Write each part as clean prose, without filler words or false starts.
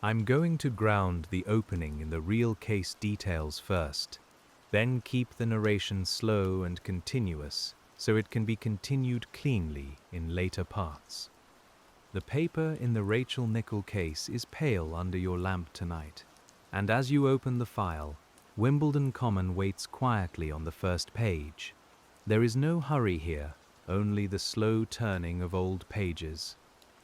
I'm going to ground the opening in the real case details first, then keep the narration slow and continuous so it can be continued cleanly in later parts. The paper in the Rachel Nickell case is pale under your lamp tonight, and as you open the file, Wimbledon Common waits quietly on the first page. There is no hurry here, only the slow turning of old pages.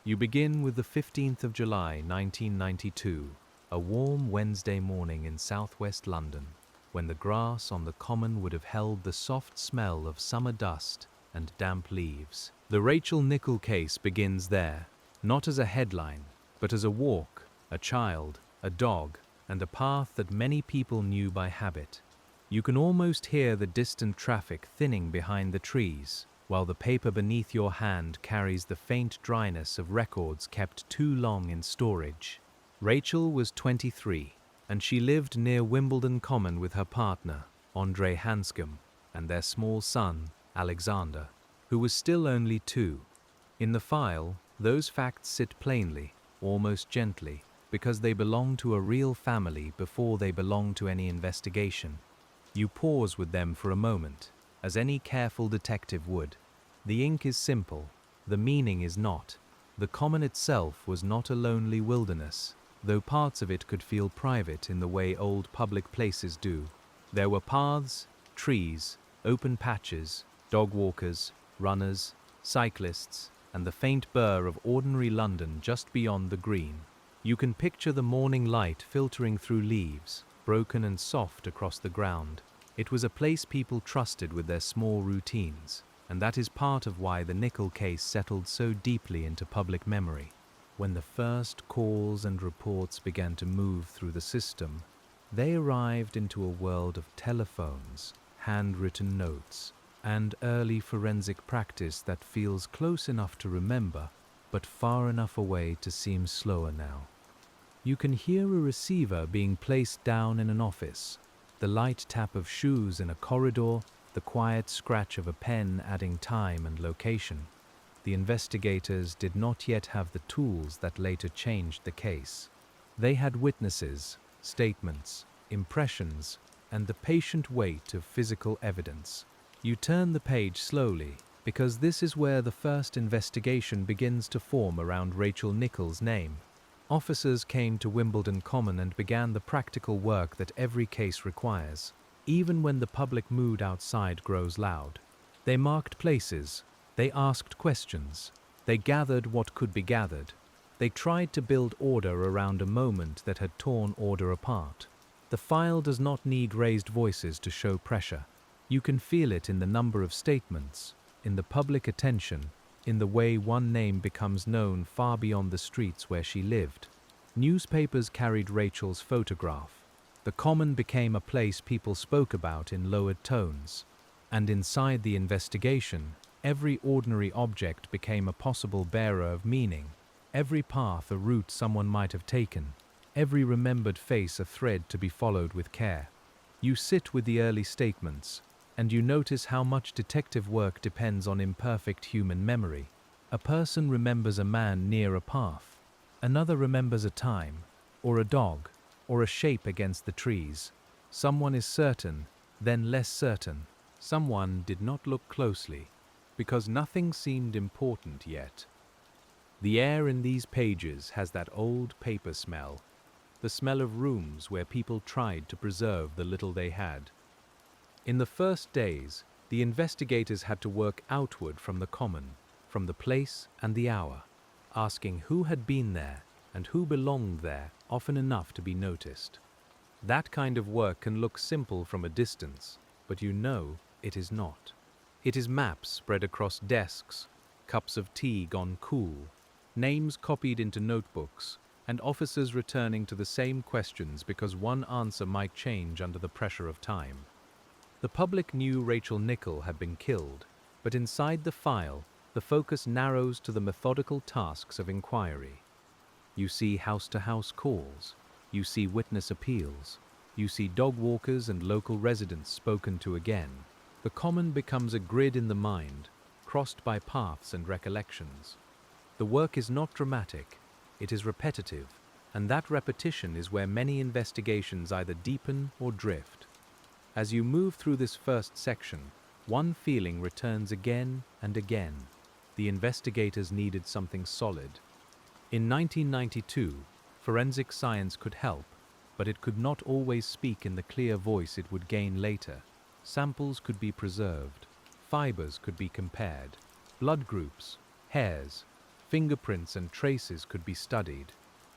You begin with the 15th of July, 1992, a warm Wednesday morning in southwest London, when the grass on the common would have held the soft smell of summer dust and damp leaves. The Rachel Nickell case begins there, not as a headline, but as a walk, a child, a dog, and a path that many people knew by habit. You can almost hear the distant traffic thinning behind the trees, while the paper beneath your hand carries the faint dryness of records kept too long in storage. Rachel was 23, and she lived near Wimbledon Common with her partner, Andre Hanscom, and their small son, Alexander, who was still only 2. In the file, those facts sit plainly, almost gently, because they belong to a real family before they belong to any investigation. You pause with them for a moment, as any careful detective would. The ink is simple, the meaning is not. The common itself was not a lonely wilderness, though parts of it could feel private in the way old public places do. There were paths, trees, open patches, dog walkers, runners, cyclists, and the faint burr of ordinary London just beyond the green. You can picture the morning light filtering through leaves, broken and soft across the ground. It was a place people trusted with their small routines, and that is part of why the Nickell case settled so deeply into public memory. When the first calls and reports began to move through the system, they arrived into a world of telephones, handwritten notes, and early forensic practice that feels close enough to remember, but far enough away to seem slower now. You can hear a receiver being placed down in an office, the light tap of shoes in a corridor, the quiet scratch of a pen adding time and location. The investigators did not yet have the tools that later changed the case. They had witnesses, statements, impressions, and the patient weight of physical evidence. You turn the page slowly, because this is where the first investigation begins to form around Rachel Nickell's name. Officers came to Wimbledon Common and began the practical work that every case requires, even when the public mood outside grows loud. They marked places, they asked questions, they gathered what could be gathered. They tried to build order around a moment that had torn order apart. The file does not need raised voices to show pressure. You can feel it in the number of statements, in the public attention, in the way one name becomes known far beyond the streets where she lived. Newspapers carried Rachel's photograph. The common became a place people spoke about in lowered tones. And inside the investigation, every ordinary object became a possible bearer of meaning, every path a route someone might have taken, every remembered face a thread to be followed with care. You sit with the early statements, and you notice how much detective work depends on imperfect human memory. A person remembers a man near a path, another remembers a time, or a dog, or a shape against the trees. Someone is certain, then less certain. Someone did not look closely, because nothing seemed important yet. The air in these pages has that old paper smell, the smell of rooms where people tried to preserve the little they had. In the first days, the investigators had to work outward from the common, from the place and the hour, asking who had been there and who belonged there often enough to be noticed. That kind of work can look simple from a distance, but you know it is not. It is maps spread across desks, cups of tea gone cool, names copied into notebooks, and officers returning to the same questions because one answer might change under the pressure of time. The public knew Rachel Nickell had been killed, but inside the file, the focus narrows to the methodical tasks of inquiry. You see house-to-house calls, you see witness appeals, you see dog walkers and local residents spoken to again. The common becomes a grid in the mind, crossed by paths and recollections. The work is not dramatic, it is repetitive, And that repetition is where many investigations either deepen or drift. As you move through this first section, one feeling returns again and again. The investigators needed something solid. In 1992, forensic science could help, but it could not always speak in the clear voice it would gain later. Samples could be preserved, fibers could be compared, blood groups, hairs, fingerprints and traces could be studied.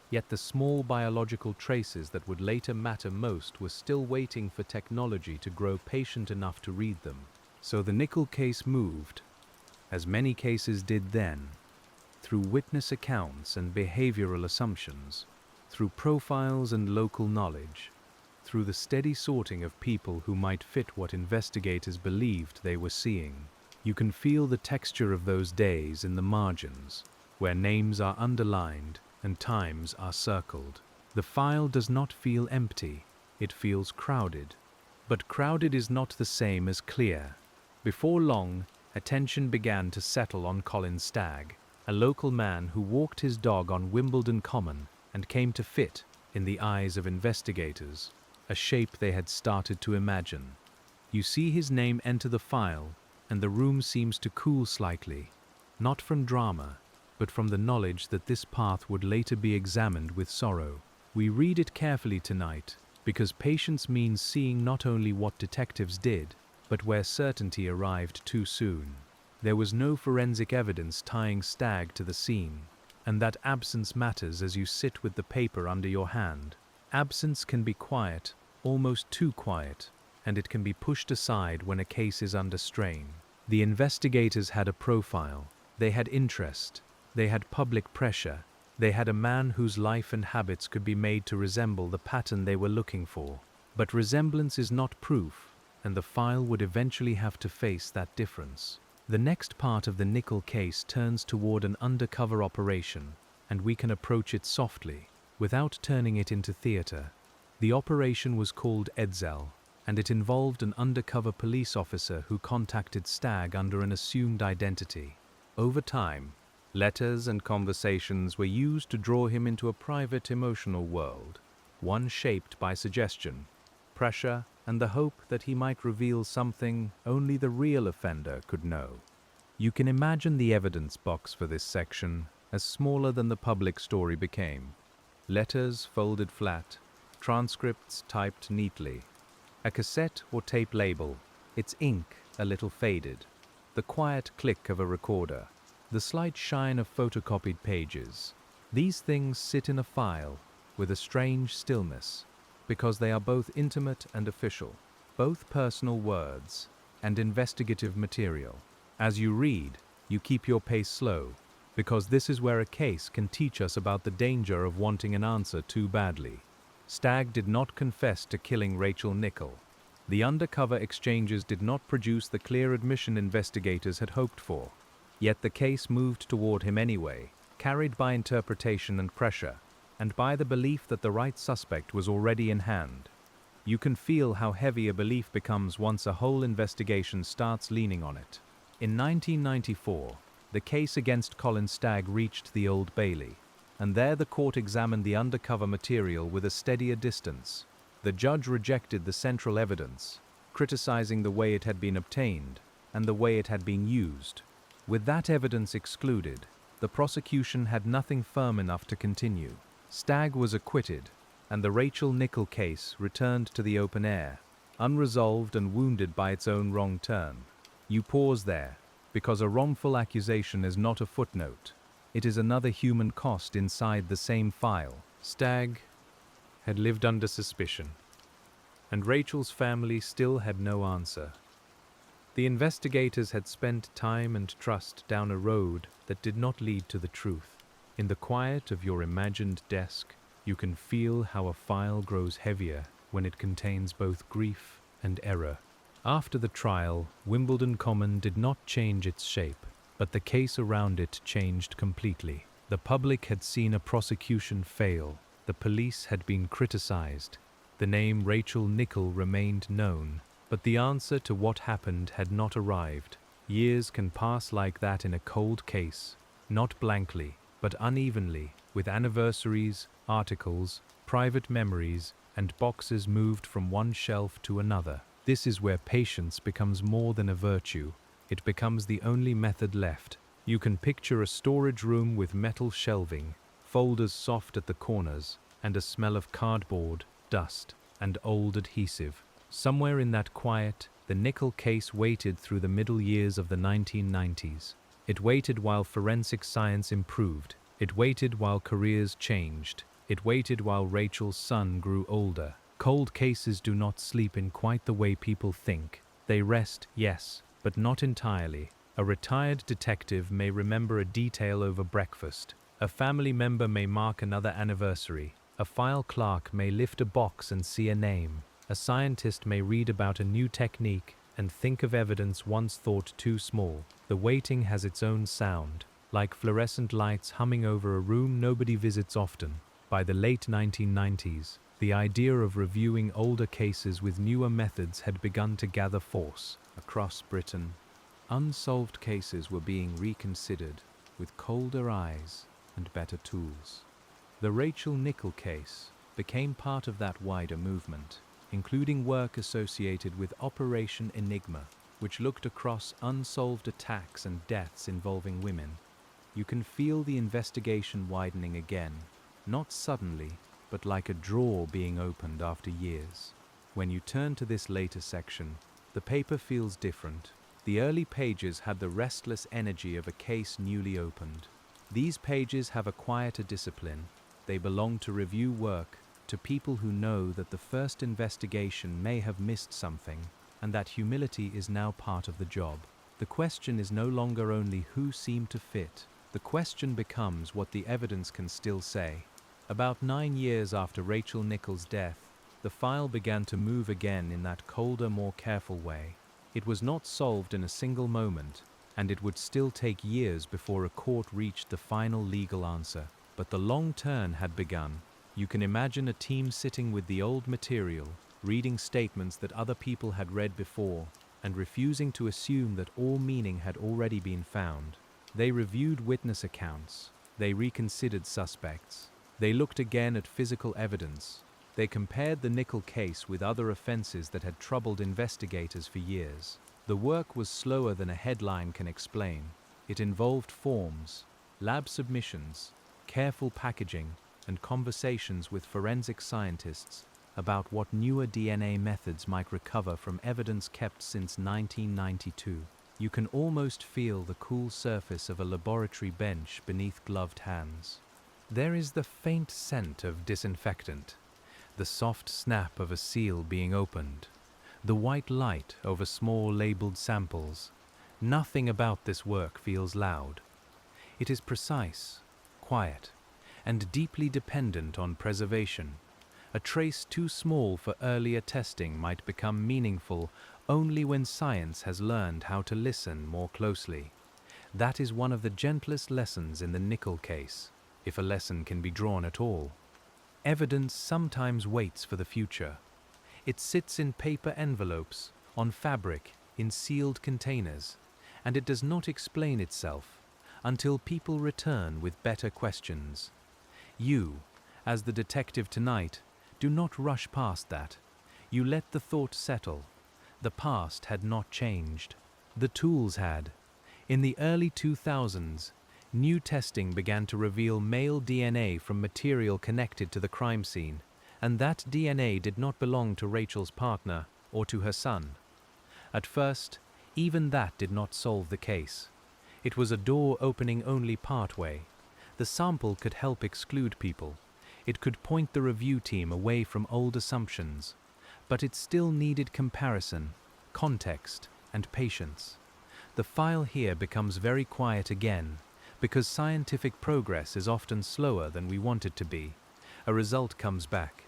Yet the small biological traces that would later matter most were still waiting for technology to grow patient enough to read them. So the Nickell case moved, as many cases did then, through witness accounts and behavioral assumptions, through profiles and local knowledge, through the steady sorting of people who might fit what investigators believed they were seeing. You can feel the texture of those days in the margins, where names are underlined and times are circled. The file does not feel empty, it feels crowded. But crowded is not the same as clear. Before long, attention began to settle on Colin Stagg, a local man who walked his dog on Wimbledon Common and came to fit, in the eyes of investigators, a shape they had started to imagine. You see his name enter the file, and the room seems to cool slightly, not from drama, but from the knowledge that this path would later be examined with sorrow. We read it carefully tonight, because patience means seeing not only what detectives did, but where certainty arrived too soon. There was no forensic evidence tying Stagg to the scene, and that absence matters as you sit with the paper under your hand. Absence can be quiet, almost too quiet, and it can be pushed aside when a case is under strain. The investigators had a profile, they had interest, they had public pressure, they had a man whose life and habits could be made to resemble the pattern they were looking for. But resemblance is not proof, and the file would eventually have to face that difference. The next part of the Nickell case turns toward an undercover operation, and we can approach it softly, without turning it into theater. The operation was called Edzell, and it involved an undercover police officer who contacted Stagg under an assumed identity. Over time, letters and conversations were used to draw him into a private emotional world, one shaped by suggestion, pressure, and the hope that he might reveal something only the real offender could know. You can imagine the evidence box for this section as smaller than the public story became. Letters folded flat, transcripts typed neatly, a cassette or tape label, its ink a little faded, the quiet click of a recorder, the slight shine of photocopied pages. These things sit in a file with a strange stillness, because they are both intimate and official, both personal words and investigative material. As you read, you keep your pace slow, because this is where a case can teach us about the danger of wanting an answer too badly. Stagg did not confess to killing Rachel Nickell. The undercover exchanges did not produce the clear admission investigators had hoped for. Yet the case moved toward him anyway, carried by interpretation and pressure, and by the belief that the right suspect was already in hand. You can feel how heavy a belief becomes once a whole investigation starts leaning on it. In 1994, the case against Colin Stagg reached the Old Bailey, and there the court examined the undercover material with a steadier distance. The judge rejected the central evidence, criticizing the way it had been obtained and the way it had been used. With that evidence excluded, the prosecution had nothing firm enough to continue. Stagg was acquitted, and the Rachel Nickell case returned to the open air, unresolved and wounded by its own wrong turn. You pause there, because a wrongful accusation is not a footnote. It is another human cost inside the same file. Stagg had lived under suspicion, and Rachel's family still had no answer. The investigators had spent time and trust down a road that did not lead to the truth. In the quiet of your imagined desk, you can feel how a file grows heavier when it contains both grief and error. After the trial, Wimbledon Common did not change its shape, but the case around it changed completely. The public had seen a prosecution fail. The police had been criticized. The name Rachel Nickell remained known, but the answer to what happened had not arrived. Years can pass like that in a cold case, not blankly, but unevenly, with anniversaries, articles, private memories, and boxes moved from one shelf to another. This is where patience becomes more than a virtue. It becomes the only method left. You can picture a storage room with metal shelving, folders soft at the corners, and a smell of cardboard, dust, and old adhesive. Somewhere in that quiet, the Nickell case waited through the middle years of the 1990s. It waited while forensic science improved. It waited while careers changed. It waited while Rachel's son grew older. Cold cases do not sleep in quite the way people think. They rest, yes, but not entirely. A retired detective may remember a detail over breakfast. A family member may mark another anniversary. A file clerk may lift a box and see a name. A scientist may read about a new technique and think of evidence once thought too small. The waiting has its own sound, like fluorescent lights humming over a room nobody visits often. By the late 1990s, the idea of reviewing older cases with newer methods had begun to gather force. Across Britain, unsolved cases were being reconsidered with colder eyes and better tools. The Rachel Nickell case became part of that wider movement, including work associated with Operation Enigma, which looked across unsolved attacks and deaths involving women. You can feel the investigation widening again, not suddenly, but like a drawer being opened after years. When you turn to this later section, the paper feels different. The early pages had the restless energy of a case newly opened. These pages have a quieter discipline. They belong to review work, to people who know that the first investigation may have missed something, and that humility is now part of the job. The question is no longer only who seemed to fit. The question becomes what the evidence can still say. About 9 years after Rachel Nickell's death, the file began to move again in that colder, more careful way. It was not solved in a single moment, and it would still take years before a court reached the final legal answer. But the long turn had begun. You can imagine a team sitting with the old material, reading statements that other people had read before, and refusing to assume that all meaning had already been found. They reviewed witness accounts. They reconsidered suspects. They looked again at physical evidence. They compared the Nickell case with other offenses that had troubled investigators for years. The work was slower than a headline can explain. It involved forms, lab submissions, careful packaging, and conversations with forensic scientists about what newer DNA methods might recover from evidence kept since 1992. You can almost feel the cool surface of a laboratory bench beneath gloved hands. There is the faint scent of disinfectant, the soft snap of a seal being opened, the white light over small labeled samples. Nothing about this work feels loud. It is precise, quiet, and deeply dependent on preservation. A trace too small for earlier testing might become meaningful only when science has learned how to listen more closely. That is one of the gentlest lessons in the Nickell case, if a lesson can be drawn at all. Evidence sometimes waits for the future. It sits in paper envelopes, on fabric, in sealed containers, and it does not explain itself until people return with better questions. You, as the detective tonight, do not rush past that. You let the thought settle. The past had not changed. The tools had. In the early 2000s, new testing began to reveal male DNA from material connected to the crime scene, and that DNA did not belong to Rachel's partner or to her son. At first, even that did not solve the case. It was a door opening only partway. The sample could help exclude people. It could point the review team away from old assumptions, but it still needed comparison, context, and patience. The file here becomes very quiet again, because scientific progress is often slower than we want it to be. A result comes back.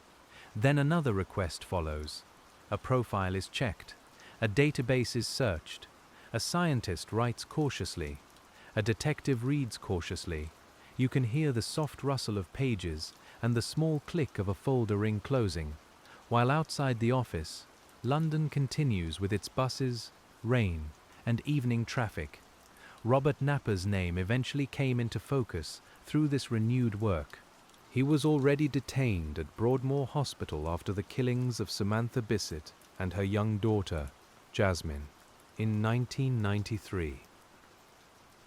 Then another request follows. A profile is checked. A database is searched. A scientist writes cautiously. A detective reads cautiously. You can hear the soft rustle of pages and the small click of a folder ring closing, while outside the office, London continues with its buses, rain, and evening traffic. Robert Napper's name eventually came into focus through this renewed work. He was already detained at Broadmoor Hospital after the killings of Samantha Bissett and her young daughter, Jasmine, in 1993.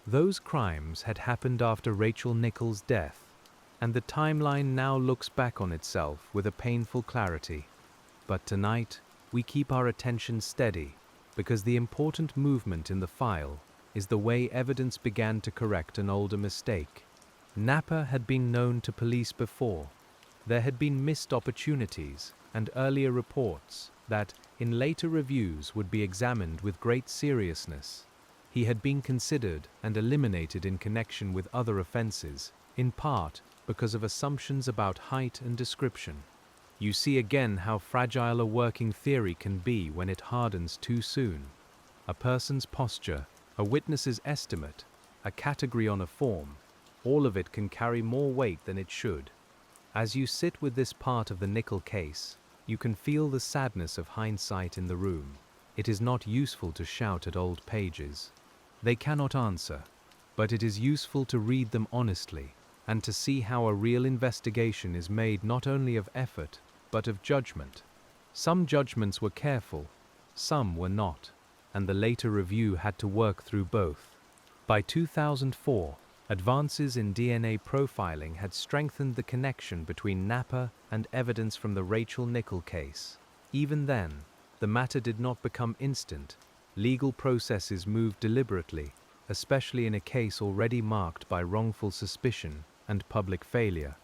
Those crimes had happened after Rachel Nickell's death, and the timeline now looks back on itself with a painful clarity. But tonight, we keep our attention steady, because the important movement in the file is the way evidence began to correct an older mistake. Napper had been known to police before. There had been missed opportunities and earlier reports that, in later reviews, would be examined with great seriousness. He had been considered and eliminated in connection with other offenses, in part because of assumptions about height and description. You see again how fragile a working theory can be when it hardens too soon. A person's posture, a witness's estimate, a category on a form, all of it can carry more weight than it should. As you sit with this part of the Nickell case, you can feel the sadness of hindsight in the room. It is not useful to shout at old pages. They cannot answer, but it is useful to read them honestly and to see how a real investigation is made not only of effort, but of judgment. Some judgments were careful, some were not, and the later review had to work through both. By 2004, advances in DNA profiling had strengthened the connection between Napper and evidence from the Rachel Nickell case. Even then, the matter did not become instant. Legal processes moved deliberately, especially in a case already marked by wrongful suspicion and public failure.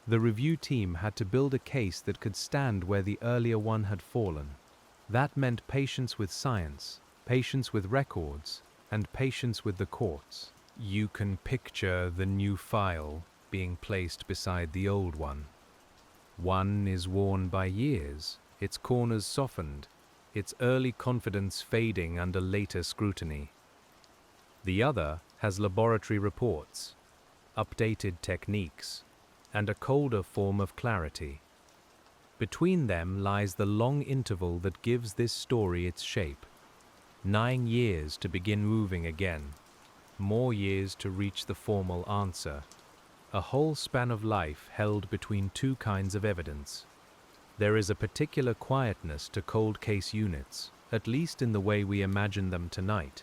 The review team had to build a case that could stand where the earlier one had fallen. That meant patience with science, patience with records, and patience with the courts. You can picture the new file being placed beside the old one. One is worn by years, its corners softened, its early confidence fading under later scrutiny. The other has laboratory reports, updated techniques, and a colder form of clarity. Between them lies the long interval that gives this story its shape. 9 years to begin moving again. More years to reach the formal answer. A whole span of life held between two kinds of evidence. There is a particular quietness to cold case units, at least in the way we imagine them tonight.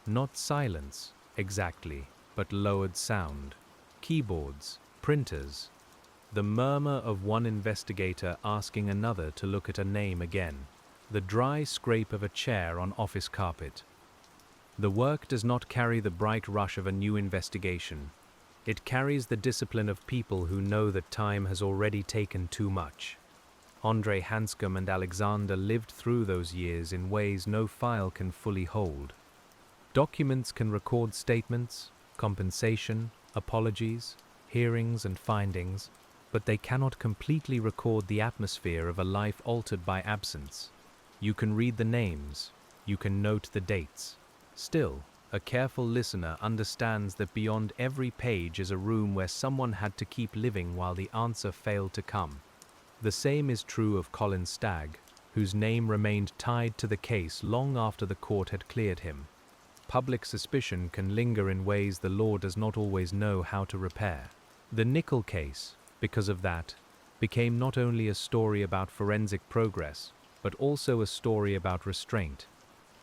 Not silence, exactly, but lowered sound. Keyboards, printers. The murmur of one investigator asking another to look at a name again. The dry scrape of a chair on office carpet. The work does not carry the bright rush of a new investigation. It carries the discipline of people who know that time has already taken too much. Andre Hanscom and Alexander lived through those years in ways no file can fully hold. Documents can record statements, compensation, apologies, hearings and findings, but they cannot completely record the atmosphere of a life altered by absence. You can read the names, you can note the dates. Still, a careful listener understands that beyond every page is a room where someone had to keep living while the answer failed to come. The same is true of Colin Stagg, whose name remained tied to the case long after the court had cleared him. Public suspicion can linger in ways the law does not always know how to repair. The Nickell case, because of that, became not only a story about forensic progress, but also a story about restraint.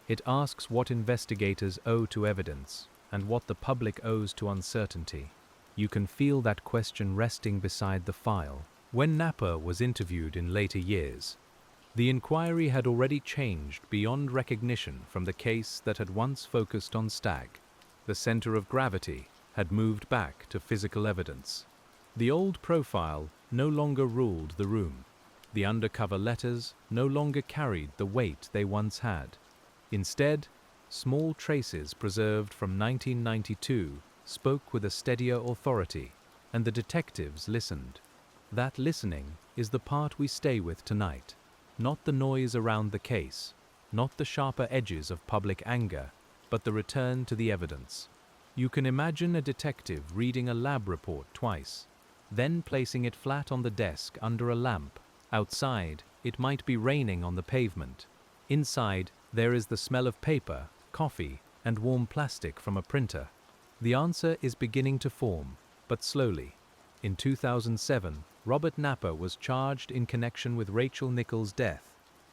It asks what investigators owe to evidence and what the public owes to uncertainty. You can feel that question resting beside the file. When Napper was interviewed in later years, the inquiry had already changed beyond recognition from the case that had once focused on Stagg. The center of gravity had moved back to physical evidence. The old profile no longer ruled the room. The undercover letters no longer carried the weight they once had. Instead, small traces preserved from 1992 spoke with a steadier authority, and the detectives listened. That listening is the part we stay with tonight, not the noise around the case, not the sharper edges of public anger, but the return to the evidence. You can imagine a detective reading a lab report twice, then placing it flat on the desk under a lamp. Outside, it might be raining on the pavement. Inside, there is the smell of paper, coffee, and warm plastic from a printer? The answer is beginning to form, but slowly. In 2007, Robert Napper was charged in connection with Rachel Nickell's death,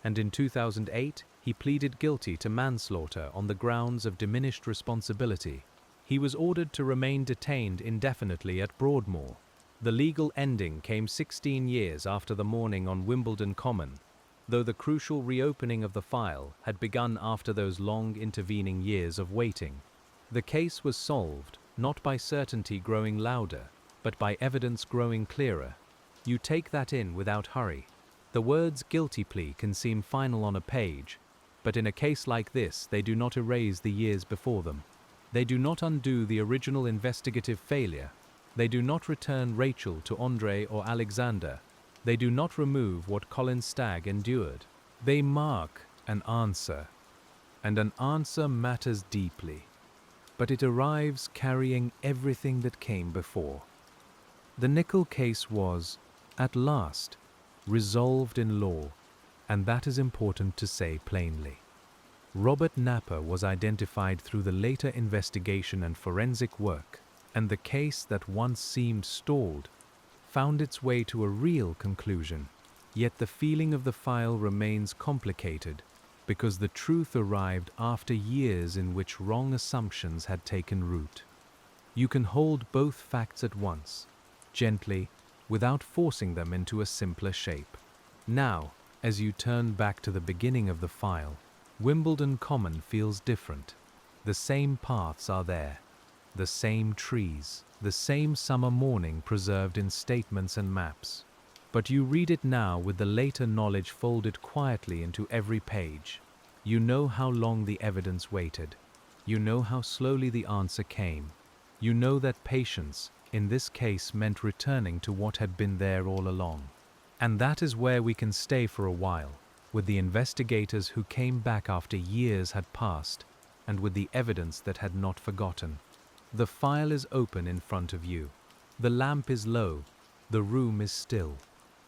and in 2008, he pleaded guilty to manslaughter on the grounds of diminished responsibility. He was ordered to remain detained indefinitely at Broadmoor. The legal ending came 16 years after the morning on Wimbledon Common, though the crucial reopening of the file had begun after those long intervening years of waiting. The case was solved, not by certainty growing louder, but by evidence growing clearer. You take that in without hurry. The words guilty plea can seem final on a page, but in a case like this they do not erase the years before them. They do not undo the original investigative failure. They do not return Rachel to Andre or Alexander. They do not remove what Colin Stagg endured. They mark an answer, and an answer matters deeply, but it arrives carrying everything that came before. The Nickell case was, at last, resolved in law, and that is important to say plainly. Robert Napper was identified through the later investigation and forensic work, and the case that once seemed stalled found its way to a real conclusion. Yet the feeling of the file remains complicated because the truth arrived after years in which wrong assumptions had taken root. You can hold both facts at once, gently, without forcing them into a simpler shape. Now, as you turn back to the beginning of the file, Wimbledon Common feels different. The same paths are there, the same trees, the same summer morning preserved in statements and maps. But you read it now with the later knowledge folded quietly into every page. You know how long the evidence waited. You know how slowly the answer came. You know that patience, in this case, meant returning to what had been there all along. And that is where we can stay for a while, with the investigators who came back after years had passed, and with the evidence that had not forgotten. The file is open in front of you. The lamp is low. The room is still.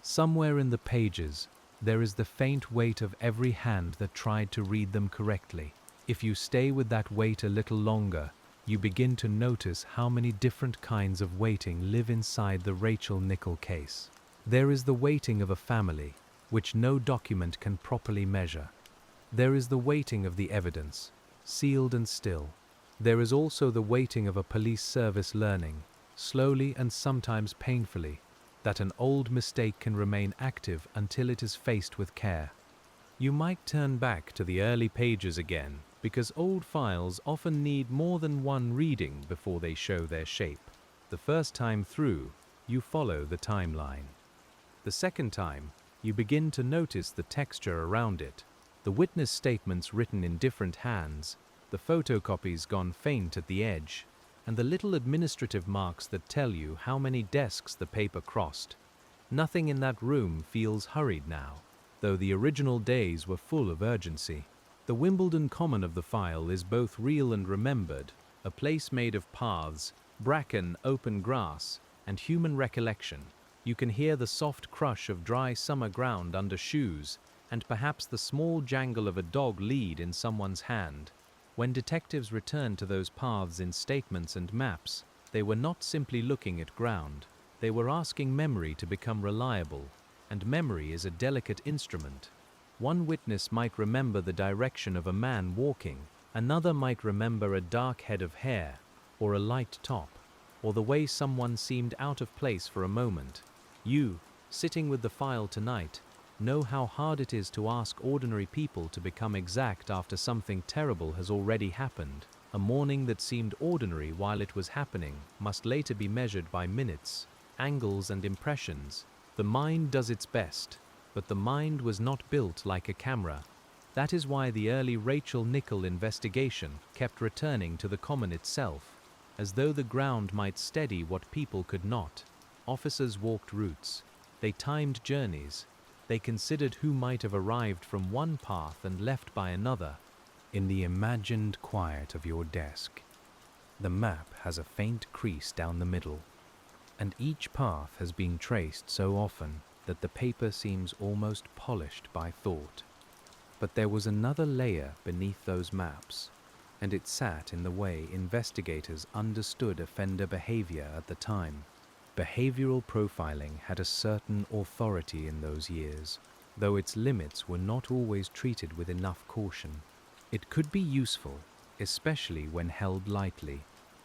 Somewhere in the pages, there is the faint weight of every hand that tried to read them correctly. If you stay with that weight a little longer, you begin to notice how many different kinds of waiting live inside the Rachel Nickell case. There is the waiting of a family, which no document can properly measure. There is the waiting of the evidence, sealed and still. There is also the waiting of a police service learning, slowly and sometimes painfully, that an old mistake can remain active until it is faced with care. You might turn back to the early pages again, because old files often need more than one reading before they show their shape. The first time through, you follow the timeline. The second time, you begin to notice the texture around it, the witness statements written in different hands, the photocopies gone faint at the edge, and the little administrative marks that tell you how many desks the paper crossed. Nothing in that room feels hurried now, though the original days were full of urgency. The Wimbledon Common of the file is both real and remembered, a place made of paths, bracken, open grass, and human recollection. You can hear the soft crush of dry summer ground under shoes, and perhaps the small jangle of a dog lead in someone's hand. When detectives returned to those paths in statements and maps, they were not simply looking at ground. They were asking memory to become reliable, and memory is a delicate instrument. One witness might remember the direction of a man walking, another might remember a dark head of hair, or a light top, or the way someone seemed out of place for a moment. You, sitting with the file tonight, know how hard it is to ask ordinary people to become exact after something terrible has already happened. A morning that seemed ordinary while it was happening must later be measured by minutes, angles, and impressions. The mind does its best, but the mind was not built like a camera. That is why the early Rachel Nickell investigation kept returning to the common itself, as though the ground might steady what people could not. Officers walked routes. They timed journeys. They considered who might have arrived from one path and left by another. In the imagined quiet of your desk, the map has a faint crease down the middle, and each path has been traced so often that the paper seems almost polished by thought. But there was another layer beneath those maps, and it sat in the way investigators understood offender behavior at the time. Behavioral profiling had a certain authority in those years, though its limits were not always treated with enough caution. It could be useful, especially when held lightly.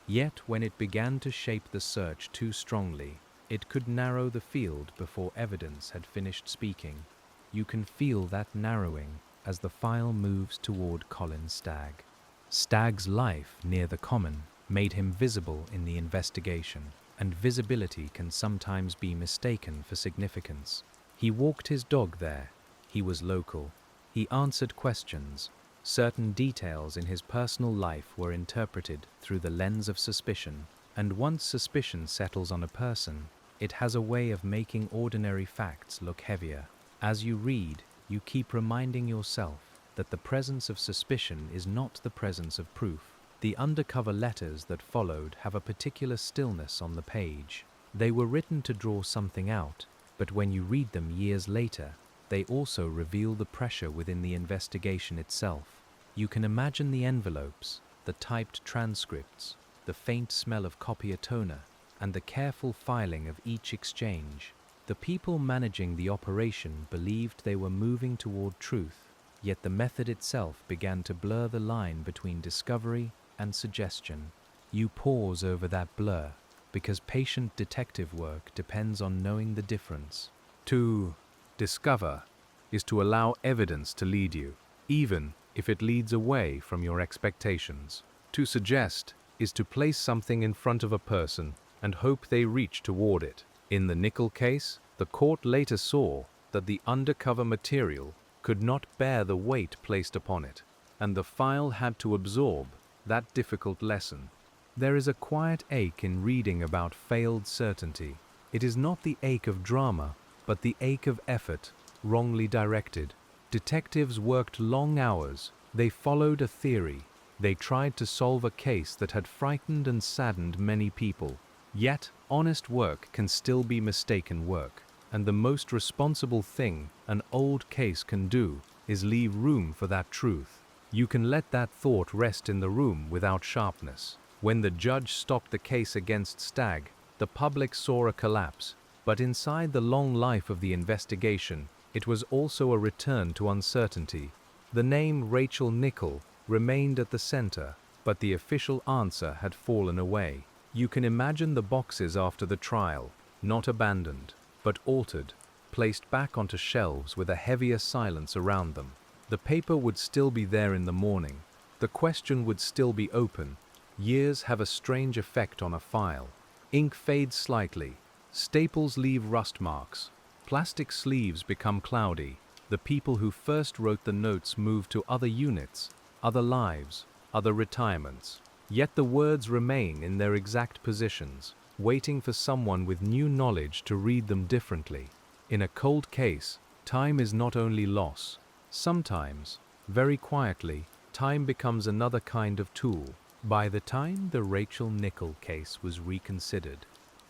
Yet when it began to shape the search too strongly, it could narrow the field before evidence had finished speaking. You can feel that narrowing as the file moves toward Colin Stagg. Stagg's life near the Common made him visible in the investigation, and visibility can sometimes be mistaken for significance. He walked his dog there. He was local. He answered questions. Certain details in his personal life were interpreted through the lens of suspicion, and once suspicion settles on a person, it has a way of making ordinary facts look heavier. As you read, you keep reminding yourself that the presence of suspicion is not the presence of proof. The undercover letters that followed have a particular stillness on the page. They were written to draw something out, but when you read them years later, they also reveal the pressure within the investigation itself. You can imagine the envelopes, the typed transcripts, the faint smell of copier toner, and the careful filing of each exchange. The people managing the operation believed they were moving toward truth, yet the method itself began to blur the line between discovery and suggestion. You pause over that blur, because patient detective work depends on knowing the difference. To discover is to allow evidence to lead you, even if it leads away from your expectations. To suggest is to place something in front of a person and hope they reach toward it. In the Nickell case, the court later saw that the undercover material could not bear the weight placed upon it, and the file had to absorb that difficult lesson. There is a quiet ache in reading about failed certainty. It is not the ache of drama, but the ache of effort, wrongly directed. Detectives worked long hours. They followed a theory. They tried to solve a case that had frightened and saddened many people. Yet, honest work can still be mistaken work, and the most responsible thing an old case can do is leave room for that truth. You can let that thought rest in the room without sharpness. When the judge stopped the case against Stagg, the public saw a collapse, but inside the long life of the investigation, it was also a return to uncertainty. The name Rachel Nickell remained at the center, but the official answer had fallen away. You can imagine the boxes after the trial, not abandoned, but altered, placed back onto shelves with a heavier silence around them. The paper would still be there in the morning. The question would still be open. Years have a strange effect on a file. Ink fades slightly. Staples leave rust marks. Plastic sleeves become cloudy. The people who first wrote the notes move to other units, other lives, other retirements. Yet the words remain in their exact positions, waiting for someone with new knowledge to read them differently. In a cold case, time is not only loss. Sometimes, very quietly, time becomes another kind of tool. By the time the Rachel Nickell case was reconsidered,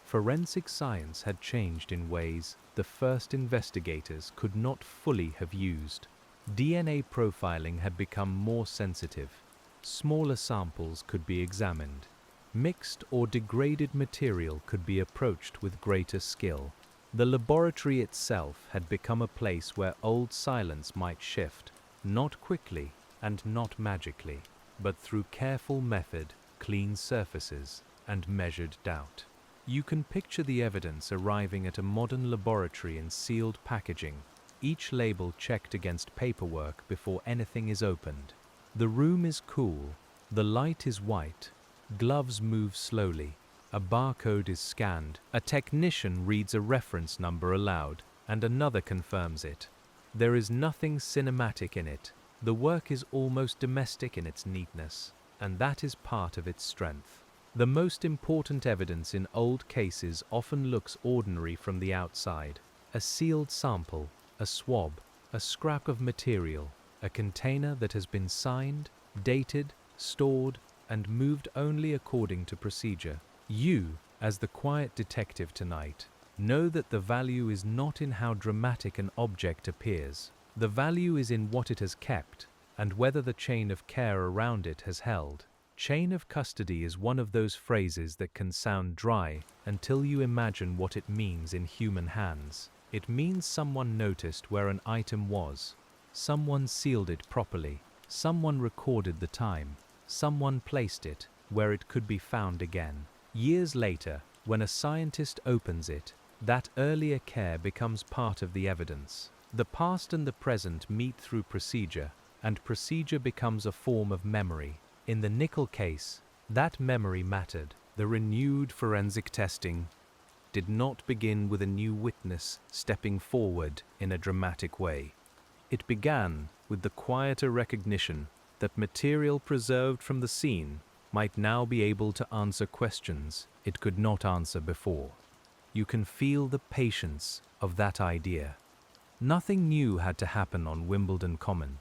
forensic science had changed in ways the first investigators could not fully have used. DNA profiling had become more sensitive. Smaller samples could be examined. Mixed or degraded material could be approached with greater skill. The laboratory itself had become a place where old silence might shift, not quickly and not magically, but through careful method, clean surfaces, and measured doubt. You can picture the evidence arriving at a modern laboratory in sealed packaging, each label checked against paperwork before anything is opened. The room is cool, the light is white, gloves move slowly, a barcode is scanned, a technician reads a reference number aloud, and another confirms it. There is nothing cinematic in it. The work is almost domestic in its neatness, and that is part of its strength. The most important evidence in old cases often looks ordinary from the outside. A sealed sample, a swab, a scrap of material, a container that has been signed, dated, stored, and moved only according to procedure. You, as the quiet detective tonight, know that the value is not in how dramatic an object appears. The value is in what it has kept, and whether the chain of care around it has held. Chain of custody is one of those phrases that can sound dry until you imagine what it means in human hands. It means someone noticed where an item was, someone sealed it properly, someone recorded the time, someone placed it where it could be found again. Years later, when a scientist opens it, that earlier care becomes part of the evidence. The past and the present meet through procedure, and procedure becomes a form of memory. In the Nickell case, that memory mattered. The renewed forensic testing did not begin with a new witness stepping forward in a dramatic way. It began with the quieter recognition that material preserved from the scene might now be able to answer questions it could not answer before. You can feel the patience of that idea. Nothing new had to happen on Wimbledon Common.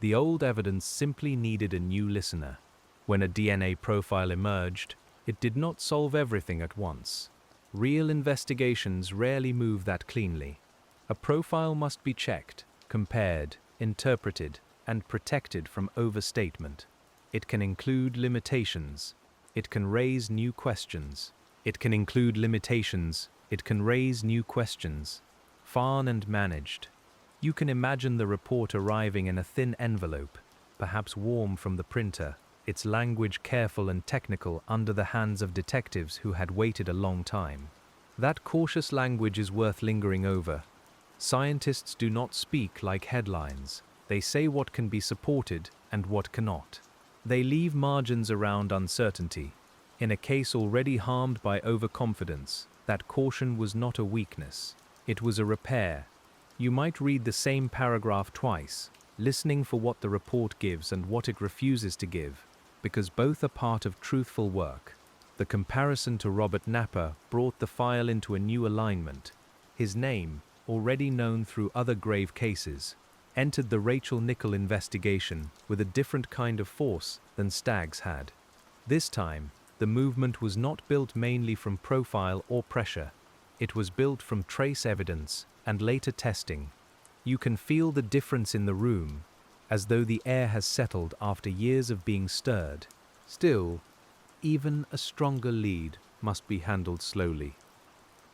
The old evidence simply needed a new listener. When a DNA profile emerged, it did not solve everything at once. Real investigations rarely move that cleanly. A profile must be checked, compared, interpreted, and protected from overstatement. It can include limitations. It can raise new questions. It can include limitations. It can raise new questions. Farn and managed. You can imagine the report arriving in a thin envelope, perhaps warm from the printer, its language careful and technical under the hands of detectives who had waited a long time. That cautious language is worth lingering over. Scientists do not speak like headlines. They say what can be supported and what cannot. They leave margins around uncertainty. In a case already harmed by overconfidence, that caution was not a weakness. It was a repair. You might read the same paragraph twice, listening for what the report gives and what it refuses to give, because both are part of truthful work. The comparison to Robert Napper brought the file into a new alignment. His name, already known through other grave cases, entered the Rachel Nickell investigation with a different kind of force than Stagg's had. This time, the movement was not built mainly from profile or pressure. It was built from trace evidence and later testing. You can feel the difference in the room, as though the air has settled after years of being stirred. Still, even a stronger lead must be handled slowly.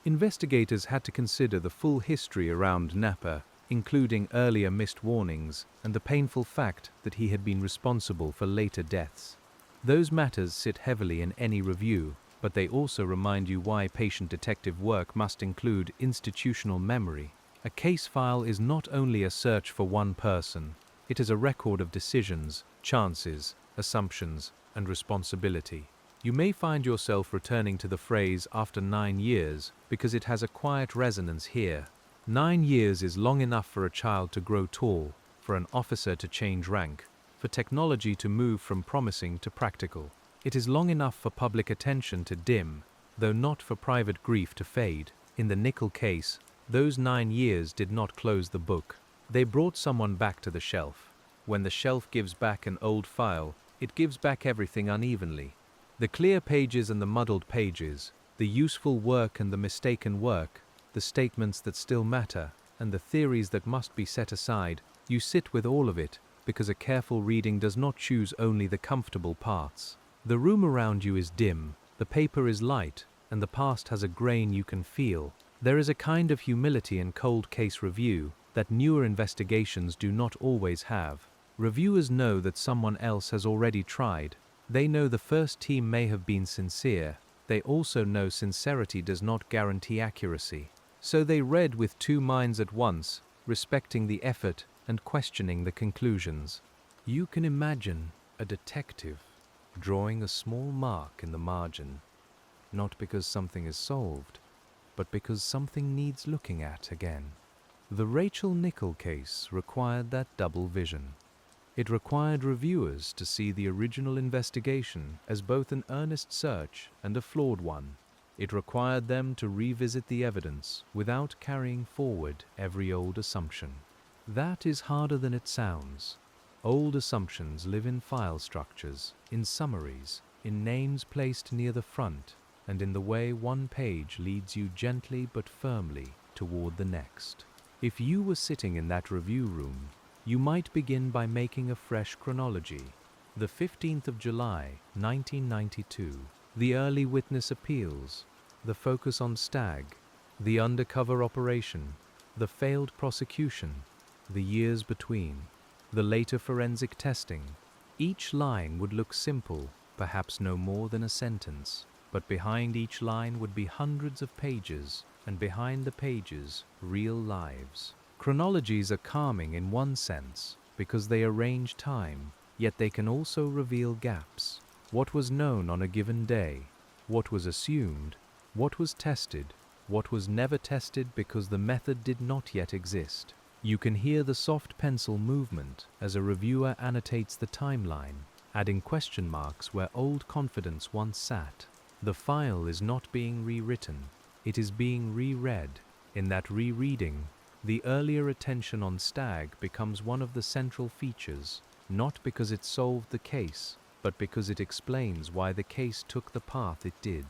Investigators had to consider the full history around Napper, including earlier missed warnings and the painful fact that he had been responsible for later deaths. Those matters sit heavily in any review, but they also remind you why patient detective work must include institutional memory. A case file is not only a search for one person, it is a record of decisions, chances, assumptions, and responsibility. You may find yourself returning to the phrase after 9 years because it has a quiet resonance here. 9 years is long enough for a child to grow tall, for an officer to change rank, for technology to move from promising to practical. It is long enough for public attention to dim, though not for private grief to fade. In the Nickell case, those 9 years did not close the book. They brought someone back to the shelf. When the shelf gives back an old file, it gives back everything unevenly. The clear pages and the muddled pages, the useful work and the mistaken work, the statements that still matter, and the theories that must be set aside. You sit with all of it, because a careful reading does not choose only the comfortable parts. The room around you is dim, the paper is light, and the past has a grain you can feel. There is a kind of humility in cold case review that newer investigations do not always have. Reviewers know that someone else has already tried. They know the first team may have been sincere. They also know sincerity does not guarantee accuracy. So they read with two minds at once, respecting the effort and questioning the conclusions. You can imagine a detective drawing a small mark in the margin, not because something is solved, but because something needs looking at again. The Rachel Nickell case required that double vision. It required reviewers to see the original investigation as both an earnest search and a flawed one. It required them to revisit the evidence without carrying forward every old assumption. That is harder than it sounds. Old assumptions live in file structures, in summaries, in names placed near the front, and in the way one page leads you gently but firmly toward the next. If you were sitting in that review room, You might begin by making a fresh chronology. The 15th of July, 1992, the early witness appeals, the focus on Stag, the undercover operation, the failed prosecution, the years between, the later forensic testing. Each line would look simple, perhaps no more than a sentence, but behind each line would be hundreds of pages, and behind the pages, real lives. Chronologies are calming in one sense, because they arrange time, yet they can also reveal gaps. What was known on a given day, what was assumed, what was tested, what was never tested because the method did not yet exist. You can hear the soft pencil movement as a reviewer annotates the timeline, adding question marks where old confidence once sat. The file is not being rewritten, it is being reread. In that rereading, the earlier attention on Stag becomes one of the central features, not because it solved the case, but because it explains why the case took the path it did.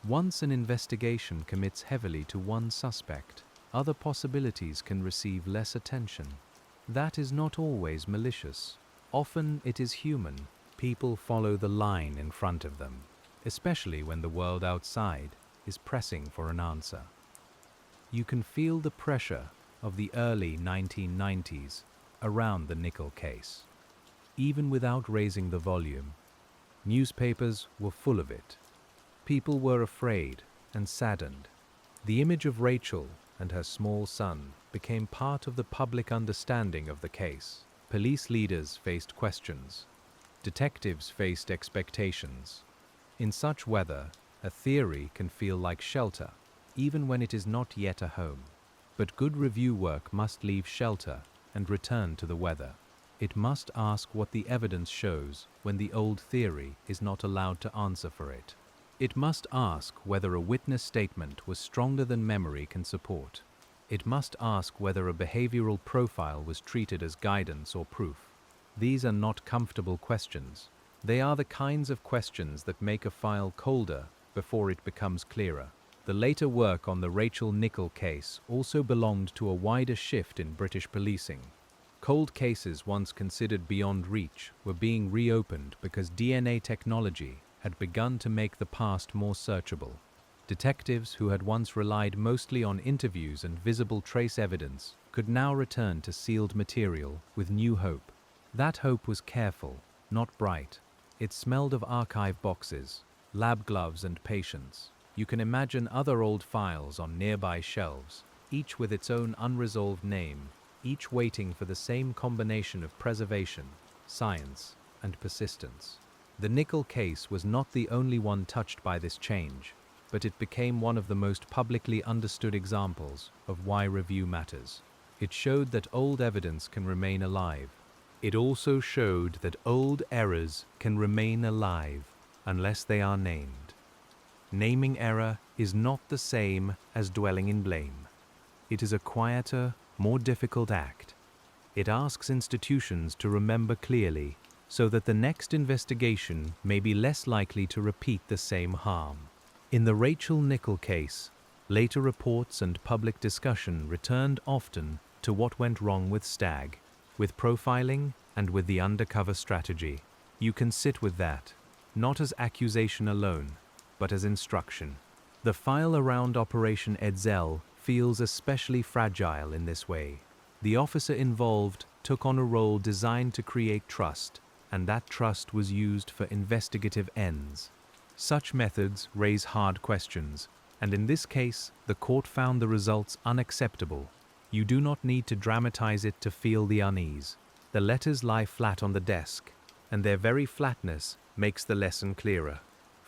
Once an investigation commits heavily to one suspect, other possibilities can receive less attention. That is not always malicious. Often it is human. People follow the line in front of them, especially when the world outside is pressing for an answer. You can feel the pressure of the early 1990s around the Nickell case. Even without raising the volume, newspapers were full of it. People were afraid and saddened. The image of Rachel and her small son became part of the public understanding of the case. Police leaders faced questions. Detectives faced expectations. In such weather, a theory can feel like shelter, even when it is not yet a home. But good review work must leave shelter and return to the weather. It must ask what the evidence shows when the old theory is not allowed to answer for it. It must ask whether a witness statement was stronger than memory can support. It must ask whether a behavioral profile was treated as guidance or proof. These are not comfortable questions. They are the kinds of questions that make a file colder before it becomes clearer. The later work on the Rachel Nickell case also belonged to a wider shift in British policing. Cold cases once considered beyond reach were being reopened because DNA technology had begun to make the past more searchable. Detectives who had once relied mostly on interviews and visible trace evidence could now return to sealed material with new hope. That hope was careful, not bright. It smelled of archive boxes, lab gloves and patience. You can imagine other old files on nearby shelves, each with its own unresolved name, each waiting for the same combination of preservation, science, and persistence. The Nickell case was not the only one touched by this change, but it became one of the most publicly understood examples of why review matters. It showed that old evidence can remain alive. It also showed that old errors can remain alive unless they are named. Naming error is not the same as dwelling in blame. It is a quieter, more difficult act. It asks institutions to remember clearly so that the next investigation may be less likely to repeat the same harm. In the Rachel Nickell case, later reports and public discussion returned often to what went wrong with Stag, with profiling and with the undercover strategy. You can sit with that, not as accusation alone, but as instruction. The file around Operation Edzell feels especially fragile in this way. The officer involved took on a role designed to create trust, and that trust was used for investigative ends. Such methods raise hard questions, and in this case, the court found the results unacceptable. You do not need to dramatize it to feel the unease. The letters lie flat on the desk, and their very flatness makes the lesson clearer.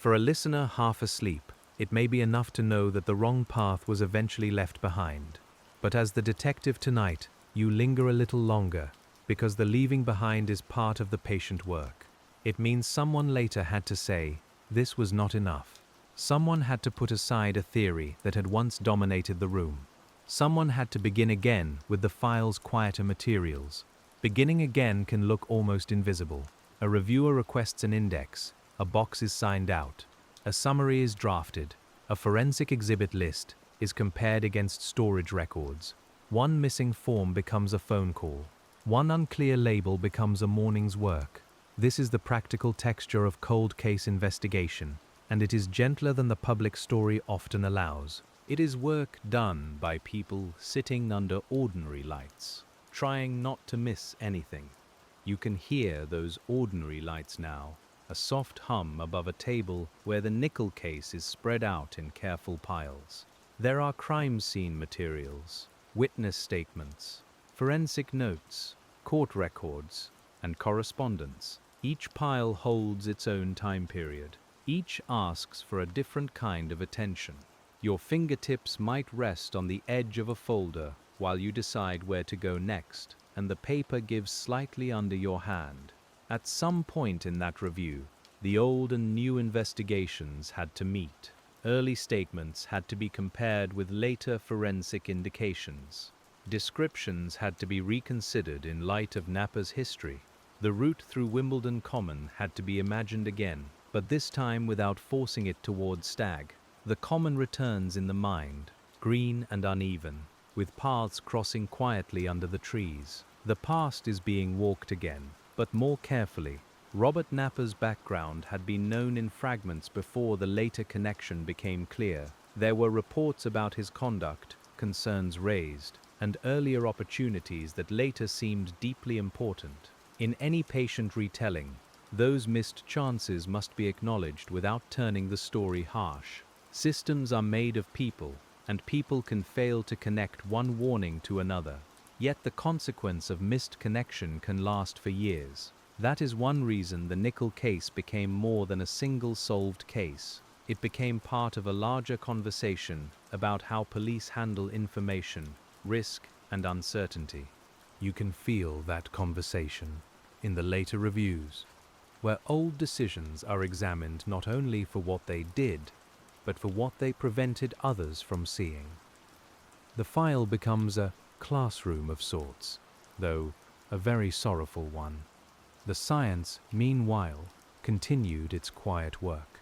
For a listener half asleep, it may be enough to know that the wrong path was eventually left behind. But as the detective tonight, you linger a little longer, because the leaving behind is part of the patient work. It means someone later had to say, this was not enough. Someone had to put aside a theory that had once dominated the room. Someone had to begin again with the file's quieter materials. Beginning again can look almost invisible. A reviewer requests an index, a box is signed out, a summary is drafted, a forensic exhibit list is compared against storage records. One missing form becomes a phone call. One unclear label becomes a morning's work. This is the practical texture of cold case investigation, and it is gentler than the public story often allows. It is work done by people sitting under ordinary lights, trying not to miss anything. You can hear those ordinary lights now, a soft hum above a table where the Nickell case is spread out in careful piles. There are crime scene materials, witness statements, forensic notes, court records, and correspondence. Each pile holds its own time period. Each asks for a different kind of attention. Your fingertips might rest on the edge of a folder while you decide where to go next, and the paper gives slightly under your hand. At some point in that review, the old and new investigations had to meet. Early statements had to be compared with later forensic indications. Descriptions had to be reconsidered in light of Napper's history. The route through Wimbledon Common had to be imagined again, but this time without forcing it towards Stag. The common returns in the mind, green and uneven, with paths crossing quietly under the trees. The past is being walked again, but more carefully. Robert Napper's background had been known in fragments before the later connection became clear. There were reports about his conduct, concerns raised, and earlier opportunities that later seemed deeply important. In any patient retelling, those missed chances must be acknowledged without turning the story harsh. Systems are made of people, and people can fail to connect one warning to another. Yet the consequence of missed connection can last for years. That is one reason the Nickell case became more than a single solved case. It became part of a larger conversation about how police handle information, risk, and uncertainty. You can feel that conversation in the later reviews, where old decisions are examined not only for what they did, but for what they prevented others from seeing. The file becomes a classroom of sorts, though a very sorrowful one. The science, meanwhile, continued its quiet work.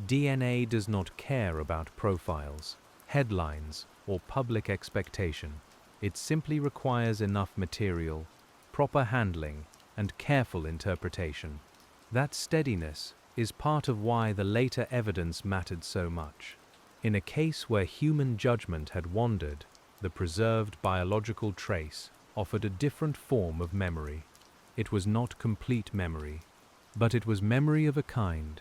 DNA does not care about profiles, headlines, or public expectation. It simply requires enough material, proper handling, and careful interpretation. That steadiness is part of why the later evidence mattered so much. In a case where human judgment had wandered, the preserved biological trace offered a different form of memory. It was not complete memory, but it was memory of a kind.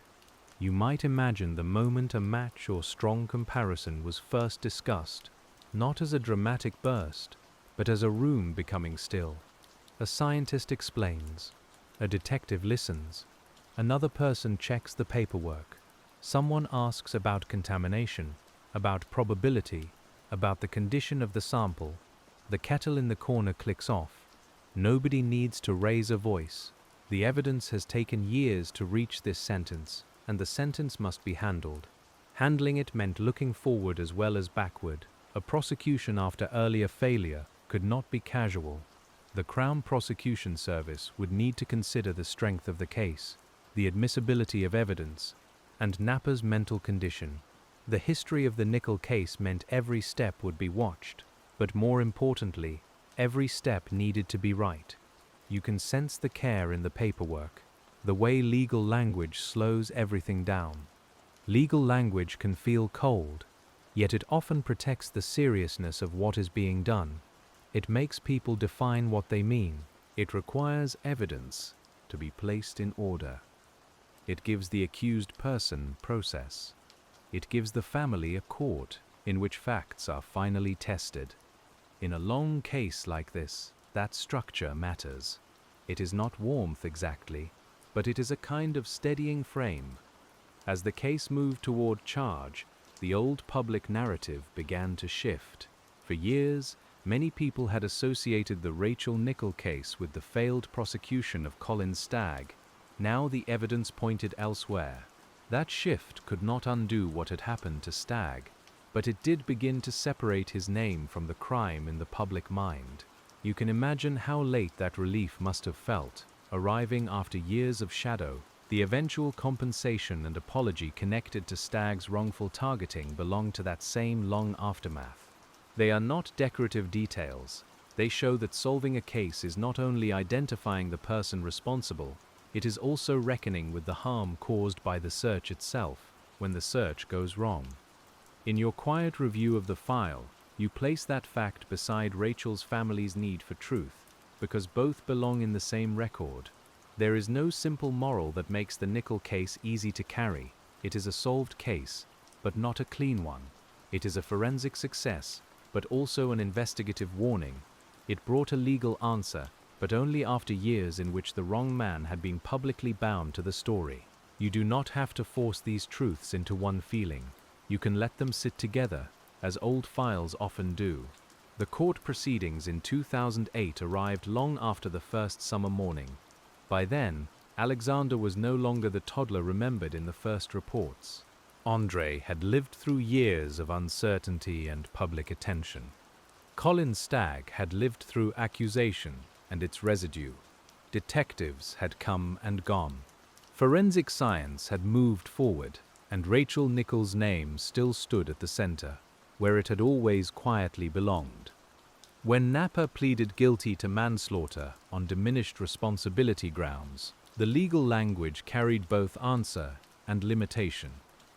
You might imagine the moment a match or strong comparison was first discussed, not as a dramatic burst, but as a room becoming still. A scientist explains, a detective listens, another person checks the paperwork, someone asks about contamination, about probability, about the condition of the sample. The kettle in the corner clicks off. Nobody needs to raise a voice. The evidence has taken years to reach this sentence, and the sentence must be handled. Handling it meant looking forward as well as backward. A prosecution after earlier failure could not be casual. The Crown Prosecution Service would need to consider the strength of the case, the admissibility of evidence, and Napper's mental condition. The history of the Nickell case meant every step would be watched, but more importantly, every step needed to be right. You can sense the care in the paperwork, the way legal language slows everything down. Legal language can feel cold, yet it often protects the seriousness of what is being done. It makes people define what they mean. It requires evidence to be placed in order. It gives the accused person process. It gives the family a court in which facts are finally tested. In a long case like this, that structure matters. It is not warmth exactly, but it is a kind of steadying frame. As the case moved toward charge, the old public narrative began to shift. For years, many people had associated the Rachel Nickell case with the failed prosecution of Colin Stagg. Now the evidence pointed elsewhere. That shift could not undo what had happened to Stagg, but it did begin to separate his name from the crime in the public mind. You can imagine how late that relief must have felt, arriving after years of shadow. The eventual compensation and apology connected to Stagg's wrongful targeting belong to that same long aftermath. They are not decorative details, They show that solving a case is not only identifying the person responsible, it is also reckoning with the harm caused by the search itself when the search goes wrong. In your quiet review of the file, you place that fact beside Rachel's family's need for truth, because both belong in the same record. There is no simple moral that makes the Nickell case easy to carry. It is a solved case, but not a clean one. It is a forensic success, but also an investigative warning. It brought a legal answer, but only after years in which the wrong man had been publicly bound to the story. You do not have to force these truths into one feeling. You can let them sit together, as old files often do. The court proceedings in 2008 arrived long after the first summer morning. By then, Alexander was no longer the toddler remembered in the first reports. Andre had lived through years of uncertainty and public attention. Colin Stagg had lived through accusation and its residue. Detectives had come and gone. Forensic science had moved forward, and Rachel Nickell's name still stood at the center, where it had always quietly belonged. When Napa pleaded guilty to manslaughter on diminished responsibility grounds, the legal language carried both answer and limitation.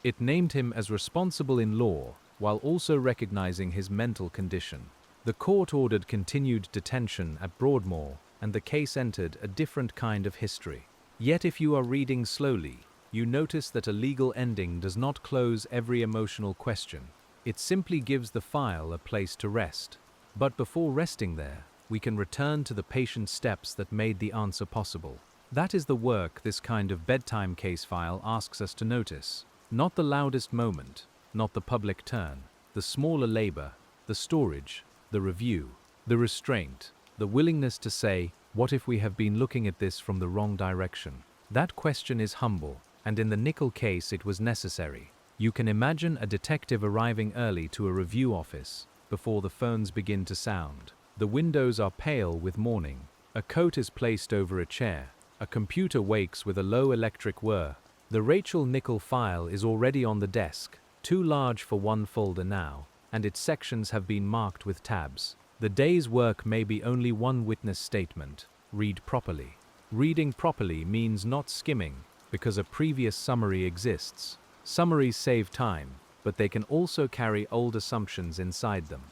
It named him as responsible in law, while also recognizing his mental condition. The court ordered continued detention at Broadmoor, and the case entered a different kind of history. Yet if you are reading slowly, you notice that a legal ending does not close every emotional question. It simply gives the file a place to rest. But before resting there, we can return to the patient steps that made the answer possible. That is the work this kind of bedtime case file asks us to notice. Not the loudest moment, not the public turn, the smaller labor, the storage, the review, the restraint, the willingness to say, what if we have been looking at this from the wrong direction? That question is humble, and in the Nickell case it was necessary. You can imagine a detective arriving early to a review office, before the phones begin to sound. The windows are pale with morning. A coat is placed over a chair. A computer wakes with a low electric whir. The Rachel Nickell file is already on the desk, too large for one folder now, and its sections have been marked with tabs. The day's work may be only one witness statement. Read properly. Reading properly means not skimming, because a previous summary exists. Summaries save time, but they can also carry old assumptions inside them.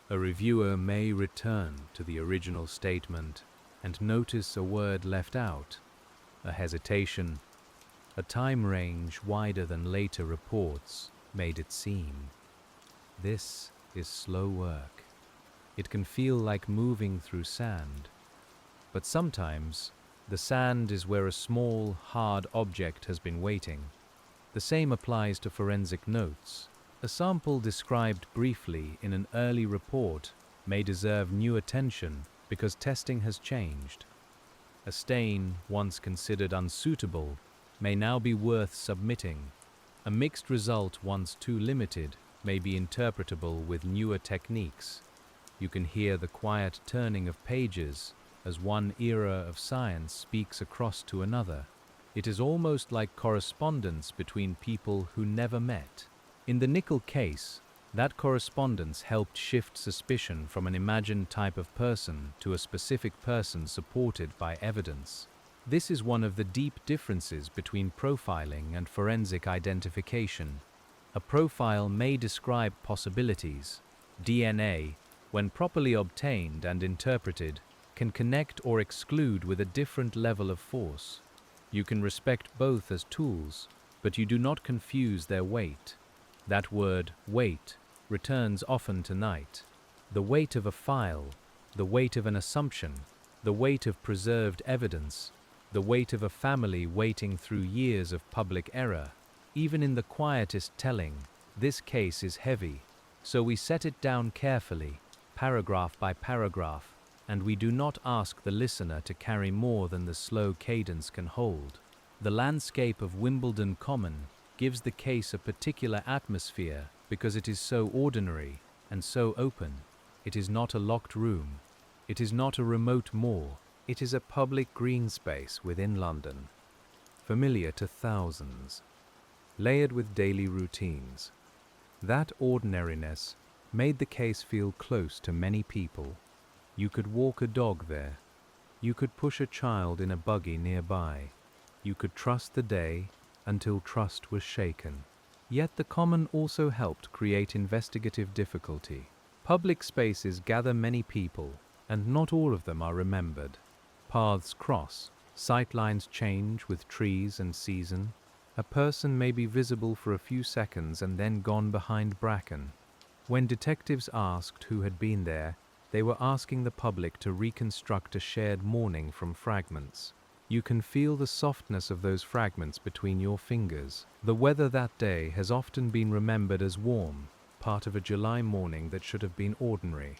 A reviewer may return to the original statement and notice a word left out, a hesitation. A time range wider than later reports made it seem. This is slow work. It can feel like moving through sand. But sometimes, the sand is where a small, hard object has been waiting. The same applies to forensic notes. A sample described briefly in an early report may deserve new attention because testing has changed. A stain, once considered unsuitable, may now be worth submitting. A mixed result once too limited may be interpretable with newer techniques. You can hear the quiet turning of pages as one era of science speaks across to another. It is almost like correspondence between people who never met. In the Nickell case, that correspondence helped shift suspicion from an imagined type of person to a specific person supported by evidence. This is one of the deep differences between profiling and forensic identification. A profile may describe possibilities. DNA, when properly obtained and interpreted, can connect or exclude with a different level of force. You can respect both as tools, but you do not confuse their weight. That word, weight, returns often tonight. The weight of a file, the weight of an assumption, the weight of preserved evidence, the weight of a family waiting through years of public error. Even in the quietest telling, this case is heavy, so we set it down carefully, paragraph by paragraph, and we do not ask the listener to carry more than the slow cadence can hold. The landscape of Wimbledon Common gives the case a particular atmosphere because it is so ordinary and so open. It is not a locked room. It is not a remote moor. It is a public green space within London, familiar to thousands, layered with daily routines. That ordinariness made the case feel close to many people. You could walk a dog there. You could push a child in a buggy nearby. You could trust the day until trust was shaken. Yet the common also helped create investigative difficulty. Public spaces gather many people, and not all of them are remembered. Paths cross, sightlines change with trees and season. A person may be visible for a few seconds and then gone behind bracken. When detectives asked who had been there, they were asking the public to reconstruct a shared morning from fragments. You can feel the softness of those fragments between your fingers. The weather that day has often been remembered as warm, part of a July morning that should have been ordinary.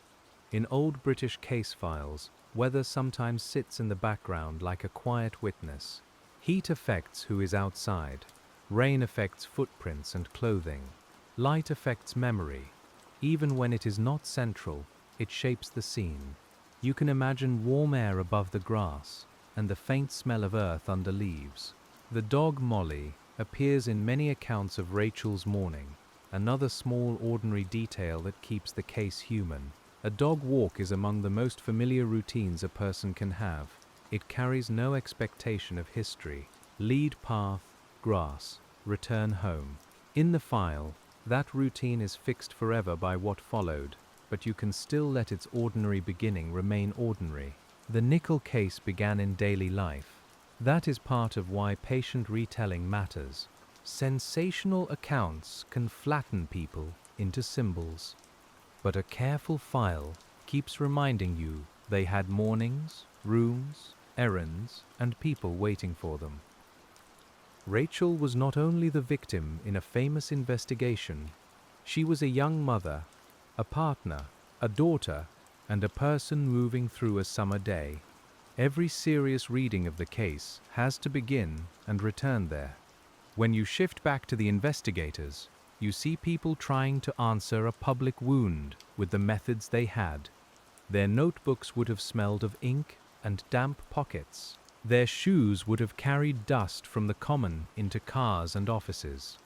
In old British case files, weather sometimes sits in the background like a quiet witness. Heat affects who is outside. Rain affects footprints and clothing. Light affects memory. Even when it is not central, it shapes the scene. You can imagine warm air above the grass and the faint smell of earth under leaves. The dog Molly appears in many accounts of Rachel's morning, another small ordinary detail that keeps the case human. A dog walk is among the most familiar routines a person can have. It carries no expectation of history. Lead path, grass, return home. In the file, that routine is fixed forever by what followed, but you can still let its ordinary beginning remain ordinary. The Nickell case began in daily life. That is part of why patient retelling matters. Sensational accounts can flatten people into symbols, but a careful file keeps reminding you they had mornings, rooms, errands, and people waiting for them. Rachel was not only the victim in a famous investigation, she was a young mother, a partner, a daughter, and a person moving through a summer day. Every serious reading of the case has to begin and return there. When you shift back to the investigators, you see people trying to answer a public wound with the methods they had. Their notebooks would have smelled of ink and damp pockets. Their shoes would have carried dust from the common into cars and offices.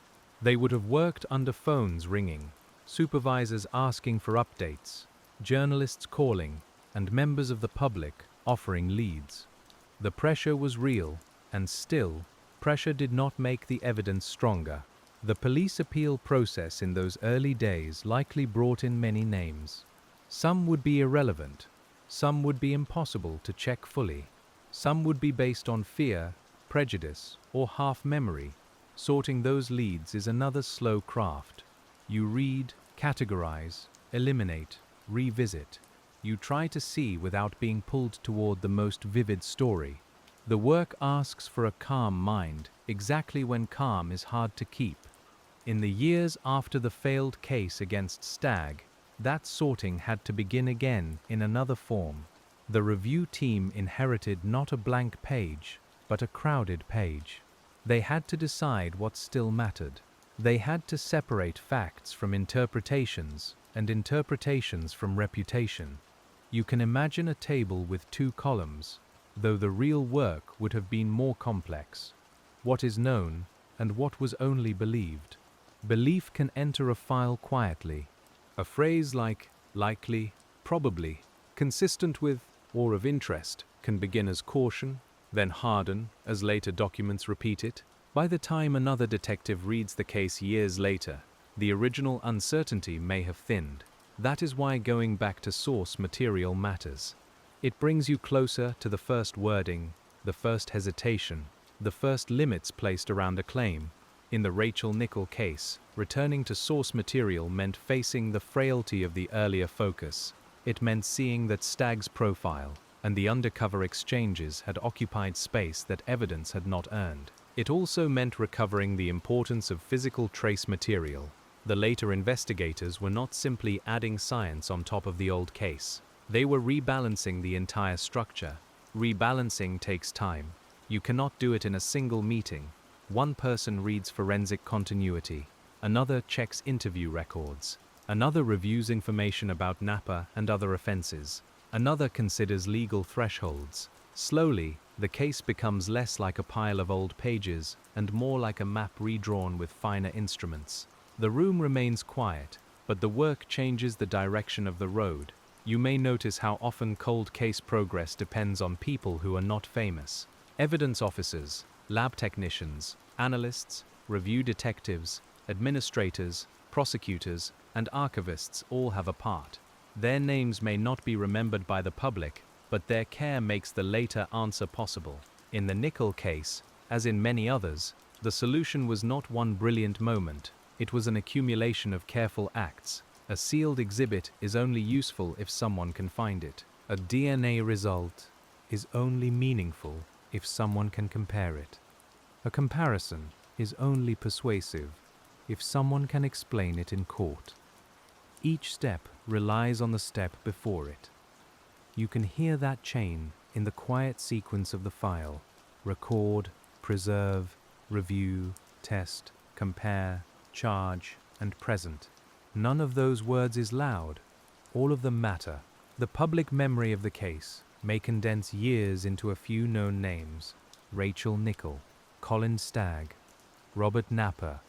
They would have worked under phones ringing, supervisors asking for updates, journalists calling, and members of the public offering leads. The pressure was real, and still, pressure did not make the evidence stronger. The police appeal process in those early days likely brought in many names. Some would be irrelevant, some would be impossible to check fully, some would be based on fear, prejudice, or half-memory. Sorting those leads is another slow craft. You read, categorize, eliminate, revisit. You try to see without being pulled toward the most vivid story. The work asks for a calm mind, exactly when calm is hard to keep. In the years after the failed case against Stagg, that sorting had to begin again in another form. The review team inherited not a blank page, but a crowded page. They had to decide what still mattered. They had to separate facts from interpretations and interpretations from reputation. You can imagine a table with two columns, though the real work would have been more complex. What is known and what was only believed. Belief can enter a file quietly. A phrase like likely, probably, consistent with, or of interest can begin as caution, then harden as later documents repeat it. By the time another detective reads the case years later, the original uncertainty may have thinned. That is why going back to source material matters. It brings you closer to the first wording, the first hesitation, the first limits placed around a claim. In the Rachel Nickell case, returning to source material meant facing the frailty of the earlier focus. It meant seeing that Stagg's profile and the undercover exchanges had occupied space that evidence had not earned. It also meant recovering the importance of physical trace material. The later investigators were not simply adding science on top of the old case. They were rebalancing the entire structure. Rebalancing takes time. You cannot do it in a single meeting. One person reads forensic continuity, another checks interview records, another reviews information about Napa and other offenses, another considers legal thresholds. Slowly, the case becomes less like a pile of old pages and more like a map redrawn with finer instruments. The room remains quiet, but the work changes the direction of the road. You may notice how often cold case progress depends on people who are not famous. Evidence officers, lab technicians, analysts, review detectives, administrators, prosecutors, and archivists all have a part. Their names may not be remembered by the public, but their care makes the later answer possible. In the Nickell case, as in many others, the solution was not one brilliant moment. It was an accumulation of careful acts. A sealed exhibit is only useful if someone can find it. A DNA result is only meaningful if someone can compare it. A comparison is only persuasive if someone can explain it in court. Each step relies on the step before it. You can hear that chain in the quiet sequence of the file: record, preserve, review, test, compare, charge, and present. None of those words is loud. All of them matter. The public memory of the case may condense years into a few known names: Rachel Nickell, Colin Stagg, Robert Napper,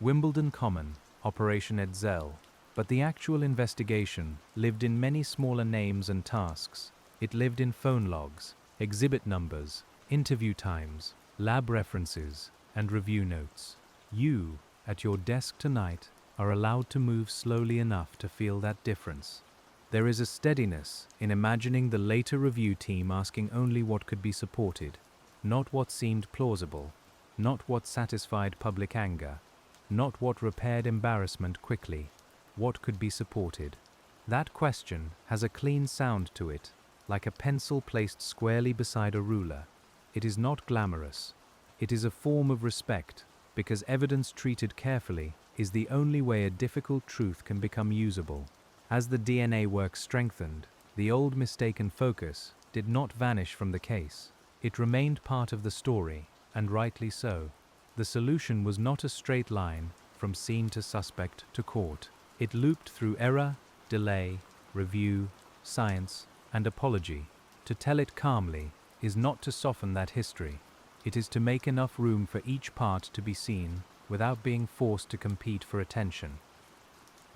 Wimbledon Common, Operation Edzell. But the actual investigation lived in many smaller names and tasks. It lived in phone logs, exhibit numbers, interview times, lab references, and review notes. You, at your desk tonight, are allowed to move slowly enough to feel that difference. There is a steadiness in imagining the later review team asking only what could be supported, not what seemed plausible, not what satisfied public anger, not what repaired embarrassment quickly. What could be supported? That question has a clean sound to it, like a pencil placed squarely beside a ruler. It is not glamorous. It is a form of respect, because evidence treated carefully is the only way a difficult truth can become usable. As the DNA work strengthened, the old mistaken focus did not vanish from the case. It remained part of the story, and rightly so. The solution was not a straight line from scene to suspect to court. It looped through error, delay, review, science, and apology. To tell it calmly is not to soften that history. It is to make enough room for each part to be seen without being forced to compete for attention.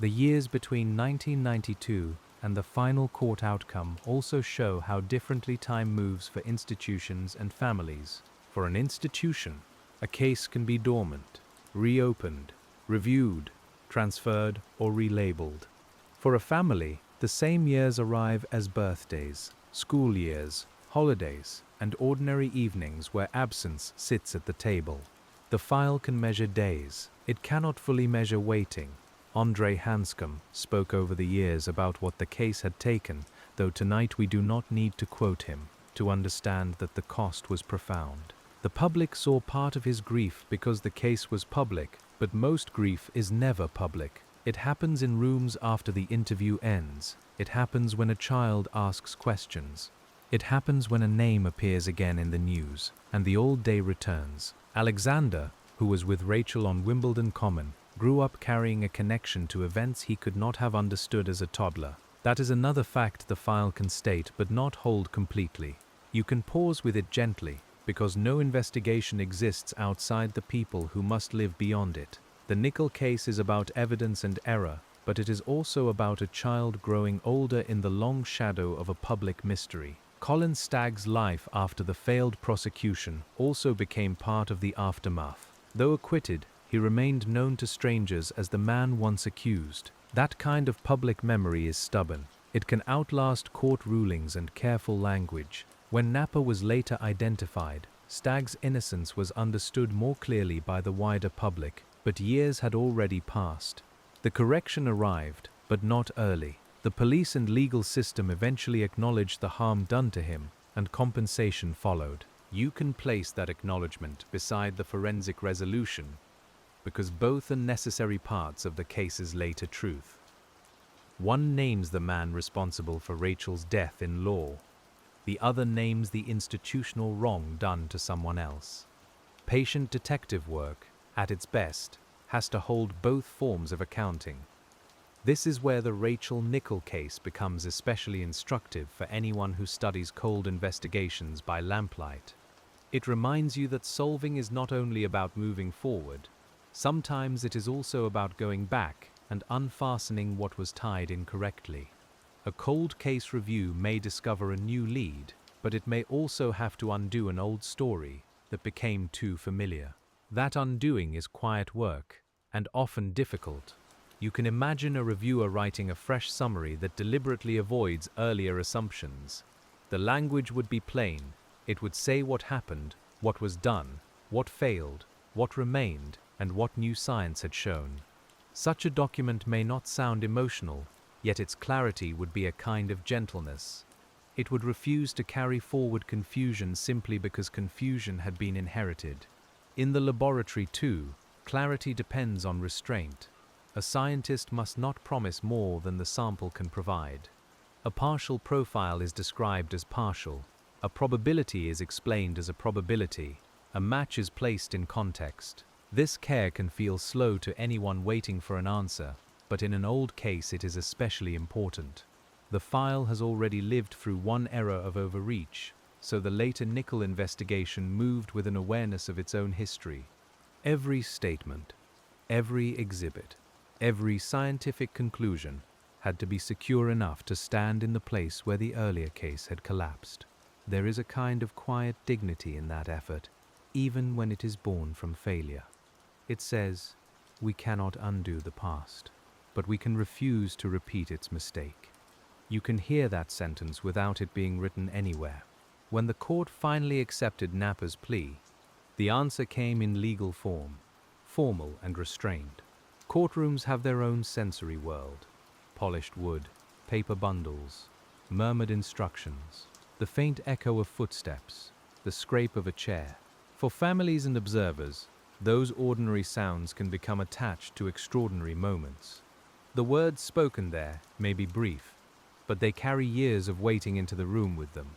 The years between 1992 and the final court outcome also show how differently time moves for institutions and families. For an institution, a case can be dormant, reopened, reviewed, transferred, or relabeled. For a family, the same years arrive as birthdays, school years, holidays, and ordinary evenings where absence sits at the table. The file can measure days. It cannot fully measure waiting. Andre Hanscom spoke over the years about what the case had taken, though tonight we do not need to quote him to understand that the cost was profound. The public saw part of his grief because the case was public, but most grief is never public. It happens in rooms after the interview ends. It happens when a child asks questions. It happens when a name appears again in the news, and the old day returns. Alexander, who was with Rachel on Wimbledon Common, grew up carrying a connection to events he could not have understood as a toddler. That is another fact the file can state but not hold completely. You can pause with it gently, because no investigation exists outside the people who must live beyond it. The Nickell case is about evidence and error, but it is also about a child growing older in the long shadow of a public mystery. Colin Stagg's life after the failed prosecution also became part of the aftermath. Though acquitted, he remained known to strangers as the man once accused. That kind of public memory is stubborn. It can outlast court rulings and careful language. When Napper was later identified, Stagg's innocence was understood more clearly by the wider public, but years had already passed. The correction arrived, but not early. The police and legal system eventually acknowledged the harm done to him, and compensation followed. You can place that acknowledgement beside the forensic resolution, because both are necessary parts of the case's later truth. One names the man responsible for Rachel's death in law. The other names the institutional wrong done to someone else. Patient detective work, at its best, has to hold both forms of accounting. This is where the Rachel Nickell case becomes especially instructive for anyone who studies cold investigations by lamplight. It reminds you that solving is not only about moving forward. Sometimes it is also about going back and unfastening what was tied incorrectly. A cold case review may discover a new lead, but it may also have to undo an old story that became too familiar. That undoing is quiet work, and often difficult. You can imagine a reviewer writing a fresh summary that deliberately avoids earlier assumptions. The language would be plain. It would say what happened, what was done, what failed, what remained, and what new science had shown. Such a document may not sound emotional, yet its clarity would be a kind of gentleness. It would refuse to carry forward confusion simply because confusion had been inherited. In the laboratory, too, clarity depends on restraint. A scientist must not promise more than the sample can provide. A partial profile is described as partial. A probability is explained as a probability. A match is placed in context. This care can feel slow to anyone waiting for an answer, but in an old case it is especially important. The file has already lived through one era of overreach, so the later Nickell investigation moved with an awareness of its own history. Every statement, every exhibit, every scientific conclusion had to be secure enough to stand in the place where the earlier case had collapsed. There is a kind of quiet dignity in that effort, even when it is born from failure. It says, we cannot undo the past, but we can refuse to repeat its mistake. You can hear that sentence without it being written anywhere. When the court finally accepted Napper's plea, the answer came in legal form, formal and restrained. Courtrooms have their own sensory world. Polished wood, paper bundles, murmured instructions, the faint echo of footsteps, the scrape of a chair. For families and observers, those ordinary sounds can become attached to extraordinary moments. The words spoken there may be brief, but they carry years of waiting into the room with them.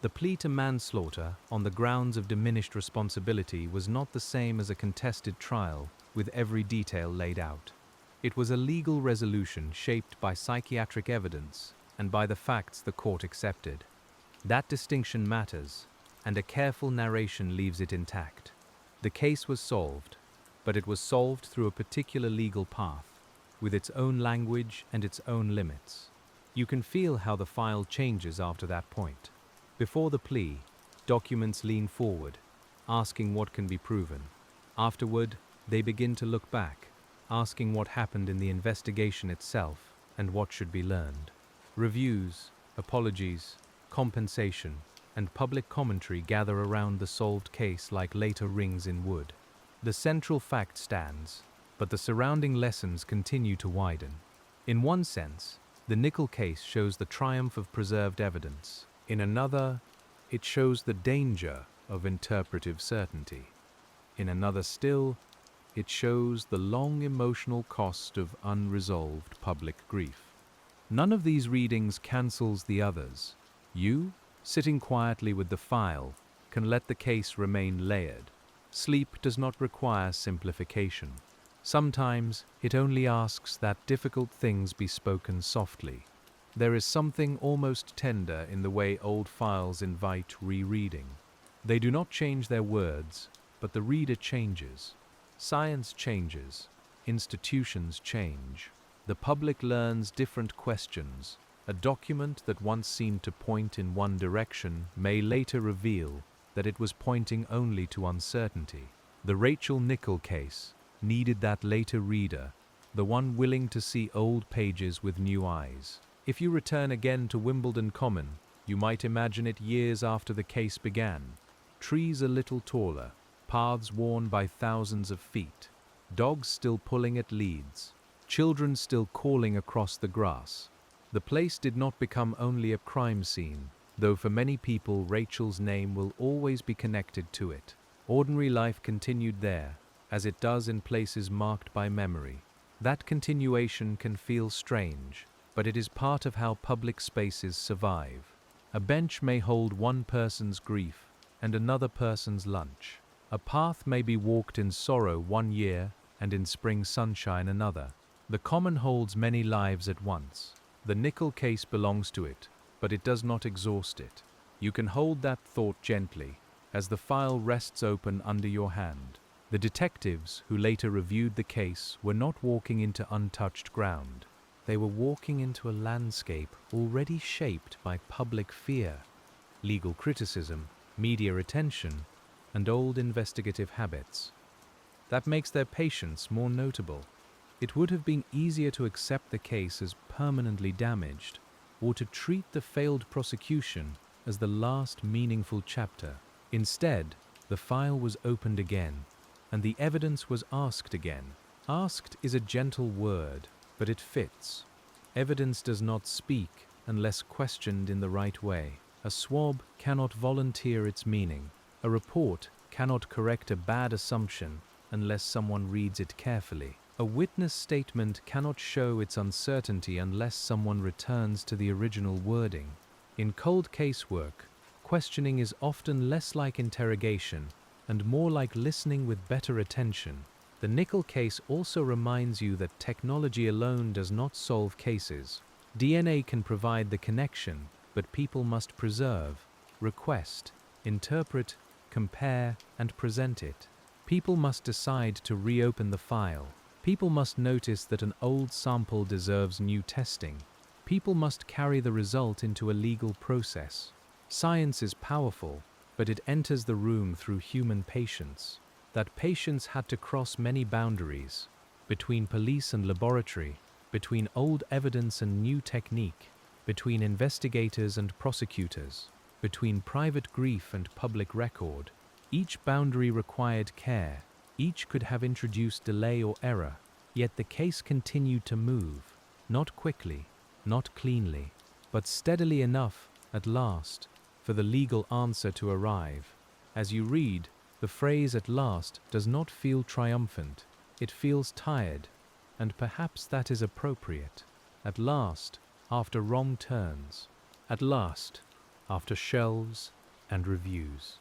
The plea to manslaughter on the grounds of diminished responsibility was not the same as a contested trial with every detail laid out. It was a legal resolution shaped by psychiatric evidence and by the facts the court accepted. That distinction matters, and a careful narration leaves it intact. The case was solved, but it was solved through a particular legal path, with its own language and its own limits. You can feel how the file changes after that point. Before the plea, documents lean forward, asking what can be proven. Afterward, they begin to look back, asking what happened in the investigation itself and what should be learned. Reviews, apologies, compensation, and public commentary gather around the solved case like later rings in wood. The central fact stands, but the surrounding lessons continue to widen. In one sense, the Nickell case shows the triumph of preserved evidence. In another, it shows the danger of interpretive certainty. In another still, it shows the long emotional cost of unresolved public grief. None of these readings cancels the others. You, sitting quietly with the file, can let the case remain layered. Sleep does not require simplification. Sometimes it only asks that difficult things be spoken softly. There is something almost tender in the way old files invite rereading. They do not change their words, but the reader changes. Science changes. Institutions change. The public learns different questions. A document that once seemed to point in one direction may later reveal that it was pointing only to uncertainty. The Rachel Nickell case needed that later reader, the one willing to see old pages with new eyes. If you return again to Wimbledon Common, you might imagine it years after the case began. Trees a little taller, paths worn by thousands of feet, dogs still pulling at leads, children still calling across the grass. The place did not become only a crime scene, though for many people Rachel's name will always be connected to it. Ordinary life continued there, as it does in places marked by memory. That continuation can feel strange, but it is part of how public spaces survive. A bench may hold one person's grief and another person's lunch. A path may be walked in sorrow one year and in spring sunshine another. The common holds many lives at once. The Nickell case belongs to it, but it does not exhaust it. You can hold that thought gently as the file rests open under your hand. The detectives who later reviewed the case were not walking into untouched ground. They were walking into a landscape already shaped by public fear, legal criticism, media attention, and old investigative habits. That makes their patience more notable. It would have been easier to accept the case as permanently damaged, or to treat the failed prosecution as the last meaningful chapter. Instead, the file was opened again, and the evidence was asked again. Asked is a gentle word, but it fits. Evidence does not speak unless questioned in the right way. A swab cannot volunteer its meaning. A report cannot correct a bad assumption unless someone reads it carefully. A witness statement cannot show its uncertainty unless someone returns to the original wording. In cold case work, questioning is often less like interrogation and more like listening with better attention. The Nickell case also reminds you that technology alone does not solve cases. DNA can provide the connection, but people must preserve, request, interpret, compare, and present it. People must decide to reopen the file. People must notice that an old sample deserves new testing. People must carry the result into a legal process. Science is powerful, but it enters the room through human patience. That patience had to cross many boundaries, between police and laboratory, between old evidence and new technique, between investigators and prosecutors, between private grief and public record. Each boundary required care, each could have introduced delay or error, yet the case continued to move, not quickly, not cleanly, but steadily enough, at last, for the legal answer to arrive. As you read, the phrase "at last" does not feel triumphant, it feels tired, and perhaps that is appropriate. At last, after wrong turns. At last, after shelves and reviews.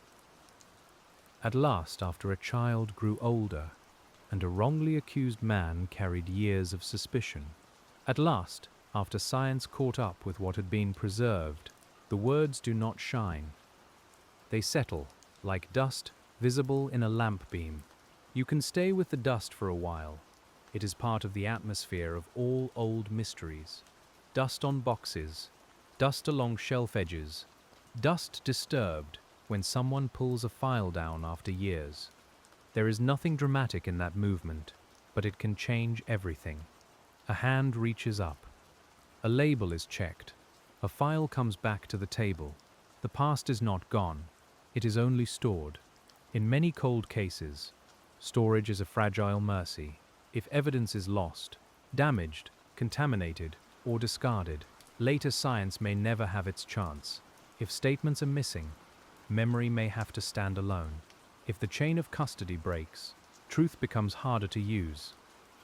At last, after a child grew older, and a wrongly accused man carried years of suspicion. At last, after science caught up with what had been preserved, the words do not shine. They settle, like dust visible in a lamp beam. You can stay with the dust for a while. It is part of the atmosphere of all old mysteries. Dust on boxes, dust along shelf edges, dust disturbed when someone pulls a file down after years. There is nothing dramatic in that movement, but it can change everything. A hand reaches up. A label is checked. A file comes back to the table. The past is not gone. It is only stored. In many cold cases, storage is a fragile mercy. If evidence is lost, damaged, contaminated, or discarded, later science may never have its chance. If statements are missing, memory may have to stand alone. If the chain of custody breaks, truth becomes harder to use.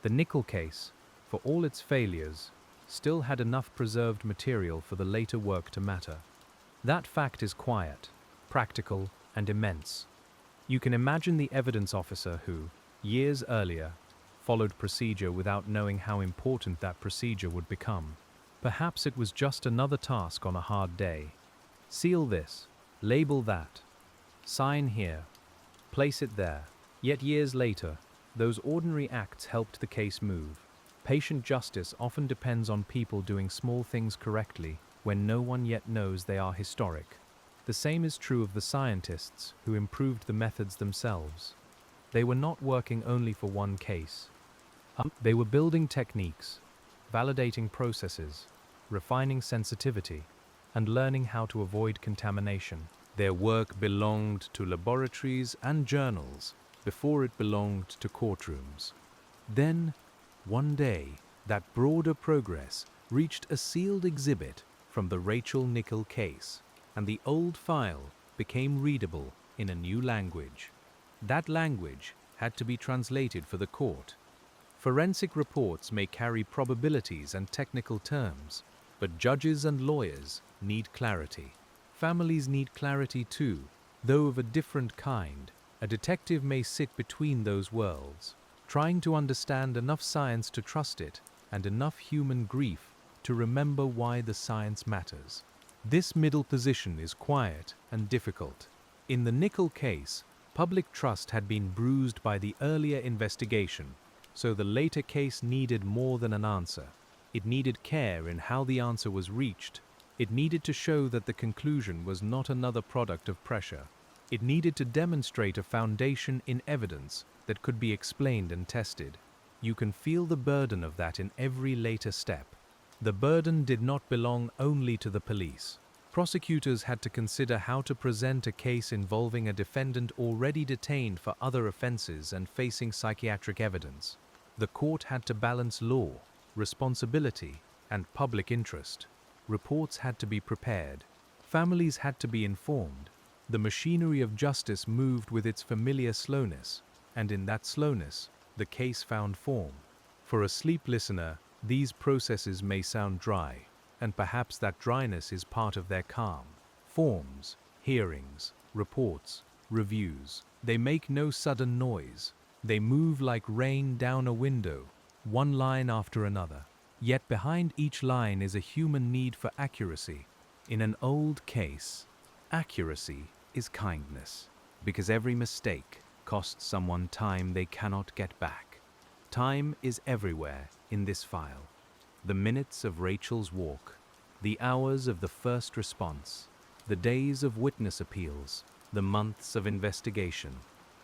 The Nickell case, for all its failures, still had enough preserved material for the later work to matter. That fact is quiet, practical, and immense. You can imagine the evidence officer who, years earlier, followed procedure without knowing how important that procedure would become. Perhaps it was just another task on a hard day. Seal this, label that, sign here, place it there. Yet years later, those ordinary acts helped the case move. Patient justice often depends on people doing small things correctly when no one yet knows they are historic. The same is true of the scientists who improved the methods themselves. They were not working only for one case. They were building techniques, validating processes, refining sensitivity, and learning how to avoid contamination. Their work belonged to laboratories and journals before it belonged to courtrooms. Then, one day, that broader progress reached a sealed exhibit from the Nickell case, and the old file became readable in a new language. That language had to be translated for the court. Forensic reports may carry probabilities and technical terms, but judges and lawyers need clarity. Families need clarity too, though of a different kind. A detective may sit between those worlds, trying to understand enough science to trust it and enough human grief to remember why the science matters. This middle position is quiet and difficult. In the Nickell case, public trust had been bruised by the earlier investigation, so the later case needed more than an answer. It needed care in how the answer was reached. It needed to show that the conclusion was not another product of pressure. It needed to demonstrate a foundation in evidence that could be explained and tested. You can feel the burden of that in every later step. The burden did not belong only to the police. Prosecutors had to consider how to present a case involving a defendant already detained for other offenses and facing psychiatric evidence. The court had to balance law, responsibility, and public interest. Reports had to be prepared. Families had to be informed. The machinery of justice moved with its familiar slowness, and in that slowness, the case found form. For a sleep listener, these processes may sound dry, and perhaps that dryness is part of their calm. Forms, hearings, reports, reviews, they make no sudden noise. They move like rain down a window, one line after another. Yet behind each line is a human need for accuracy. In an old case, accuracy is kindness, because every mistake costs someone time they cannot get back. Time is everywhere in this file. The minutes of Rachel's walk, the hours of the first response, the days of witness appeals, the months of investigation,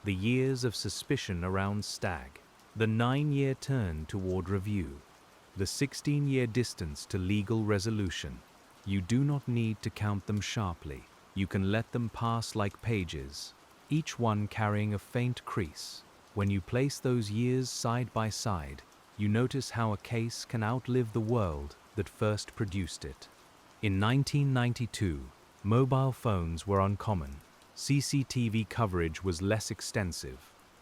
the years of suspicion around Stag, the 9-year turn toward review, the 16-year distance to legal resolution. You do not need to count them sharply. You can let them pass like pages, each one carrying a faint crease. When you place those years side by side, you notice how a case can outlive the world that first produced it. In 1992, mobile phones were uncommon. CCTV coverage was less extensive.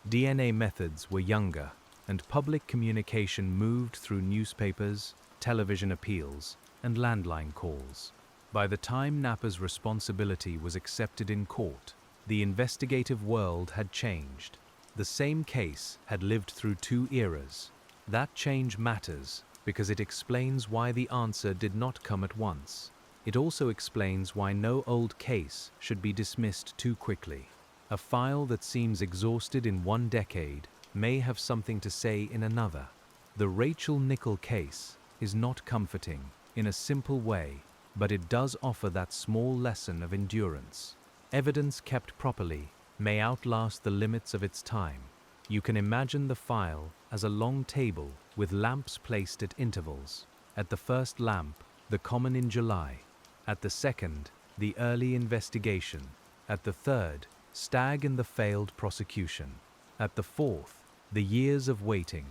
DNA methods were younger, and public communication moved through newspapers, television appeals, and landline calls. By the time Napper's responsibility was accepted in court, the investigative world had changed. The same case had lived through 2 eras. That change matters because it explains why the answer did not come at once. It also explains why no old case should be dismissed too quickly. A file that seems exhausted in 1 decade may have something to say in another. The Rachel Nickell case is not comforting in a simple way, but it does offer that small lesson of endurance. Evidence kept properly may outlast the limits of its time. You can imagine the file as a long table with lamps placed at intervals. At the first lamp, the common in July. At the second, the early investigation. At the third, Stag and the failed prosecution. At the fourth, the years of waiting.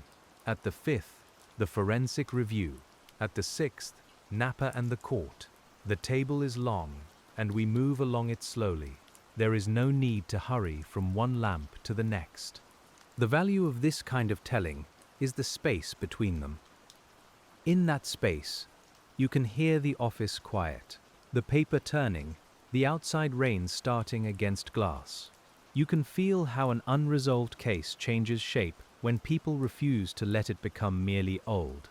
At the fifth, the forensic review. At the sixth, Napper and the court. The table is long, and we move along it slowly. There is no need to hurry from one lamp to the next. The value of this kind of telling is the space between them. In that space, you can hear the office quiet, the paper turning, the outside rain starting against glass. You can feel how an unresolved case changes shape when people refuse to let it become merely old.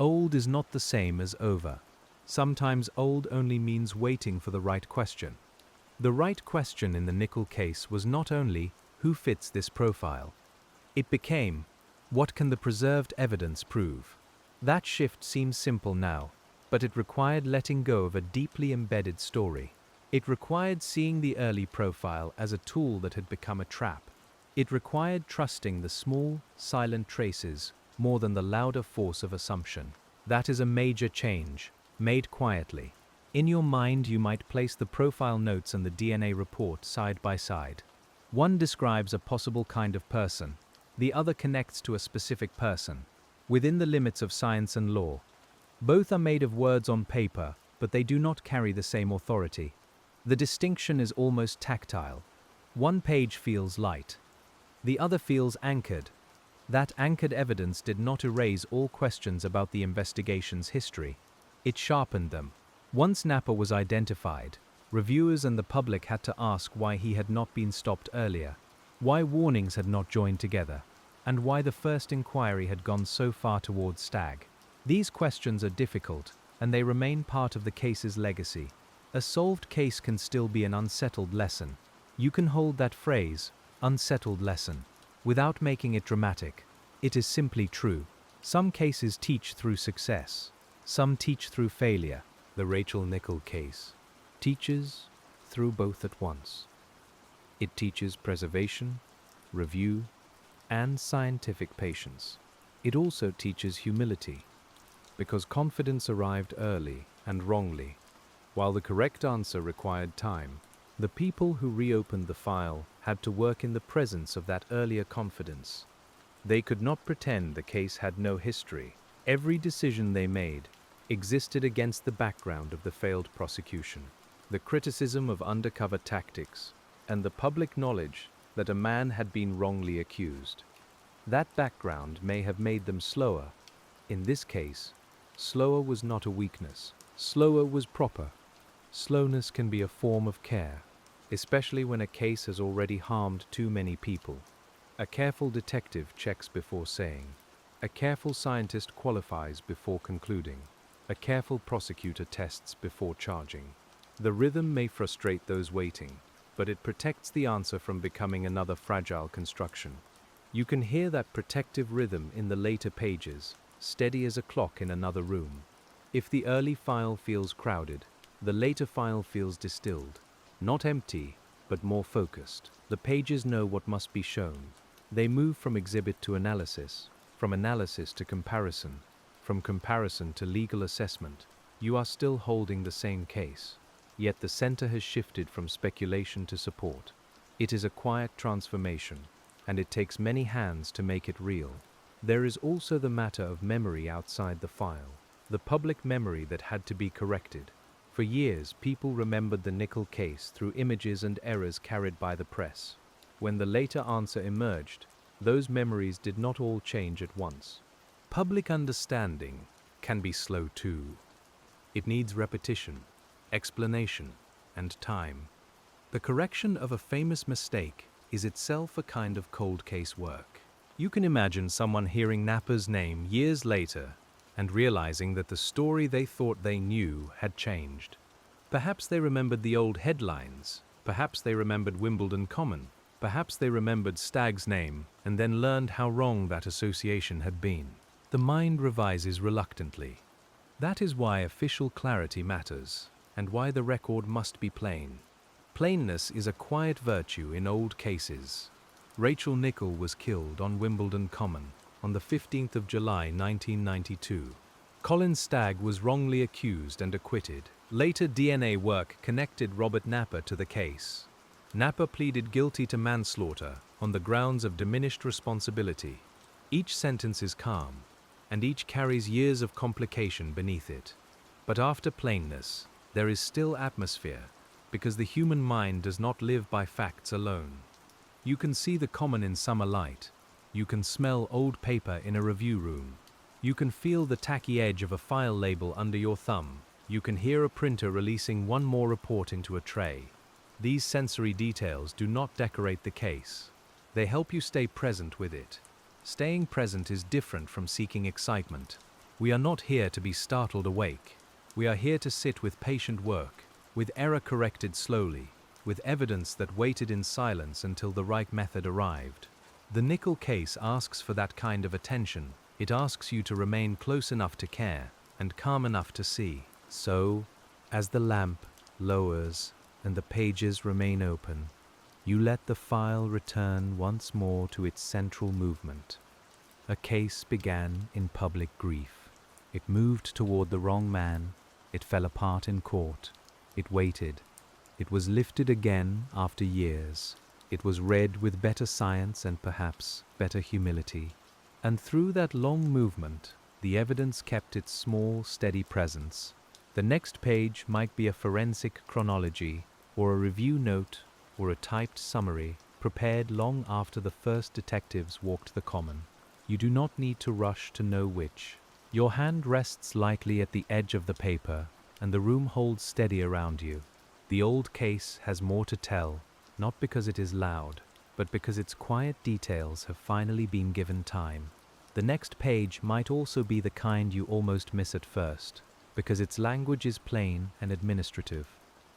Old is not the same as over. Sometimes old only means waiting for the right question. The right question in the Nickell case was not only, who fits this profile? It became, what can the preserved evidence prove? That shift seems simple now, but it required letting go of a deeply embedded story. It required seeing the early profile as a tool that had become a trap. It required trusting the small, silent traces more than the louder force of assumption. That is a major change, made quietly. In your mind, you might place the profile notes and the DNA report side by side. One describes a possible kind of person. The other connects to a specific person, within the limits of science and law. Both are made of words on paper, but they do not carry the same authority. The distinction is almost tactile. One page feels light. The other feels anchored. That anchored evidence did not erase all questions about the investigation's history. It sharpened them. Once Napper was identified, reviewers and the public had to ask why he had not been stopped earlier, why warnings had not joined together, and why the first inquiry had gone so far towards Stag. These questions are difficult, and they remain part of the case's legacy. A solved case can still be an unsettled lesson. You can hold that phrase, unsettled lesson, without making it dramatic. It is simply true. Some cases teach through success. Some teach through failure. The Rachel Nickell case teaches through both at once. It teaches preservation, review, and scientific patience. It also teaches humility, because confidence arrived early and wrongly, while the correct answer required time. The people who reopened the file had to work in the presence of that earlier confidence. They could not pretend the case had no history. Every decision they made existed against the background of the failed prosecution, the criticism of undercover tactics, and the public knowledge that a man had been wrongly accused. That background may have made them slower. In this case, slower was not a weakness. Slower was proper. Slowness can be a form of care, especially when a case has already harmed too many people. A careful detective checks before saying. A careful scientist qualifies before concluding. A careful prosecutor tests before charging. The rhythm may frustrate those waiting, but it protects the answer from becoming another fragile construction. You can hear that protective rhythm in the later pages, steady as a clock in another room. If the early file feels crowded, the later file feels distilled, not empty, but more focused. The pages know what must be shown. They move from exhibit to analysis, from analysis to comparison, from comparison to legal assessment. You are still holding the same case, yet the center has shifted from speculation to support. It is a quiet transformation, and it takes many hands to make it real. There is also the matter of memory outside the file, the public memory that had to be corrected. For years, people remembered the Nickell case through images and errors carried by the press. When the later answer emerged, those memories did not all change at once. Public understanding can be slow too. It needs repetition, explanation, and time. The correction of a famous mistake is itself a kind of cold case work. You can imagine someone hearing Napper's name years later and realizing that the story they thought they knew had changed. Perhaps they remembered the old headlines, perhaps they remembered Wimbledon Common, perhaps they remembered Stagg's name and then learned how wrong that association had been. The mind revises reluctantly. That is why official clarity matters, and why the record must be plain. Plainness is a quiet virtue in old cases. Rachel Nickell was killed on Wimbledon Common on the 15th of July 1992. Colin Stagg was wrongly accused and acquitted. Later DNA work connected Robert Napper to the case. Napper pleaded guilty to manslaughter on the grounds of diminished responsibility. Each sentence is calm, and each carries years of complication beneath it. But after plainness, there is still atmosphere, because the human mind does not live by facts alone. You can see the common in summer light. You can smell old paper in a review room. You can feel the tacky edge of a file label under your thumb. You can hear a printer releasing one more report into a tray. These sensory details do not decorate the case. They help you stay present with it. Staying present is different from seeking excitement. We are not here to be startled awake. We are here to sit with patient work, with error corrected slowly, with evidence that waited in silence until the right method arrived. The Nickell case asks for that kind of attention. It asks you to remain close enough to care and calm enough to see. So, as the lamp lowers and the pages remain open, you let the file return once more to its central movement. A case began in public grief. It moved toward the wrong man. It fell apart in court. It waited. It was lifted again after years. It was read with better science and perhaps better humility. And through that long movement, the evidence kept its small, steady presence. The next page might be a forensic chronology, or a review note, or a typed summary, prepared long after the first detectives walked the common. You do not need to rush to know which. Your hand rests lightly at the edge of the paper, and the room holds steady around you. The old case has more to tell, not because it is loud, but because its quiet details have finally been given time. The next page might also be the kind you almost miss at first, because its language is plain and administrative.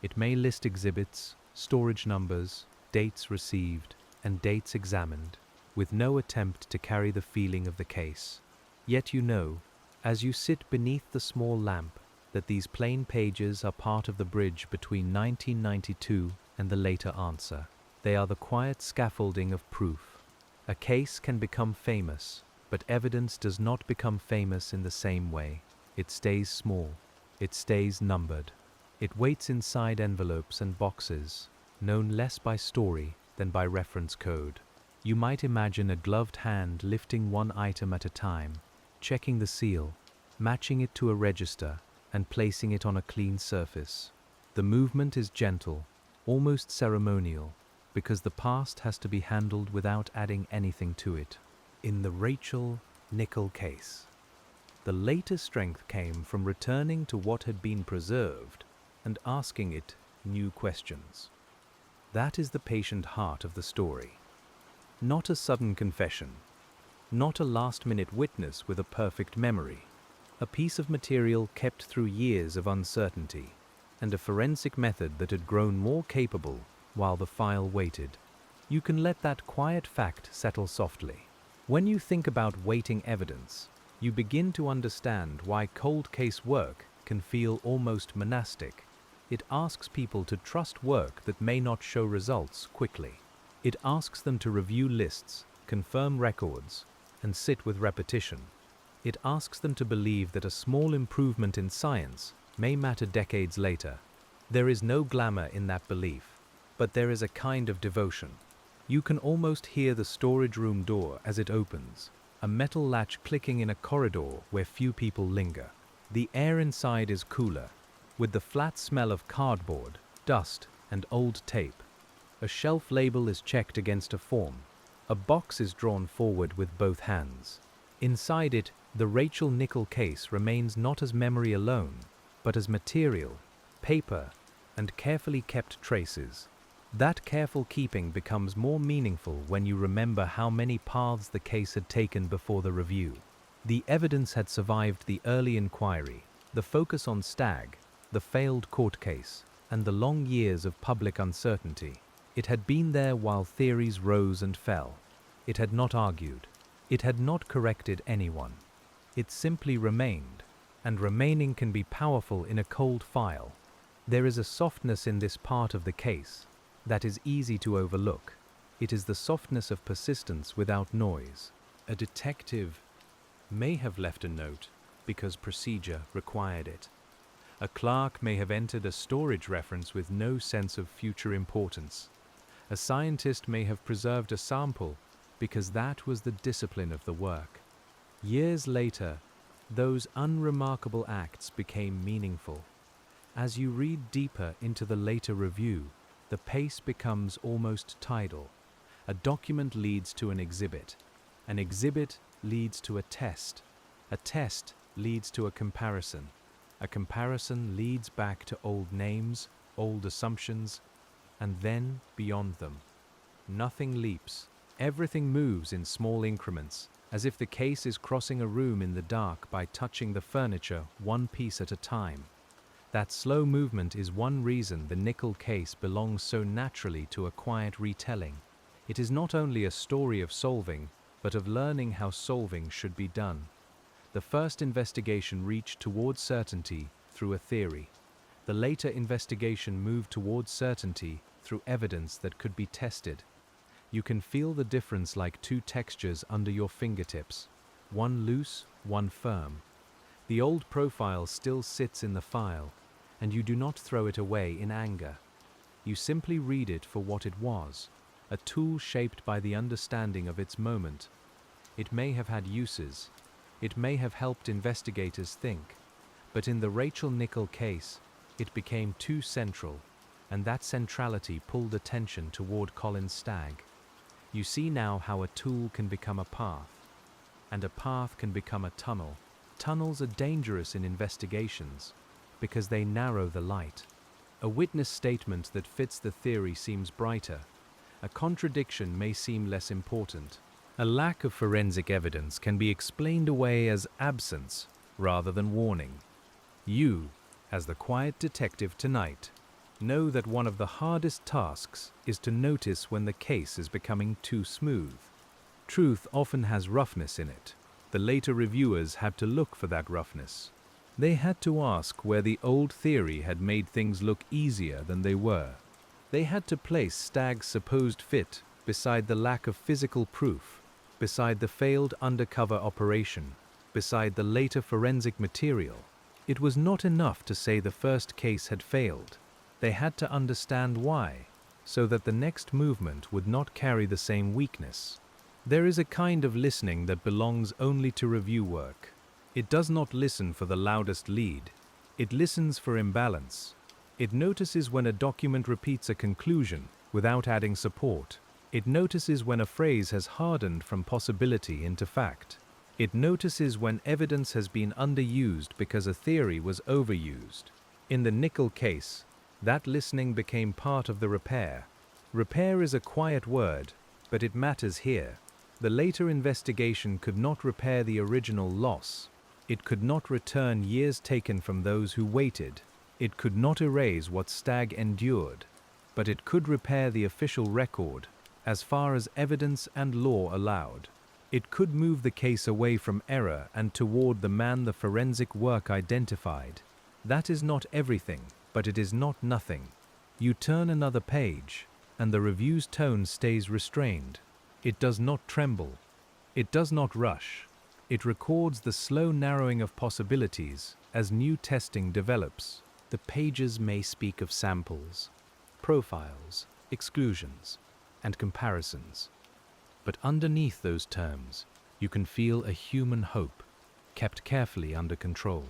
It may list exhibits, storage numbers, dates received, and dates examined, with no attempt to carry the feeling of the case. Yet you know, as you sit beneath the small lamp, that these plain pages are part of the bridge between 1992 and the later answer. They are the quiet scaffolding of proof. A case can become famous, but evidence does not become famous in the same way. It stays small. It stays numbered. It waits inside envelopes and boxes, known less by story than by reference code. You might imagine a gloved hand lifting one item at a time, checking the seal, matching it to a register, and placing it on a clean surface. The movement is gentle, almost ceremonial, because the past has to be handled without adding anything to it. In the Nickell case, the later strength came from returning to what had been preserved and asking it new questions. That is the patient heart of the story. Not a sudden confession, not a last-minute witness with a perfect memory, a piece of material kept through years of uncertainty, and a forensic method that had grown more capable while the file waited. You can let that quiet fact settle softly. When you think about waiting evidence, you begin to understand why cold case work can feel almost monastic. It asks people to trust work that may not show results quickly. It asks them to review lists, confirm records, and sit with repetition. It asks them to believe that a small improvement in science may matter decades later. There is no glamour in that belief, but there is a kind of devotion. You can almost hear the storage room door as it opens, a metal latch clicking in a corridor where few people linger. The air inside is cooler, with the flat smell of cardboard, dust, and old tape. A shelf label is checked against a form. A box is drawn forward with both hands. Inside it, the Nickell case remains not as memory alone, but as material, paper, and carefully kept traces. That careful keeping becomes more meaningful when you remember how many paths the case had taken before the review. The evidence had survived the early inquiry, the focus on Stagg, the failed court case, and the long years of public uncertainty. It had been there while theories rose and fell. It had not argued. It had not corrected anyone. It simply remained, and remaining can be powerful in a cold file. There is a softness in this part of the case that is easy to overlook. It is the softness of persistence without noise. A detective may have left a note because procedure required it. A clerk may have entered a storage reference with no sense of future importance. A scientist may have preserved a sample because that was the discipline of the work. Years later, those unremarkable acts became meaningful. As you read deeper into the later review, the pace becomes almost tidal. A document leads to an exhibit leads to a test leads to a comparison leads back to old names, old assumptions, and then beyond them. Nothing leaps. Everything moves in small increments, as if the case is crossing a room in the dark by touching the furniture one piece at a time. That slow movement is one reason the Nickell case belongs so naturally to a quiet retelling. It is not only a story of solving, but of learning how solving should be done. The first investigation reached towards certainty through a theory. The later investigation moved towards certainty through evidence that could be tested. You can feel the difference like two textures under your fingertips, one loose, one firm. The old profile still sits in the file, and you do not throw it away in anger. You simply read it for what it was, a tool shaped by the understanding of its moment. It may have had uses. It may have helped investigators think. But in the Nickell case, it became too central, and that centrality pulled attention toward Colin Stagg. You see now how a tool can become a path, and a path can become a tunnel. Tunnels are dangerous in investigations because they narrow the light. A witness statement that fits the theory seems brighter. A contradiction may seem less important. A lack of forensic evidence can be explained away as absence rather than warning. You, as the quiet detective tonight, know that one of the hardest tasks is to notice when the case is becoming too smooth. Truth often has roughness in it. The later reviewers had to look for that roughness. They had to ask where the old theory had made things look easier than they were. They had to place Stagg's supposed fit beside the lack of physical proof, beside the failed undercover operation, beside the later forensic material. It was not enough to say the first case had failed. They had to understand why, so that the next movement would not carry the same weakness. There is a kind of listening that belongs only to review work. It does not listen for the loudest lead. It listens for imbalance. It notices when a document repeats a conclusion without adding support. It notices when a phrase has hardened from possibility into fact. It notices when evidence has been underused because a theory was overused. In the Nickell case, that listening became part of the repair. Repair is a quiet word, but it matters here. The later investigation could not repair the original loss. It could not return years taken from those who waited. It could not erase what Stagg endured. But it could repair the official record, as far as evidence and law allowed. It could move the case away from error and toward the man the forensic work identified. That is not everything, but it is not nothing. You turn another page, and the review's tone stays restrained. It does not tremble. It does not rush. It records the slow narrowing of possibilities as new testing develops. The pages may speak of samples, profiles, exclusions, and comparisons. But underneath those terms, you can feel a human hope, kept carefully under control.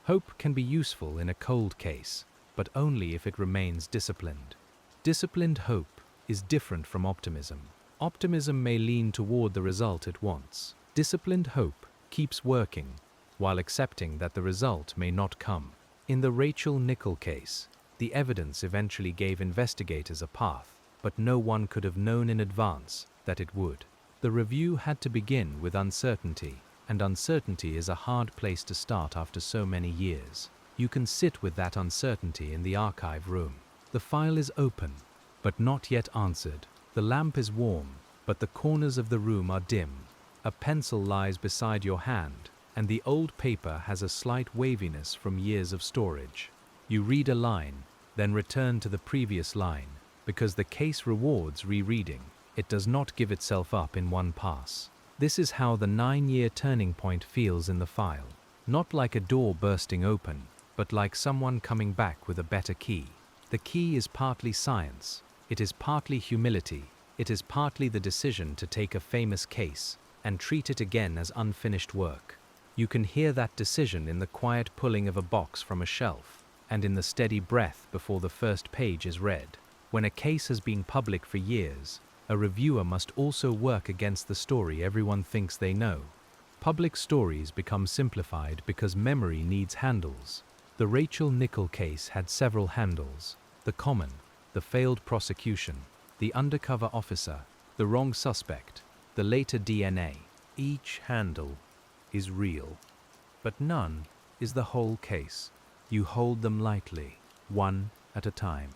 Hope can be useful in a cold case, but only if it remains disciplined. Disciplined hope is different from optimism. Optimism may lean toward the result it wants. Disciplined hope keeps working, while accepting that the result may not come. In the Nickell case, the evidence eventually gave investigators a path, but no one could have known in advance that it would. The review had to begin with uncertainty, and uncertainty is a hard place to start after so many years. You can sit with that uncertainty in the archive room. The file is open, but not yet answered. The lamp is warm, but the corners of the room are dim. A pencil lies beside your hand, and the old paper has a slight waviness from years of storage. You read a line, then return to the previous line, because the case rewards rereading. It does not give itself up in one pass. This is how the 9-year turning point feels in the file. Not like a door bursting open, but like someone coming back with a better key. The key is partly science. It is partly humility. It is partly the decision to take a famous case and treat it again as unfinished work. You can hear that decision in the quiet pulling of a box from a shelf, and in the steady breath before the first page is read. When a case has been public for years, a reviewer must also work against the story everyone thinks they know. Public stories become simplified because memory needs handles. The Nickell case had several handles: the common, the failed prosecution, the undercover officer, the wrong suspect, the later DNA. Each handle is real, but none is the whole case. You hold them lightly, one at a time.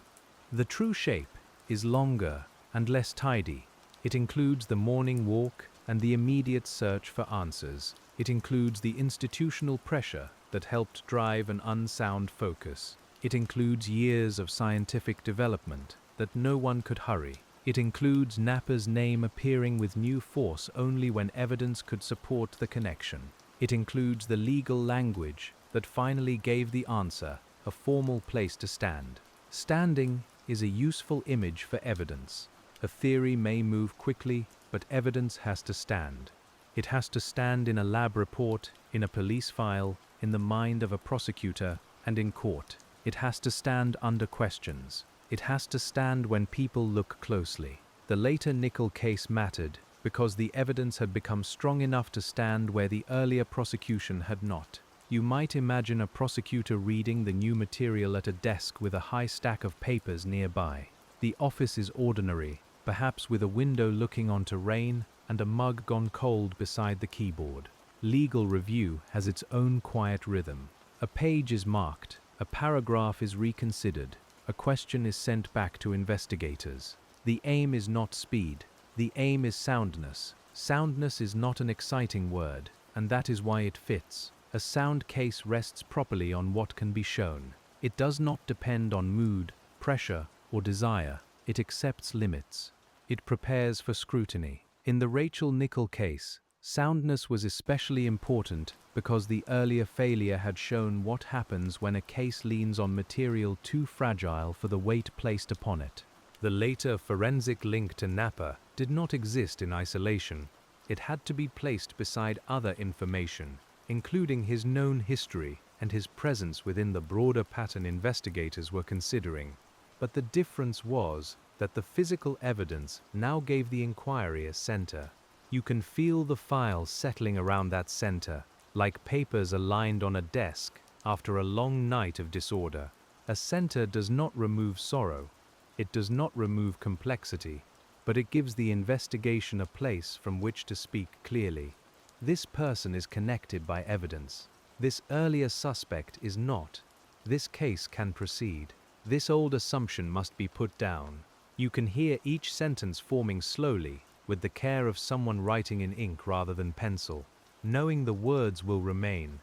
The true shape is longer and less tidy. It includes the morning walk and the immediate search for answers. It includes the institutional pressure that helped drive an unsound focus. It includes years of scientific development that no one could hurry. It includes Napper's name appearing with new force only when evidence could support the connection. It includes the legal language that finally gave the answer a formal place to stand. Standing is a useful image for evidence. A theory may move quickly, but evidence has to stand. It has to stand in a lab report, in a police file, in the mind of a prosecutor, and in court. It has to stand under questions. It has to stand when people look closely. The later Nickell case mattered because the evidence had become strong enough to stand where the earlier prosecution had not. You might imagine a prosecutor reading the new material at a desk with a high stack of papers nearby. The office is ordinary, perhaps with a window looking onto rain and a mug gone cold beside the keyboard. Legal review has its own quiet rhythm. A page is marked, a paragraph is reconsidered, a question is sent back to investigators. The aim is not speed. The aim is soundness. Soundness is not an exciting word. and that is why it fits. A sound case rests properly on what can be shown. It does not depend on mood, pressure, or desire. It accepts limits. It prepares for scrutiny. In the Rachel Nickell case, soundness was especially important because the earlier failure had shown what happens when a case leans on material too fragile for the weight placed upon it. The later forensic link to Napa did not exist in isolation. It had to be placed beside other information, including his known history and his presence within the broader pattern investigators were considering. But the difference was that the physical evidence now gave the inquiry a center. You can feel the files settling around that center, like papers aligned on a desk after a long night of disorder. A center does not remove sorrow. It does not remove complexity, but it gives the investigation a place from which to speak clearly. This person is connected by evidence. This earlier suspect is not. This case can proceed. This old assumption must be put down. You can hear each sentence forming slowly, with the care of someone writing in ink rather than pencil, knowing the words will remain.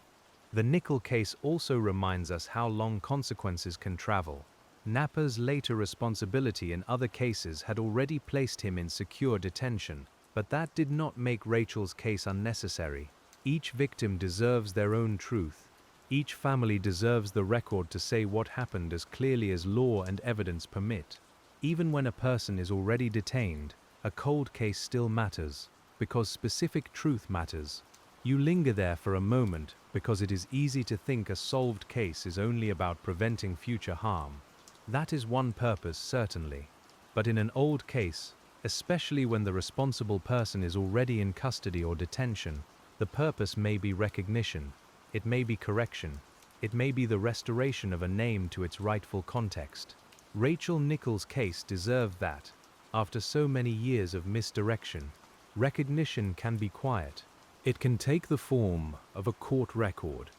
The Nickell case also reminds us how long consequences can travel. Napa's later responsibility in other cases had already placed him in secure detention, but that did not make Rachel's case unnecessary. Each victim deserves their own truth. Each family deserves the record to say what happened as clearly as law and evidence permit. Even when a person is already detained, a cold case still matters, because specific truth matters. You linger there for a moment because it is easy to think a solved case is only about preventing future harm. That is one purpose, certainly. But in an old case, especially when the responsible person is already in custody or detention, the purpose may be recognition, it may be correction, it may be the restoration of a name to its rightful context. Rachel Nickell's case deserved that. After so many years of misdirection, recognition can be quiet. It can take the form of a court record,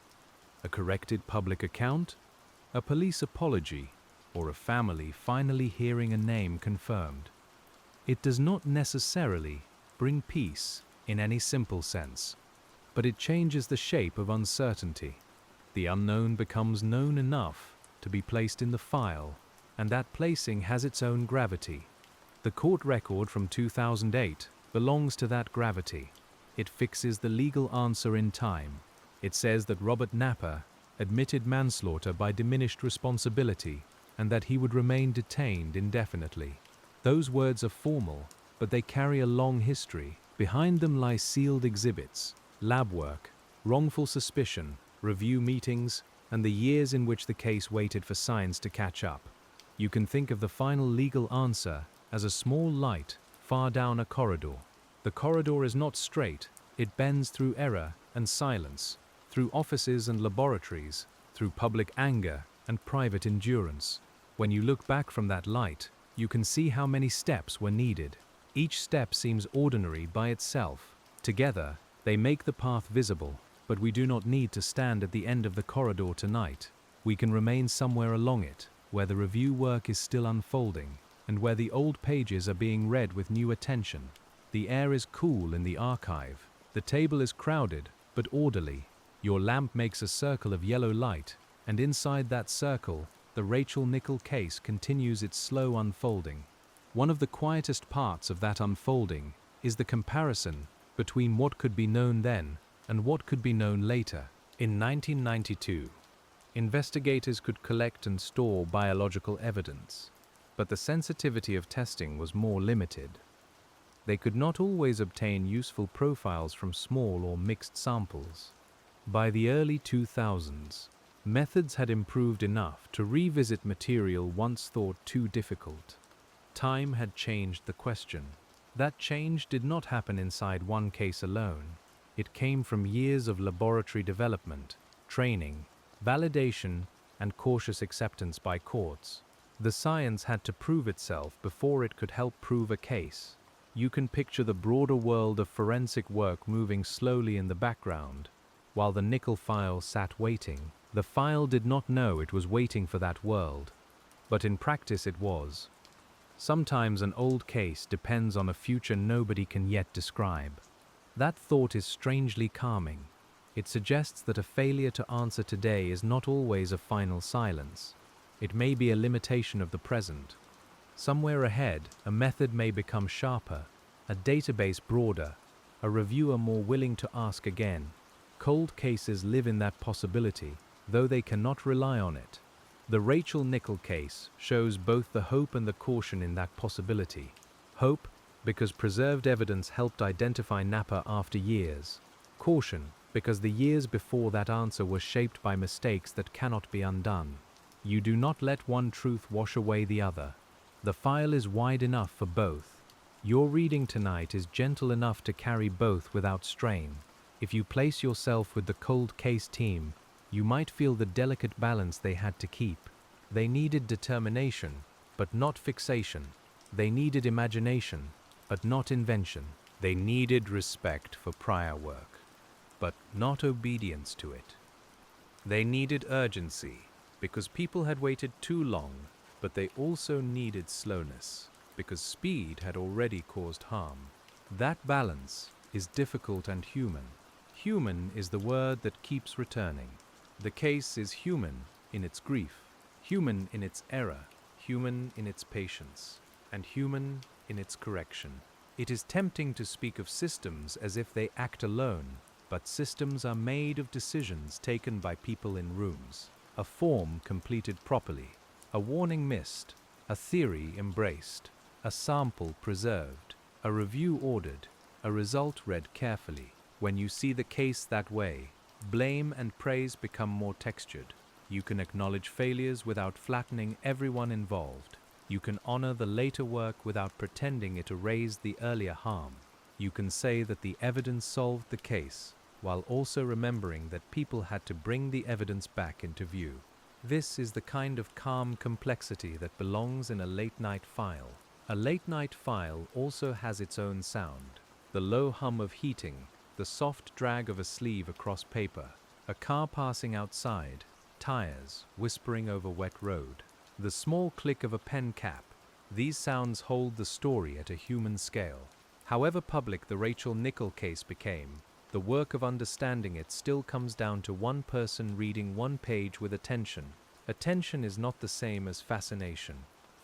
a corrected public account, a police apology, or a family finally hearing a name confirmed. It does not necessarily bring peace in any simple sense, but it changes the shape of uncertainty. The unknown becomes known enough to be placed in the file, and that placing has its own gravity. The court record from 2008 belongs to that gravity. It fixes the legal answer in time. It says that Robert Napa admitted manslaughter by diminished responsibility and that he would remain detained indefinitely. Those words are formal, but they carry a long history. Behind them lie sealed exhibits, lab work, wrongful suspicion, review meetings, and the years in which the case waited for science to catch up. You can think of the final legal answer as a small light far down a corridor. The corridor is not straight, it bends through error and silence, through offices and laboratories, through public anger and private endurance. When you look back from that light, you can see how many steps were needed. Each step seems ordinary by itself. Together, they make the path visible, but we do not need to stand at the end of the corridor tonight. We can remain somewhere along it, where the review work is still unfolding, and where the old pages are being read with new attention. The air is cool in the archive. The table is crowded, but orderly. Your lamp makes a circle of yellow light, and inside that circle, the Rachel Nickell case continues its slow unfolding. One of the quietest parts of that unfolding is the comparison between what could be known then and what could be known later. In 1992, investigators could collect and store biological evidence, but the sensitivity of testing was more limited. They could not always obtain useful profiles from small or mixed samples. By the early 2000s, methods had improved enough to revisit material once thought too difficult. Time had changed the question. That change did not happen inside one case alone. It came from years of laboratory development, training, validation, and cautious acceptance by courts. The science had to prove itself before it could help prove a case. You can picture the broader world of forensic work moving slowly in the background, while the Nickell file sat waiting. The file did not know it was waiting for that world, but in practice it was. Sometimes an old case depends on a future nobody can yet describe. That thought is strangely calming. It suggests that a failure to answer today is not always a final silence. It may be a limitation of the present. Somewhere ahead, a method may become sharper, a database broader, a reviewer more willing to ask again. Cold cases live in that possibility, though they cannot rely on it. The Rachel Nickell case shows both the hope and the caution in that possibility. Hope, because preserved evidence helped identify Napa after years. Caution, because the years before that answer were shaped by mistakes that cannot be undone. You do not let one truth wash away the other. The file is wide enough for both. Your reading tonight is gentle enough to carry both without strain. If you place yourself with the cold case team, you might feel the delicate balance they had to keep. They needed determination, but not fixation. They needed imagination, but not invention. They needed respect for prior work, but not obedience to it. They needed urgency, because people had waited too long, but they also needed slowness, because speed had already caused harm. That balance is difficult and human. Human is the word that keeps returning. The case is human in its grief, human in its error, human in its patience, and human in its correction. It is tempting to speak of systems as if they act alone, but systems are made of decisions taken by people in rooms, a form completed properly, a warning missed, a theory embraced, a sample preserved, a review ordered, a result read carefully. When you see the case that way, blame and praise become more textured. You can acknowledge failures without flattening everyone involved. You can honor the later work without pretending it erased the earlier harm. You can say that the evidence solved the case, while also remembering that people had to bring the evidence back into view. This is the kind of calm complexity that belongs in a late-night file. A late-night file also has its own sound. The low hum of heating, the soft drag of a sleeve across paper, a car passing outside, tires whispering over wet road, the small click of a pen cap. These sounds hold the story at a human scale. However public the Rachel Nickell case became, the work of understanding it still comes down to one person reading one page with attention. Attention is not the same as fascination.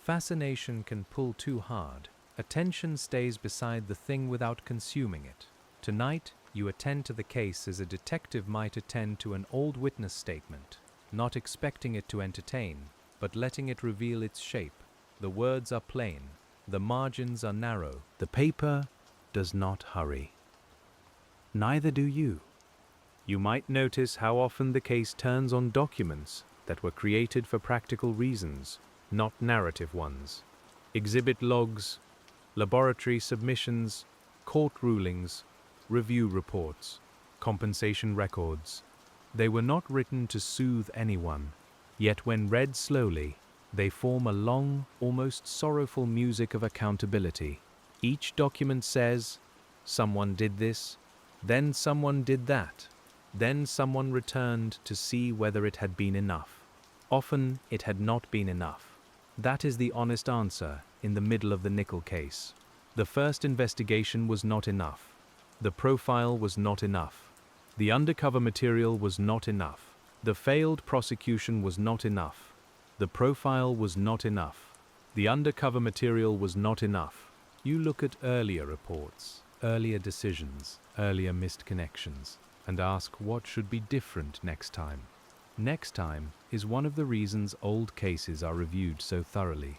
Fascination can pull too hard. Attention stays beside the thing without consuming it. Tonight, you attend to the case as a detective might attend to an old witness statement, not expecting it to entertain, but letting it reveal its shape. The words are plain, the margins are narrow, the paper does not hurry. Neither do you. You might notice how often the case turns on documents that were created for practical reasons, not narrative ones. Exhibit logs, laboratory submissions, court rulings, review reports, compensation records. They were not written to soothe anyone, yet when read slowly, they form a long, almost sorrowful music of accountability. Each document says, someone did this, then someone did that, then someone returned to see whether it had been enough. Often it had not been enough. That is the honest answer in the middle of the Nickell case. The first investigation was not enough. The profile was not enough. The undercover material was not enough. The failed prosecution was not enough. The profile was not enough. The undercover material was not enough. You look at earlier reports, earlier decisions, earlier missed connections, and ask what should be different next time. Next time is one of the reasons old cases are reviewed so thoroughly.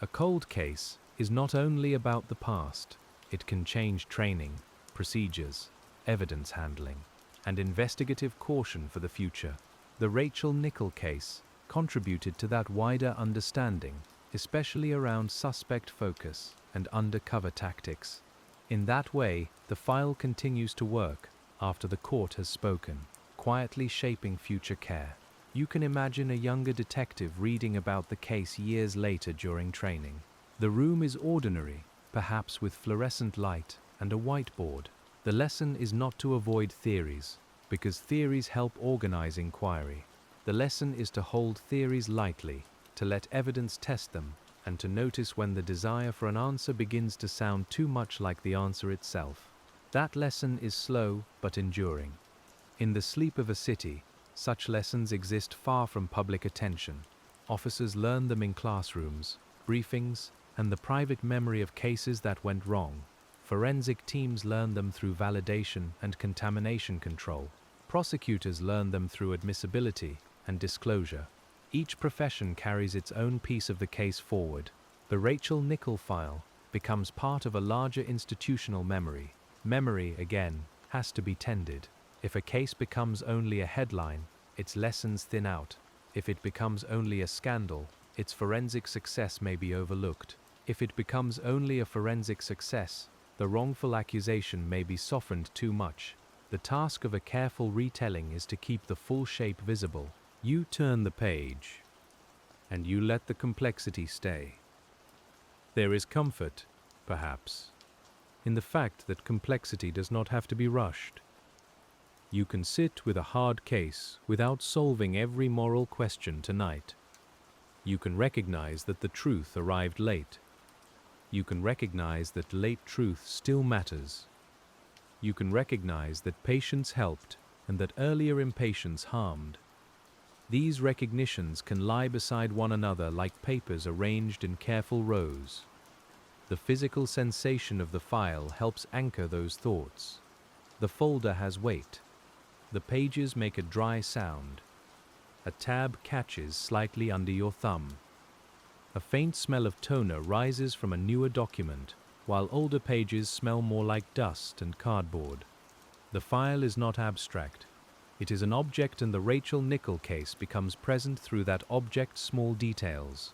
A cold case is not only about the past. It can change training, procedures, evidence handling, and investigative caution for the future. The Rachel Nickell case contributed to that wider understanding, especially around suspect focus and undercover tactics. In that way, the file continues to work after the court has spoken, quietly shaping future care. You can imagine a younger detective reading about the case years later during training. The room is ordinary, perhaps with fluorescent light and a whiteboard. The lesson is not to avoid theories, because theories help organize inquiry. The lesson is to hold theories lightly, to let evidence test them, and to notice when the desire for an answer begins to sound too much like the answer itself. That lesson is slow but enduring. In the sleep of a city, such lessons exist far from public attention. Officers learn them in classrooms, briefings, and the private memory of cases that went wrong. Forensic teams learn them through validation and contamination control. Prosecutors learn them through admissibility and disclosure. Each profession carries its own piece of the case forward. The Nickell file becomes part of a larger institutional memory. Memory, again, has to be tended. If a case becomes only a headline, its lessons thin out. If it becomes only a scandal, its forensic success may be overlooked. If it becomes only a forensic success, the wrongful accusation may be softened too much. The task of a careful retelling is to keep the full shape visible. You turn the page, and you let the complexity stay. There is comfort, perhaps, in the fact that complexity does not have to be rushed. You can sit with a hard case without solving every moral question tonight. You can recognize that the truth arrived late. You can recognize that late truth still matters. You can recognize that patience helped and that earlier impatience harmed. These recognitions can lie beside one another like papers arranged in careful rows. The physical sensation of the file helps anchor those thoughts. The folder has weight. The pages make a dry sound. A tab catches slightly under your thumb. A faint smell of toner rises from a newer document, while older pages smell more like dust and cardboard. The file is not abstract. It is an object, and the Nickell case becomes present through that object's small details.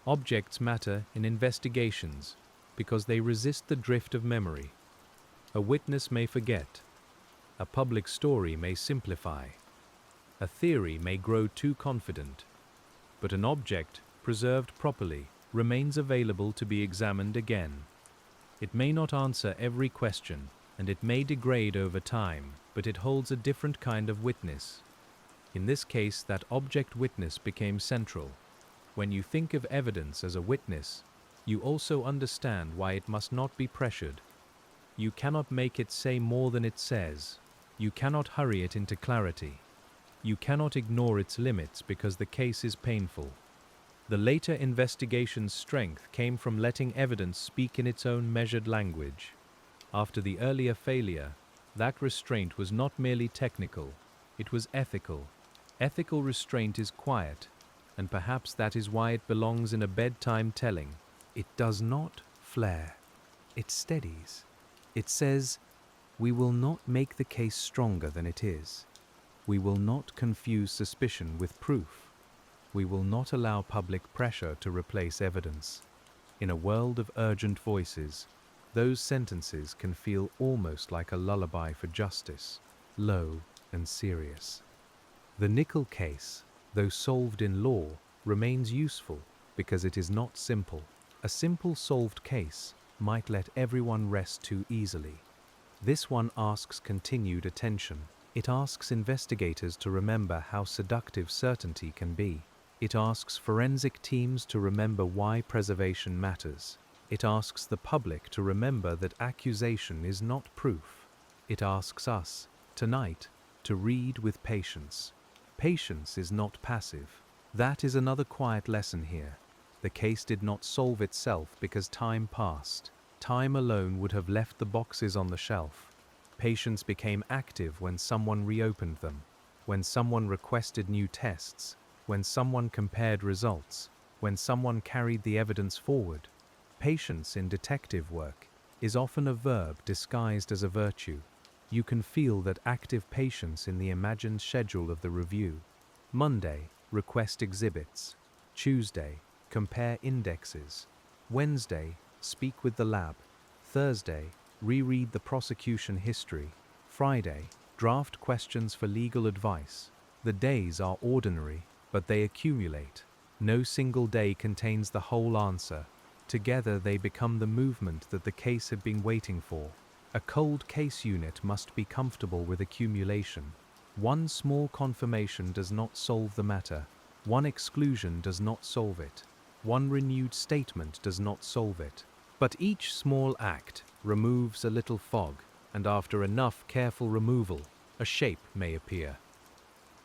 Objects matter in investigations because they resist the drift of memory. A witness may forget. A public story may simplify. A theory may grow too confident. But an object, preserved properly, remains available to be examined again. It may not answer every question, and it may degrade over time, but it holds a different kind of witness. In this case, that object witness became central. When you think of evidence as a witness, you also understand why it must not be pressured. You cannot make it say more than it says. You cannot hurry it into clarity. You cannot ignore its limits because the case is painful. The later investigation's strength came from letting evidence speak in its own measured language. After the earlier failure, that restraint was not merely technical, it was ethical. Ethical restraint is quiet, and perhaps that is why it belongs in a bedtime telling. It does not flare. It steadies. It says, we will not make the case stronger than it is. We will not confuse suspicion with proof. We will not allow public pressure to replace evidence. In a world of urgent voices, those sentences can feel almost like a lullaby for justice, low and serious. The Nickell case, though solved in law, remains useful because it is not simple. A simple solved case might let everyone rest too easily. This one asks continued attention. It asks investigators to remember how seductive certainty can be. It asks forensic teams to remember why preservation matters. It asks the public to remember that accusation is not proof. It asks us, tonight, to read with patience. Patience is not passive. That is another quiet lesson here. The case did not solve itself because time passed. Time alone would have left the boxes on the shelf. Patience became active when someone reopened them, when someone requested new tests, when someone compared results, when someone carried the evidence forward. Patience in detective work is often a verb disguised as a virtue. You can feel that active patience in the imagined schedule of the review. Monday, request exhibits. Tuesday, compare indexes. Wednesday, speak with the lab. Thursday, reread the prosecution history. Friday, draft questions for legal advice. The days are ordinary, but they accumulate. No single day contains the whole answer. Together they become the movement that the case had been waiting for. A cold case unit must be comfortable with accumulation. One small confirmation does not solve the matter. One exclusion does not solve it. One renewed statement does not solve it. But each small act removes a little fog, and after enough careful removal, a shape may appear.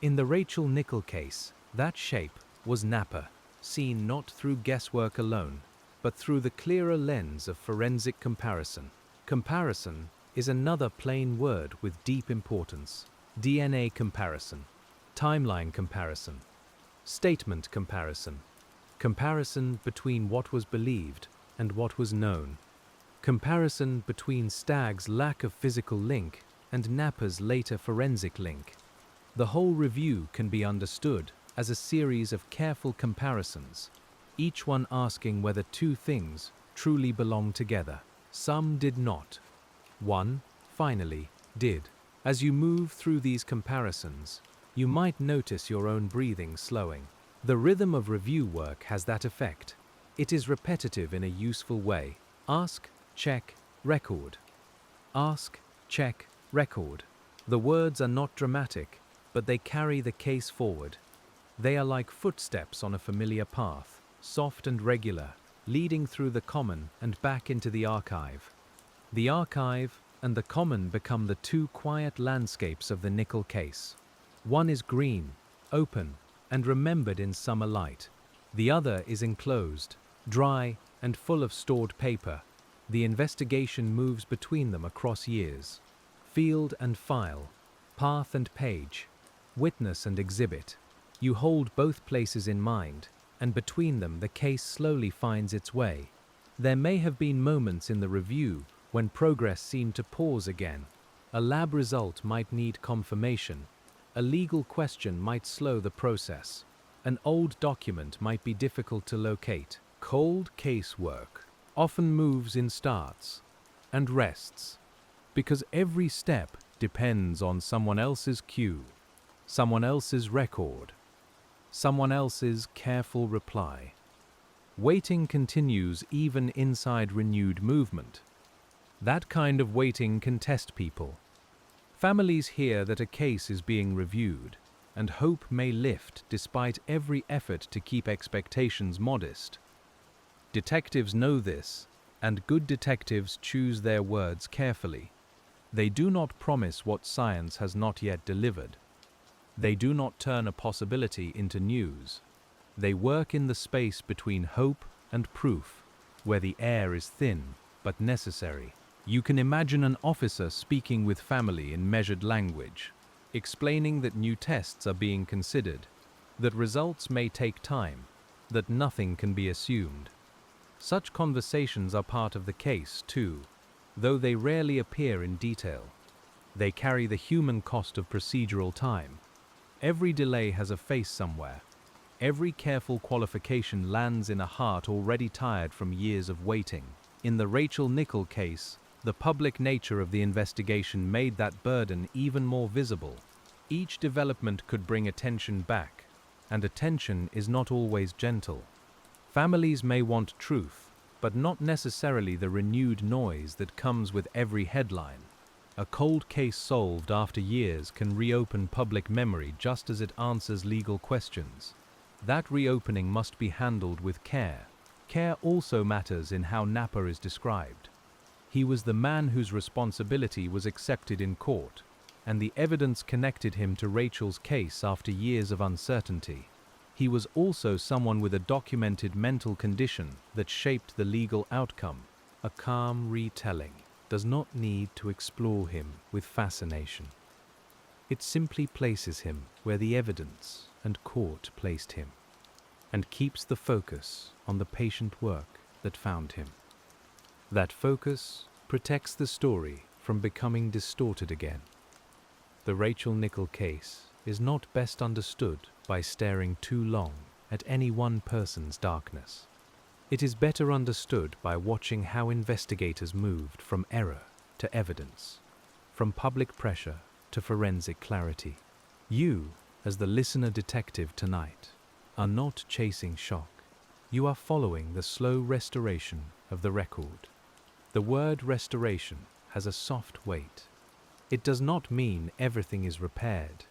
In the Rachel Nickell case, that shape was Napa, seen not through guesswork alone, but through the clearer lens of forensic comparison. Comparison is another plain word with deep importance. DNA comparison, timeline comparison, statement comparison, comparison between what was believed and what was known, comparison between Stagg's lack of physical link and Napa's later forensic link. The whole review can be understood as a series of careful comparisons, each one asking whether two things truly belong together. Some did not. One, finally, did. As you move through these comparisons, you might notice your own breathing slowing. The rhythm of review work has that effect. It is repetitive in a useful way. Ask, check, record. Ask, check, record. The words are not dramatic, but they carry the case forward. They are like footsteps on a familiar path, soft and regular, leading through the common and back into the archive. The archive and the common become the two quiet landscapes of the Nickell case. One is green, open, and remembered in summer light. The other is enclosed, dry, and full of stored paper. The investigation moves between them across years. Field and file, path and page, witness and exhibit. You hold both places in mind, and between them the case slowly finds its way. There may have been moments in the review when progress seemed to pause again. A lab result might need confirmation. A legal question might slow the process. An old document might be difficult to locate. Cold casework often moves in starts and rests, because every step depends on someone else's cue, someone else's record, someone else's careful reply. Waiting continues even inside renewed movement. That kind of waiting can test people. Families hear that a case is being reviewed, and hope may lift despite every effort to keep expectations modest. Detectives know this, and good detectives choose their words carefully. They do not promise what science has not yet delivered. They do not turn a possibility into news. They work in the space between hope and proof, where the air is thin but necessary. You can imagine an officer speaking with family in measured language, explaining that new tests are being considered, that results may take time, that nothing can be assumed. Such conversations are part of the case, too, though they rarely appear in detail. They carry the human cost of procedural time. Every delay has a face somewhere. Every careful qualification lands in a heart already tired from years of waiting. In the Rachel Nickell case, the public nature of the investigation made that burden even more visible. Each development could bring attention back, and attention is not always gentle. Families may want truth, but not necessarily the renewed noise that comes with every headline. A cold case solved after years can reopen public memory just as it answers legal questions. That reopening must be handled with care. Care also matters in how Napa is described. He was the man whose responsibility was accepted in court, and the evidence connected him to Rachel's case after years of uncertainty. He was also someone with a documented mental condition that shaped the legal outcome. A calm retelling does not need to explore him with fascination. It simply places him where the evidence and court placed him, and keeps the focus on the patient work that found him. That focus protects the story from becoming distorted again. The Rachel Nickell case is not best understood by staring too long at any one person's darkness. It is better understood by watching how investigators moved from error to evidence, from public pressure to forensic clarity. You, as the listener detective tonight, are not chasing shock. You are following the slow restoration of the record. The word restoration has a soft weight. It does not mean everything is repaired.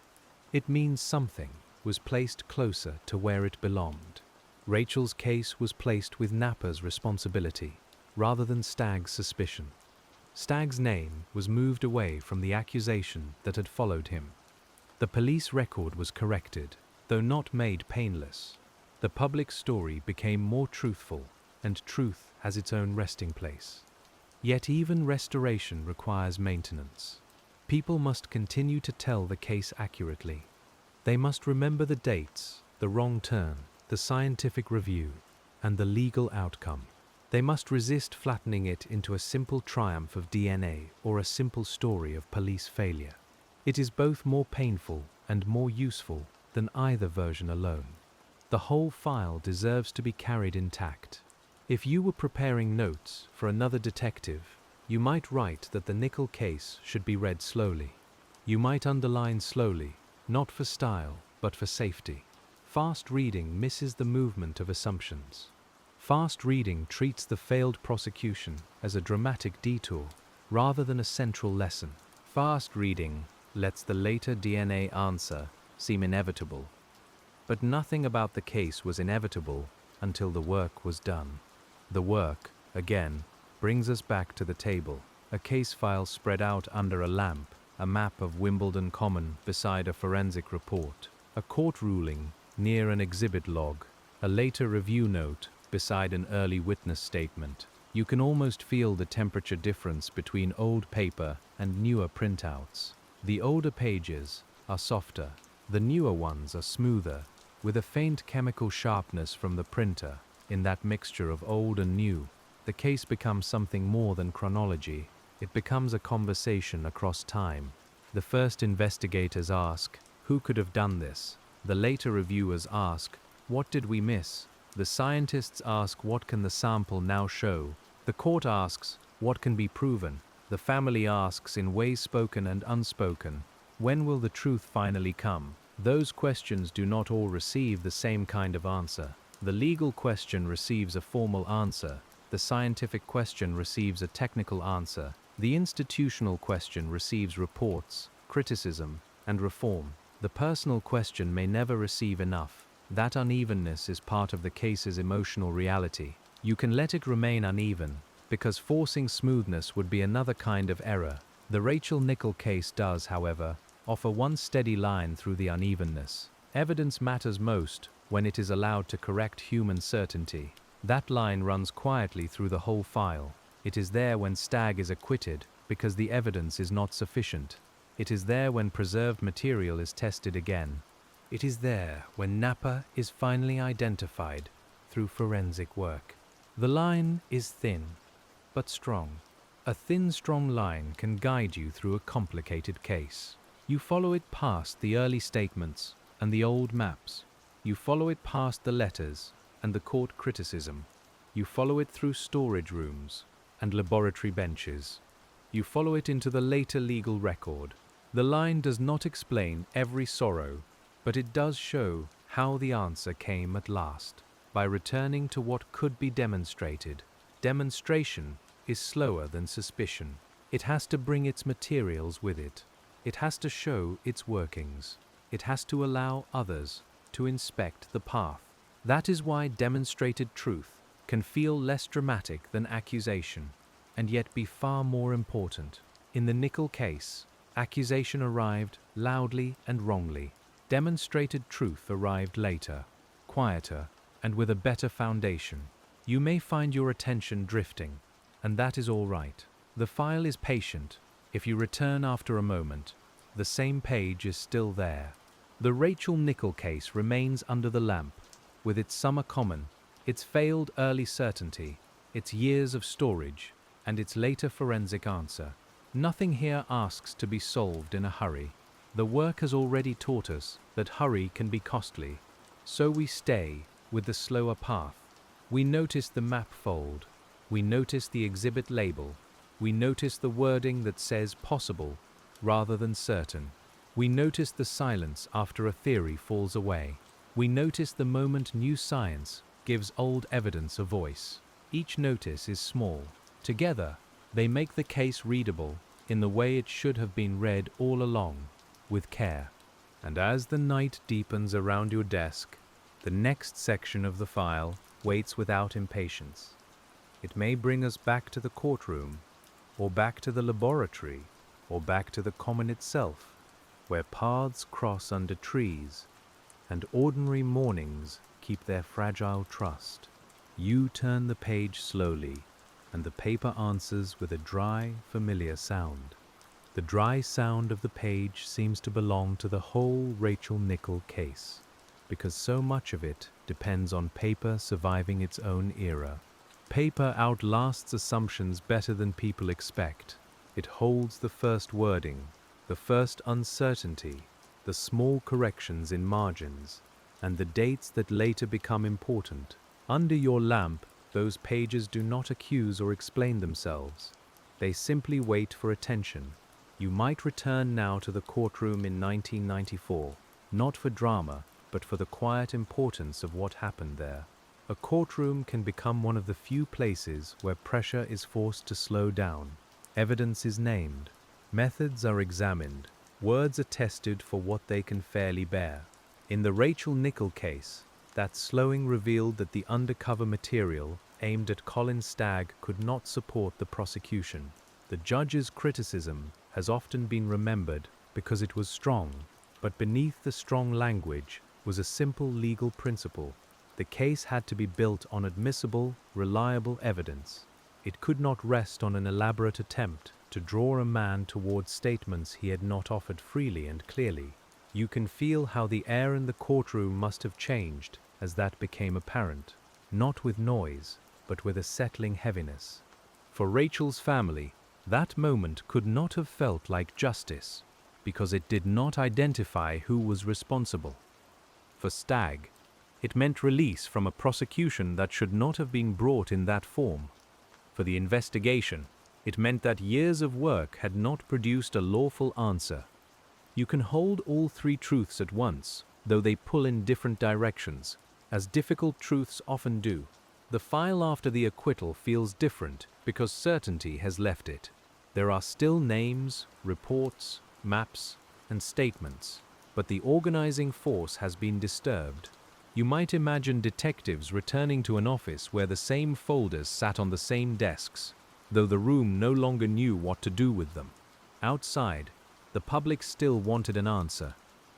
It means something was placed closer to where it belonged. Rachel's case was placed with Napa's responsibility, rather than Stagg's suspicion. Stagg's name was moved away from the accusation that had followed him. The police record was corrected, though not made painless. The public story became more truthful, and truth has its own resting place. Yet even restoration requires maintenance. People must continue to tell the case accurately. They must remember the dates, the wrong turn, the scientific review, and the legal outcome. They must resist flattening it into a simple triumph of DNA or a simple story of police failure. It is both more painful and more useful than either version alone. The whole file deserves to be carried intact. If you were preparing notes for another detective, you might write that the Nickell case should be read slowly. You might underline slowly, not for style, but for safety. Fast reading misses the movement of assumptions. Fast reading treats the failed prosecution as a dramatic detour rather than a central lesson. Fast reading lets the later DNA answer seem inevitable. But nothing about the case was inevitable until the work was done. The work, again, brings us back to the table. A case file spread out under a lamp, a map of Wimbledon Common beside a forensic report, a court ruling near an exhibit log, a later review note beside an early witness statement. You can almost feel the temperature difference between old paper and newer printouts. The older pages are softer, the newer ones are smoother, with a faint chemical sharpness from the printer. In that mixture of old and new, the case becomes something more than chronology. It becomes a conversation across time. The first investigators ask, who could have done this? The later reviewers ask, what did we miss? The scientists ask, what can the sample now show? The court asks, what can be proven? The family asks, in ways spoken and unspoken, when will the truth finally come? Those questions do not all receive the same kind of answer. The legal question receives a formal answer. The scientific question receives a technical answer. The institutional question receives reports, criticism, and reform. The personal question may never receive enough. That unevenness is part of the case's emotional reality. You can let it remain uneven, because forcing smoothness would be another kind of error. The Rachel Nickell case does, however, offer one steady line through the unevenness. Evidence matters most when it is allowed to correct human certainty. That line runs quietly through the whole file. It is there when Stagg is acquitted because the evidence is not sufficient. It is there when preserved material is tested again. It is there when Napa is finally identified through forensic work. The line is thin, but strong. A thin, strong line can guide you through a complicated case. You follow it past the early statements and the old maps. You follow it past the letters and the court criticism. You follow it through storage rooms and laboratory benches. You follow it into the later legal record. The line does not explain every sorrow, but it does show how the answer came at last, by returning to what could be demonstrated. Demonstration is slower than suspicion. It has to bring its materials with it. It has to show its workings. It has to allow others to inspect the path. That is why demonstrated truth can feel less dramatic than accusation, and yet be far more important. In the Nickell case, accusation arrived loudly and wrongly. Demonstrated truth arrived later, quieter, and with a better foundation. You may find your attention drifting, and that is all right. The file is patient. If you return after a moment, the same page is still there. The Rachel Nickell case remains under the lamp, with its summer common, its failed early certainty, its years of storage, and its later forensic answer. Nothing here asks to be solved in a hurry. The work has already taught us that hurry can be costly, so we stay with the slower path. We notice the map fold, we notice the exhibit label, we notice the wording that says possible rather than certain. We notice the silence after a theory falls away. We notice the moment new science gives old evidence a voice. Each notice is small. Together, they make the case readable in the way it should have been read all along, with care. And as the night deepens around your desk, the next section of the file waits without impatience. It may bring us back to the courtroom, or back to the laboratory, or back to the common itself, where paths cross under trees, and ordinary mornings keep their fragile trust. You turn the page slowly, and the paper answers with a dry, familiar sound. The dry sound of the page seems to belong to the whole Rachel Nickell case, because so much of it depends on paper surviving its own era. Paper outlasts assumptions better than people expect. It holds the first wording, the first uncertainty, the small corrections in margins, and the dates that later become important. Under your lamp, those pages do not accuse or explain themselves. They simply wait for attention. You might return now to the courtroom in 1994, not for drama, but for the quiet importance of what happened there. A courtroom can become one of the few places where pressure is forced to slow down. Evidence is named. Methods are examined. Words are tested for what they can fairly bear. In the Rachel Nickell case, that slowing revealed that the undercover material aimed at Colin Stagg could not support the prosecution. The judge's criticism has often been remembered because it was strong, but beneath the strong language was a simple legal principle. The case had to be built on admissible, reliable evidence. It could not rest on an elaborate attempt to draw a man towards statements he had not offered freely and clearly. You can feel how the air in the courtroom must have changed as that became apparent, not with noise, but with a settling heaviness. For Rachel's family, that moment could not have felt like justice, because it did not identify who was responsible. For Stagg, it meant release from a prosecution that should not have been brought in that form. For the investigation, it meant that years of work had not produced a lawful answer. You can hold all three truths at once, though they pull in different directions, as difficult truths often do. The file after the acquittal feels different because certainty has left it. There are still names, reports, maps, and statements, but the organizing force has been disturbed. You might imagine detectives returning to an office where the same folders sat on the same desks, though the room no longer knew what to do with them. Outside, the public still wanted an answer.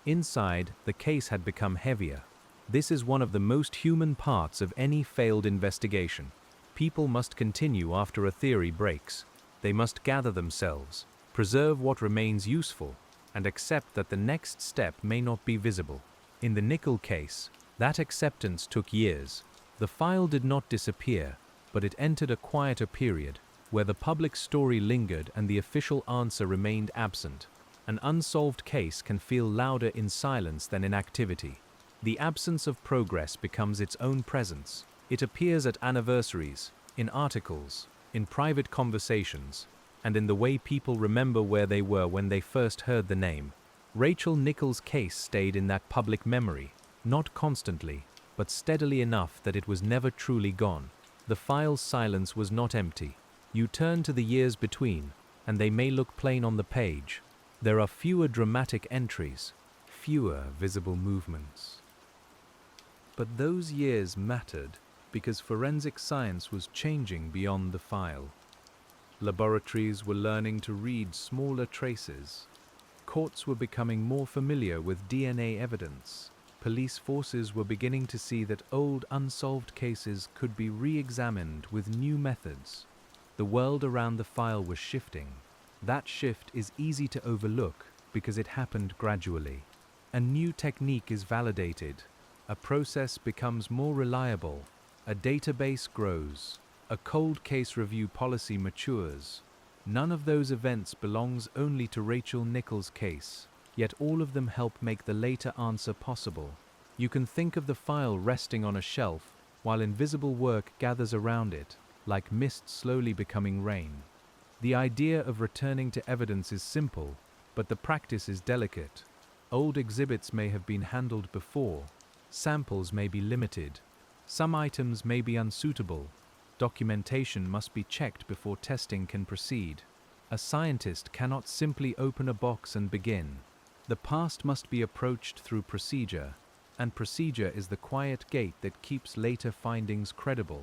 Inside, the case had become heavier. This is one of the most human parts of any failed investigation. People must continue after a theory breaks. They must gather themselves, preserve what remains useful, and accept that the next step may not be visible. In the Nickell case, that acceptance took years. The file did not disappear, but it entered a quieter period, where the public story lingered and the official answer remained absent. An unsolved case can feel louder in silence than in activity. The absence of progress becomes its own presence. It appears at anniversaries, in articles, in private conversations, and in the way people remember where they were when they first heard the name. Rachel Nickell's case stayed in that public memory, not constantly, but steadily enough that it was never truly gone. The file's silence was not empty. You turn to the years between, and they may look plain on the page. There are fewer dramatic entries, fewer visible movements. But those years mattered because forensic science was changing beyond the file. Laboratories were learning to read smaller traces. Courts were becoming more familiar with DNA evidence. Police forces were beginning to see that old unsolved cases could be re-examined with new methods. The world around the file was shifting. That shift is easy to overlook because it happened gradually. A new technique is validated. A process becomes more reliable. A database grows. A cold case review policy matures. None of those events belongs only to Rachel Nickell's case, yet all of them help make the later answer possible. You can think of the file resting on a shelf while invisible work gathers around it, like mist slowly becoming rain. The idea of returning to evidence is simple, but the practice is delicate. Old exhibits may have been handled before. Samples may be limited. Some items may be unsuitable. Documentation must be checked before testing can proceed. A scientist cannot simply open a box and begin. The past must be approached through procedure, and procedure is the quiet gate that keeps later findings credible.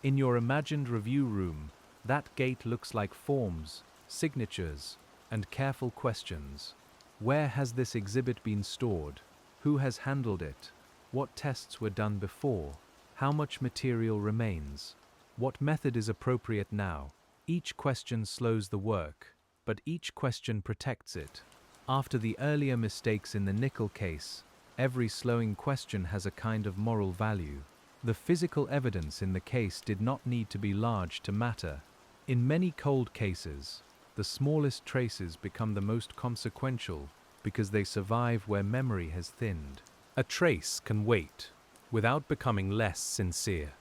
In your imagined review room, That gate looks like forms, signatures, and careful questions. Where has this exhibit been stored? Who has handled it? What tests were done before? How much material remains? What method is appropriate now? Each question slows the work, but each question protects it. After the earlier mistakes in the Nickell case, every slowing question has a kind of moral value. The physical evidence in the case did not need to be large to matter. In many cold cases, the smallest traces become the most consequential because they survive where memory has thinned. A trace can wait without becoming less sincere.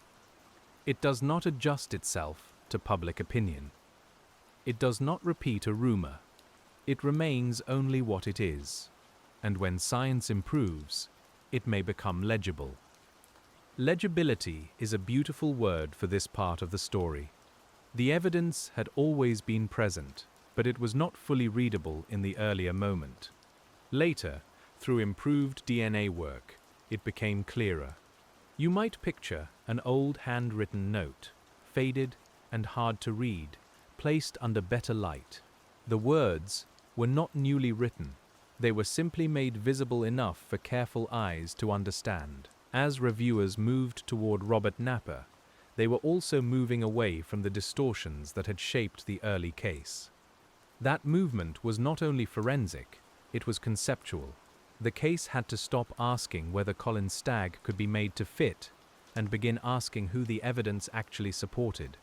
It does not adjust itself to public opinion. It does not repeat a rumor. It remains only what it is, and when science improves, it may become legible. Legibility is a beautiful word for this part of the story. The evidence had always been present, but it was not fully readable in the earlier moment. Later, through improved DNA work, it became clearer. You might picture an old handwritten note, faded and hard to read, placed under better light. The words were not newly written. They were simply made visible enough for careful eyes to understand. As reviewers moved toward Robert Napper, they were also moving away from the distortions that had shaped the early case. That movement was not only forensic, it was conceptual. The case had to stop asking whether Colin Stagg could be made to fit and begin asking who the evidence actually supported.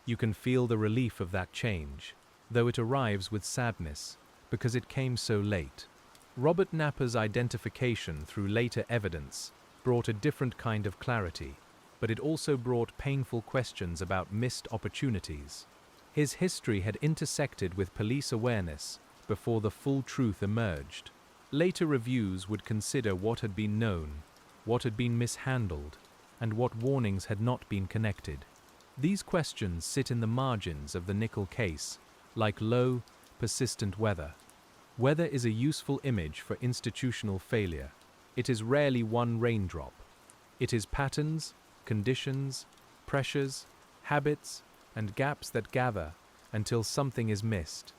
You can feel the relief of that change, though it arrives with sadness, because it came so late. Robert Napper's identification through later evidence brought a different kind of clarity, but it also brought painful questions about missed opportunities. His history had intersected with police awareness before the full truth emerged. Later reviews would consider what had been known, what had been mishandled, and what warnings had not been connected. These questions sit in the margins of the Nickell case, like low, persistent weather. Weather is a useful image for institutional failure. It is rarely one raindrop. It is patterns, conditions, pressures, habits, and gaps that gather until something is missed.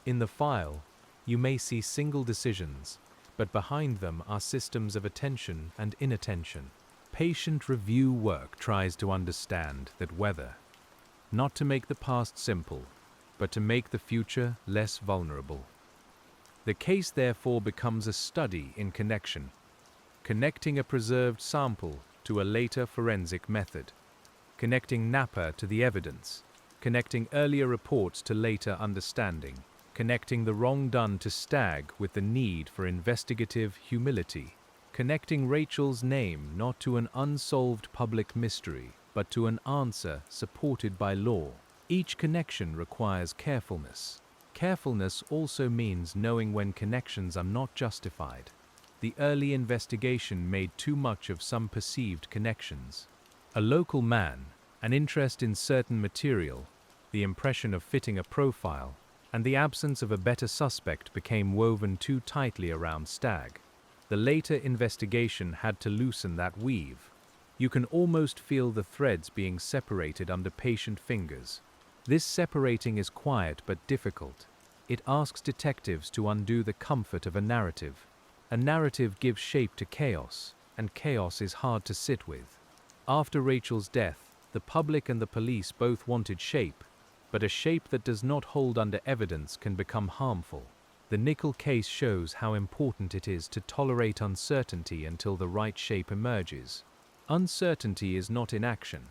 In the file, you may see single decisions, but behind them are systems of attention and inattention. Patient review work tries to understand that weather, not to make the past simple, but to make the future less vulnerable. The case therefore becomes a study in connection, connecting a preserved sample to a later forensic method, connecting Napper to the evidence, connecting earlier reports to later understanding, connecting the wrong done to Stagg with the need for investigative humility, connecting Rachel's name not to an unsolved public mystery, but to an answer supported by law. Each connection requires carefulness. Carefulness also means knowing when connections are not justified. The early investigation made too much of some perceived connections. A local man, an interest in certain material, the impression of fitting a profile, and the absence of a better suspect became woven too tightly around Stagg. The later investigation had to loosen that weave. You can almost feel the threads being separated under patient fingers. This separating is quiet but difficult. It asks detectives to undo the comfort of a narrative. A narrative gives shape to chaos, and chaos is hard to sit with. After Rachel's death, the public and the police both wanted shape, but a shape that does not hold under evidence can become harmful. The Nickell case shows how important it is to tolerate uncertainty until the right shape emerges. Uncertainty is not inaction.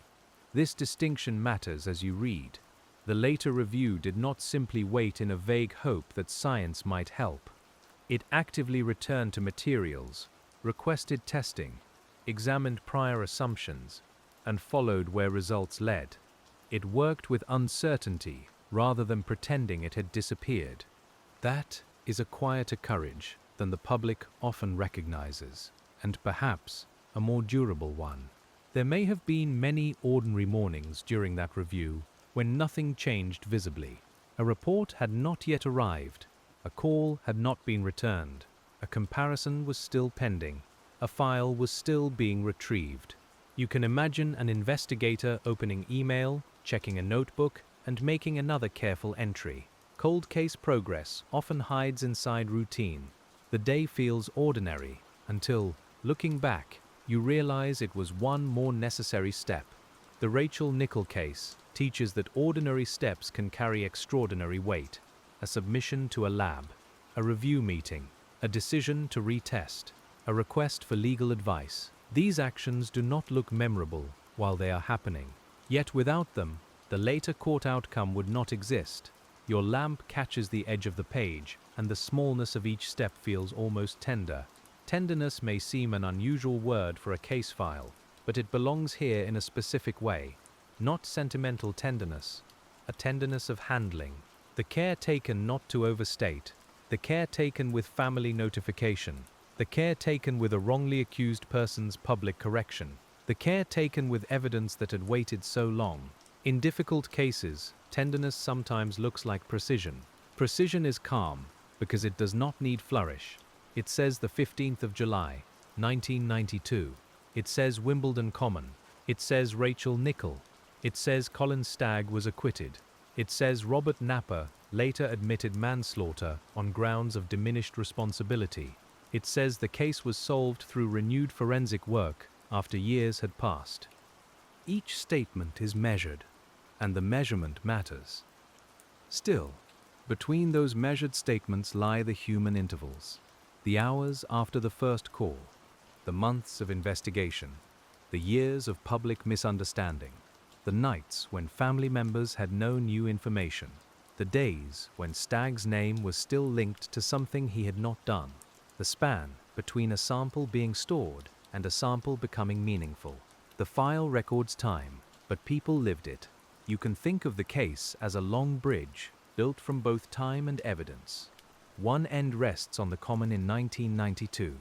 This distinction matters as you read. The later review did not simply wait in a vague hope that science might help. It actively returned to materials, requested testing, examined prior assumptions, and followed where results led. It worked with uncertainty rather than pretending it had disappeared. That is a quieter courage than the public often recognizes, and perhaps a more durable one. There may have been many ordinary mornings during that review when nothing changed visibly. A report had not yet arrived, a call had not been returned, a comparison was still pending, a file was still being retrieved. You can imagine an investigator opening email, checking a notebook, and making another careful entry. Cold case progress often hides inside routine. The day feels ordinary until, looking back, you realize it was one more necessary step. The Nickell case teaches that ordinary steps can carry extraordinary weight. A submission to a lab, a review meeting, a decision to retest, a request for legal advice. These actions do not look memorable while they are happening. Yet without them, the later court outcome would not exist. Your lamp catches the edge of the page, and the smallness of each step feels almost tender. Tenderness may seem an unusual word for a case file, but it belongs here in a specific way. Not sentimental tenderness, a tenderness of handling. The care taken not to overstate, the care taken with family notification, the care taken with a wrongly accused person's public correction, the care taken with evidence that had waited so long. In difficult cases, tenderness sometimes looks like precision. Precision is calm because it does not need flourish. It says the 15th of July, 1992. It says Wimbledon Common. It says Rachel Nickell. It says Colin Stagg was acquitted. It says Robert Napper later admitted manslaughter on grounds of diminished responsibility. It says the case was solved through renewed forensic work after years had passed. Each statement is measured, and the measurement matters. Still, between those measured statements lie the human intervals. The hours after the first call, the months of investigation, the years of public misunderstanding, the nights when family members had no new information, the days when Stagg's name was still linked to something he had not done, the span between a sample being stored and a sample becoming meaningful. The file records time, but people lived it. You can think of the case as a long bridge built from both time and evidence. One end rests on the Common in 1992,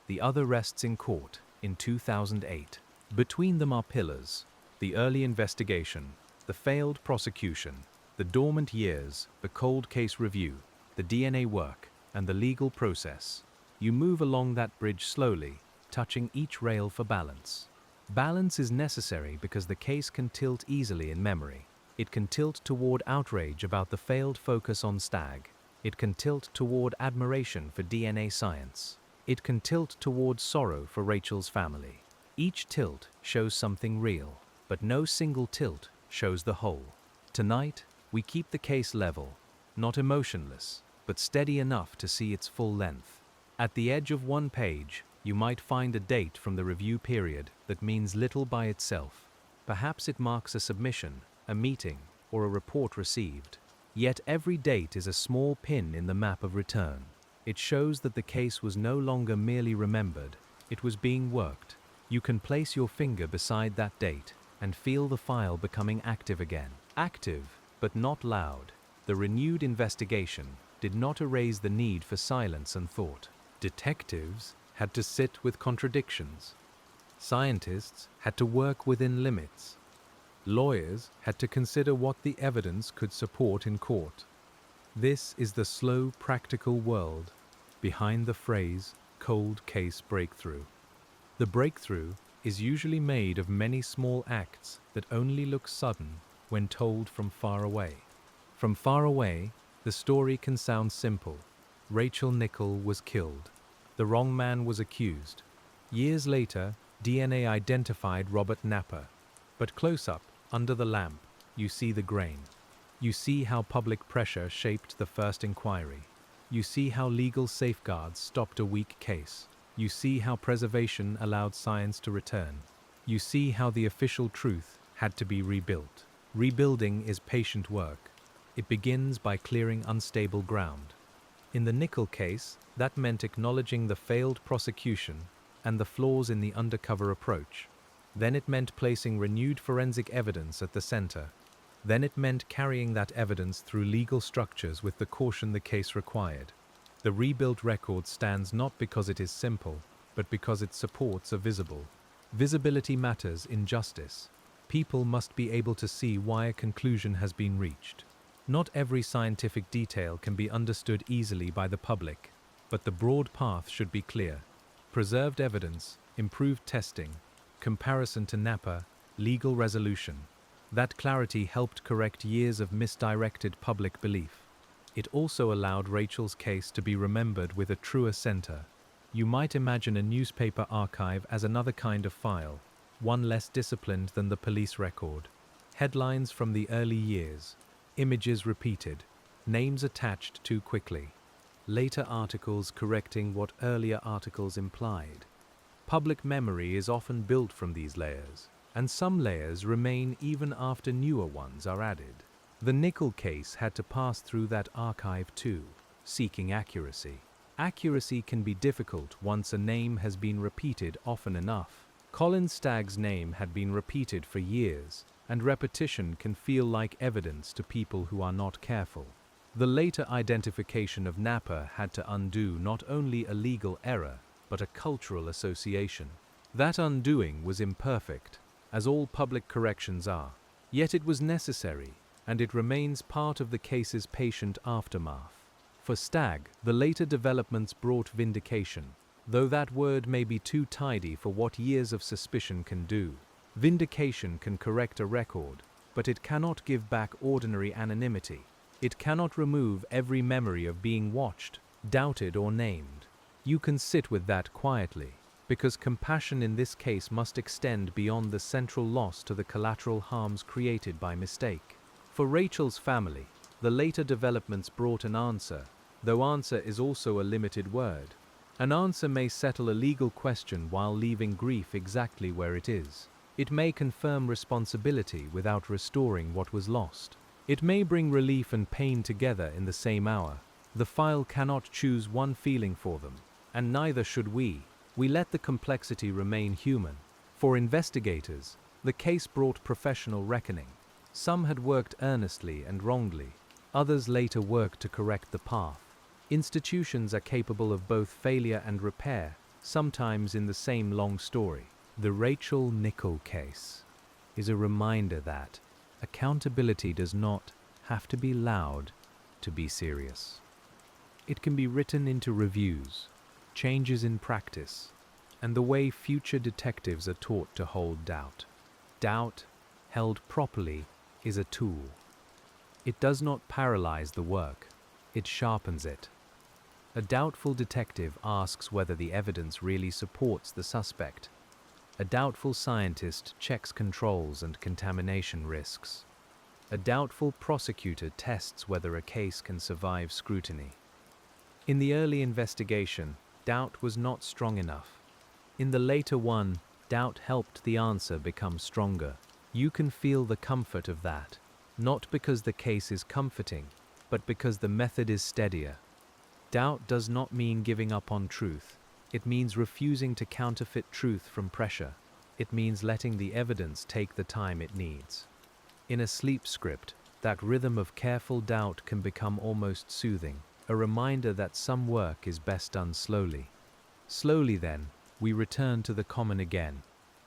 the other rests in court in 2008. Between them are pillars: the early investigation, the failed prosecution, the dormant years, the cold case review, the DNA work, and the legal process. You move along that bridge slowly, touching each rail for balance. Balance is necessary because the case can tilt easily in memory. It can tilt toward outrage about the failed focus on Stagg. It can tilt toward admiration for DNA science. It can tilt toward sorrow for Rachel's family. Each tilt shows something real, but no single tilt shows the whole. Tonight, we keep the case level, not emotionless, but steady enough to see its full length. At the edge of one page, you might find a date from the review period that means little by itself. Perhaps it marks a submission, a meeting, or a report received. Yet every date is a small pin in the map of return. It shows that the case was no longer merely remembered, it was being worked. You can place your finger beside that date and feel the file becoming active again. Active, but not loud. The renewed investigation did not erase the need for silence and thought. Detectives had to sit with contradictions. Scientists had to work within limits. Lawyers had to consider what the evidence could support in court. This is the slow, practical world behind the phrase cold case breakthrough. The breakthrough is usually made of many small acts that only look sudden when told from far away. From far away, the story can sound simple. Rachel Nickell was killed. The wrong man was accused. Years later, DNA identified Robert Napper. But close up, under the lamp, you see the grain. You see how public pressure shaped the first inquiry. You see how legal safeguards stopped a weak case. You see how preservation allowed science to return. You see how the official truth had to be rebuilt. Rebuilding is patient work. It begins by clearing unstable ground. In the Nickell case, that meant acknowledging the failed prosecution and the flaws in the undercover approach. Then it meant placing renewed forensic evidence at the center. Then it meant carrying that evidence through legal structures with the caution the case required. The rebuilt record stands not because it is simple, but because its supports are visible. Visibility matters in justice. People must be able to see why a conclusion has been reached. Not every scientific detail can be understood easily by the public, but the broad path should be clear. Preserved evidence, improved testing, comparison to Napper, legal resolution. That clarity helped correct years of misdirected public belief. It also allowed Rachel's case to be remembered with a truer center. You might imagine a newspaper archive as another kind of file, one less disciplined than the police record. Headlines from the early years, images repeated, names attached too quickly, later articles correcting what earlier articles implied. Public memory is often built from these layers, and some layers remain even after newer ones are added. The Nickell case had to pass through that archive too, seeking accuracy. Accuracy can be difficult once a name has been repeated often enough. Colin Stagg's name had been repeated for years, and repetition can feel like evidence to people who are not careful. The later identification of Napa had to undo not only a legal error, but a cultural association. That undoing was imperfect, as all public corrections are. Yet it was necessary, and it remains part of the case's patient aftermath. For Stagg, the later developments brought vindication, though that word may be too tidy for what years of suspicion can do. Vindication can correct a record, but it cannot give back ordinary anonymity. It cannot remove every memory of being watched, doubted, or named. You can sit with that quietly, because compassion in this case must extend beyond the central loss to the collateral harms created by mistake. For Rachel's family, the later developments brought an answer, though answer is also a limited word. An answer may settle a legal question while leaving grief exactly where it is. It may confirm responsibility without restoring what was lost. It may bring relief and pain together in the same hour. The file cannot choose one feeling for them, and neither should we. We let the complexity remain human. For investigators, the case brought professional reckoning. Some had worked earnestly and wrongly. Others later worked to correct the path. Institutions are capable of both failure and repair, sometimes in the same long story. The Rachel Nickell case is a reminder that accountability does not have to be loud to be serious. It can be written into reviews, changes in practice, and the way future detectives are taught to hold doubt. Doubt, held properly, is a tool. It does not paralyze the work, it sharpens it. A doubtful detective asks whether the evidence really supports the suspect. A doubtful scientist checks controls and contamination risks. A doubtful prosecutor tests whether a case can survive scrutiny. In the early investigation, doubt was not strong enough. In the later one, doubt helped the answer become stronger. You can feel the comfort of that, not because the case is comforting, but because the method is steadier. Doubt does not mean giving up on truth. It means refusing to counterfeit truth from pressure. It means letting the evidence take the time it needs. In a sleep script, that rhythm of careful doubt can become almost soothing, a reminder that some work is best done slowly. Slowly then, we return to the common again.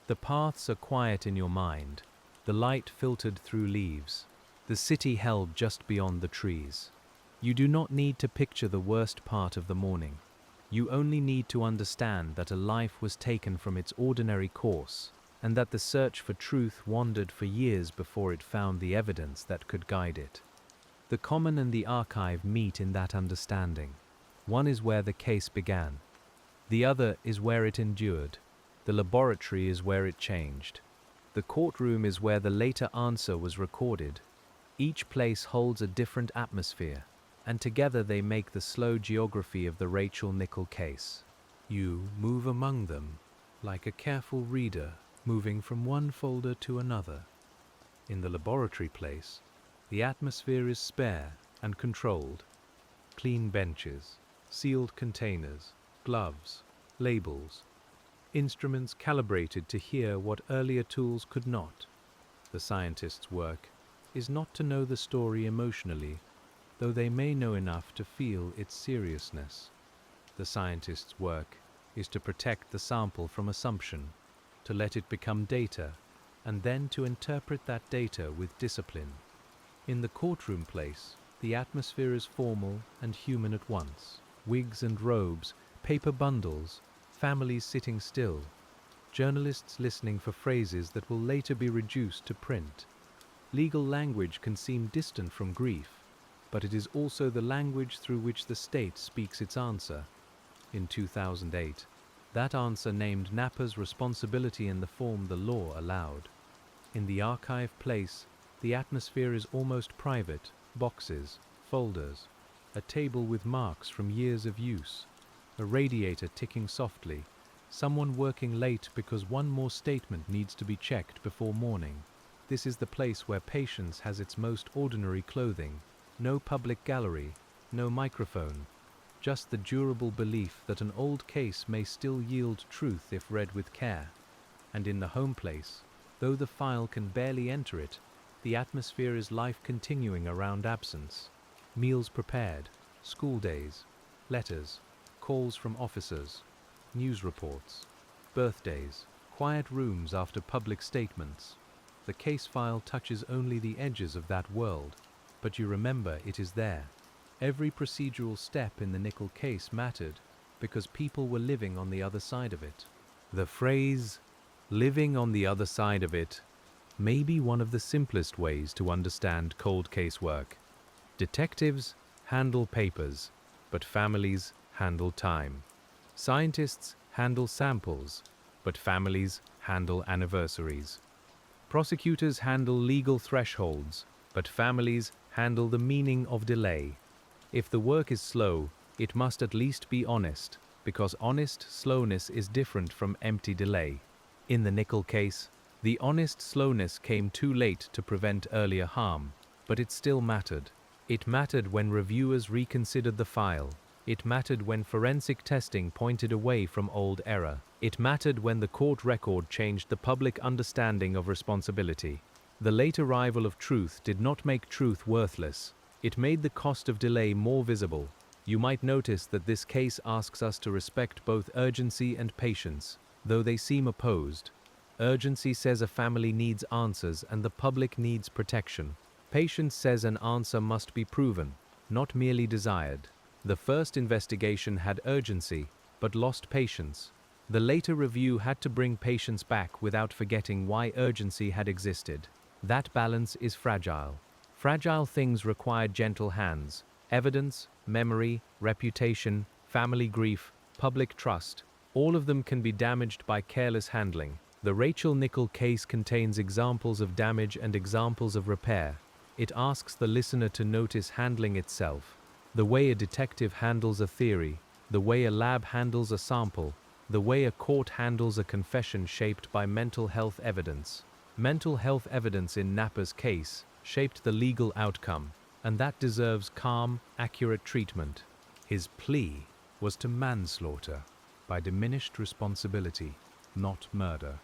The paths are quiet in your mind, the light filtered through leaves, the city held just beyond the trees. You do not need to picture the worst part of the morning. You only need to understand that a life was taken from its ordinary course, and that the search for truth wandered for years before it found the evidence that could guide it. The common and the archive meet in that understanding. One is where the case began. The other is where it endured. The laboratory is where it changed. The courtroom is where the later answer was recorded. Each place holds a different atmosphere, and together they make the slow geography of the Rachel Nickell case. You move among them, like a careful reader moving from one folder to another. In the laboratory place, the atmosphere is spare and controlled. Clean benches, sealed containers, gloves, labels, instruments calibrated to hear what earlier tools could not. The scientist's work is not to know the story emotionally, though they may know enough to feel its seriousness. The scientist's work is to protect the sample from assumption, to let it become data, and then to interpret that data with discipline. In the courtroom place, the atmosphere is formal and human at once. Wigs and robes, paper bundles, families sitting still, journalists listening for phrases that will later be reduced to print. Legal language can seem distant from grief, but it is also the language through which the state speaks its answer. In 2008, that answer named Napper's responsibility in the form the law allowed. In the archive place, the atmosphere is almost private: boxes, folders, a table with marks from years of use, a radiator ticking softly, someone working late because one more statement needs to be checked before morning. This is the place where patience has its most ordinary clothing: no public gallery, no microphone, just the durable belief that an old case may still yield truth if read with care. And in the home place, though the file can barely enter it, the atmosphere is life continuing around absence. Meals prepared, school days, letters, calls from officers, news reports, birthdays, quiet rooms after public statements. The case file touches only the edges of that world, but you remember it is there. Every procedural step in the Nickell case mattered because people were living on the other side of it. The phrase, "living on the other side of it," may be one of the simplest ways to understand cold case work. Detectives handle papers, but families handle time. Scientists handle samples, but families handle anniversaries. Prosecutors handle legal thresholds, but families handle the meaning of delay. If the work is slow, it must at least be honest, because honest slowness is different from empty delay. In the Nickell case, the honest slowness came too late to prevent earlier harm, but it still mattered. It mattered when reviewers reconsidered the file. It mattered when forensic testing pointed away from old error. It mattered when the court record changed the public understanding of responsibility. The late arrival of truth did not make truth worthless. It made the cost of delay more visible. You might notice that this case asks us to respect both urgency and patience, though they seem opposed. Urgency says a family needs answers and the public needs protection. Patience says an answer must be proven, not merely desired. The first investigation had urgency, but lost patience. The later review had to bring patience back without forgetting why urgency had existed. That balance is fragile. Fragile things require gentle hands: evidence, memory, reputation, family grief, public trust. All of them can be damaged by careless handling. The Rachel Nickell case contains examples of damage and examples of repair. It asks the listener to notice handling itself. The way a detective handles a theory, the way a lab handles a sample, the way a court handles a confession shaped by mental health evidence. Mental health evidence in Napper's case shaped the legal outcome, and that deserves calm, accurate treatment. His plea was to manslaughter by diminished responsibility, not murder.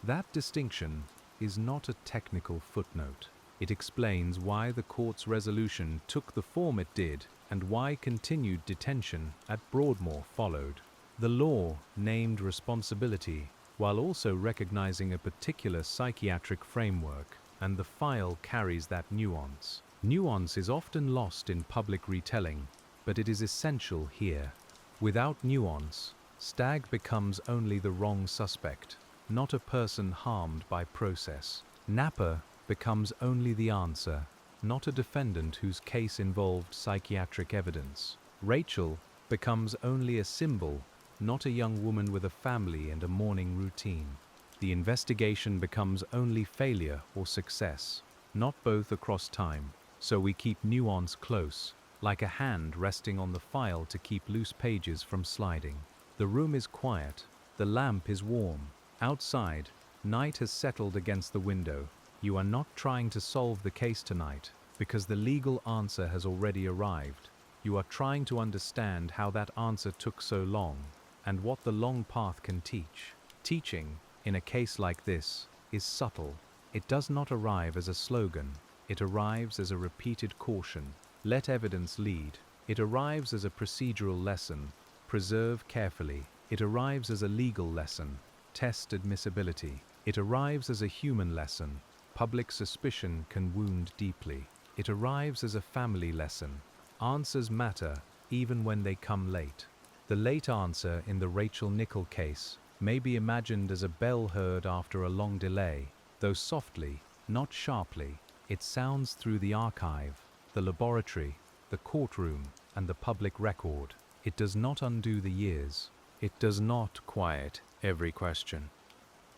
That distinction is not a technical footnote. It explains why the court's resolution took the form it did and why continued detention at Broadmoor followed. The law named responsibility while also recognizing a particular psychiatric framework, and the file carries that nuance. Nuance is often lost in public retelling, but it is essential here. Without nuance, Stagg becomes only the wrong suspect, not a person harmed by process. Napper becomes only the answer, not a defendant whose case involved psychiatric evidence. Rachel becomes only a symbol, not a young woman with a family and a morning routine. The investigation becomes only failure or success, not both across time. So we keep nuance close, like a hand resting on the file to keep loose pages from sliding. The room is quiet, the lamp is warm. Outside, night has settled against the window. You are not trying to solve the case tonight, because the legal answer has already arrived. You are trying to understand how that answer took so long, and what the long path can teach. Teaching, in a case like this, is subtle. It does not arrive as a slogan. It arrives as a repeated caution. Let evidence lead. It arrives as a procedural lesson. Preserve carefully. It arrives as a legal lesson. Test admissibility. It arrives as a human lesson. Public suspicion can wound deeply. It arrives as a family lesson. Answers matter, even when they come late. The late answer in the Rachel Nickell case may be imagined as a bell heard after a long delay, though softly, not sharply. It sounds through the archive, the laboratory, the courtroom, and the public record. It does not undo the years. It does not quiet every question.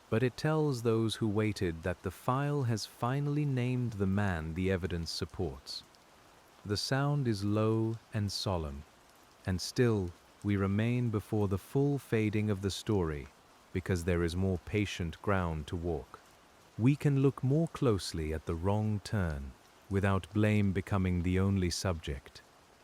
But it tells those who waited that the file has finally named the man the evidence supports. The sound is low and solemn, and still we remain before the full fading of the story because there is more patient ground to walk. We can look more closely at the wrong turn without blame becoming the only subject.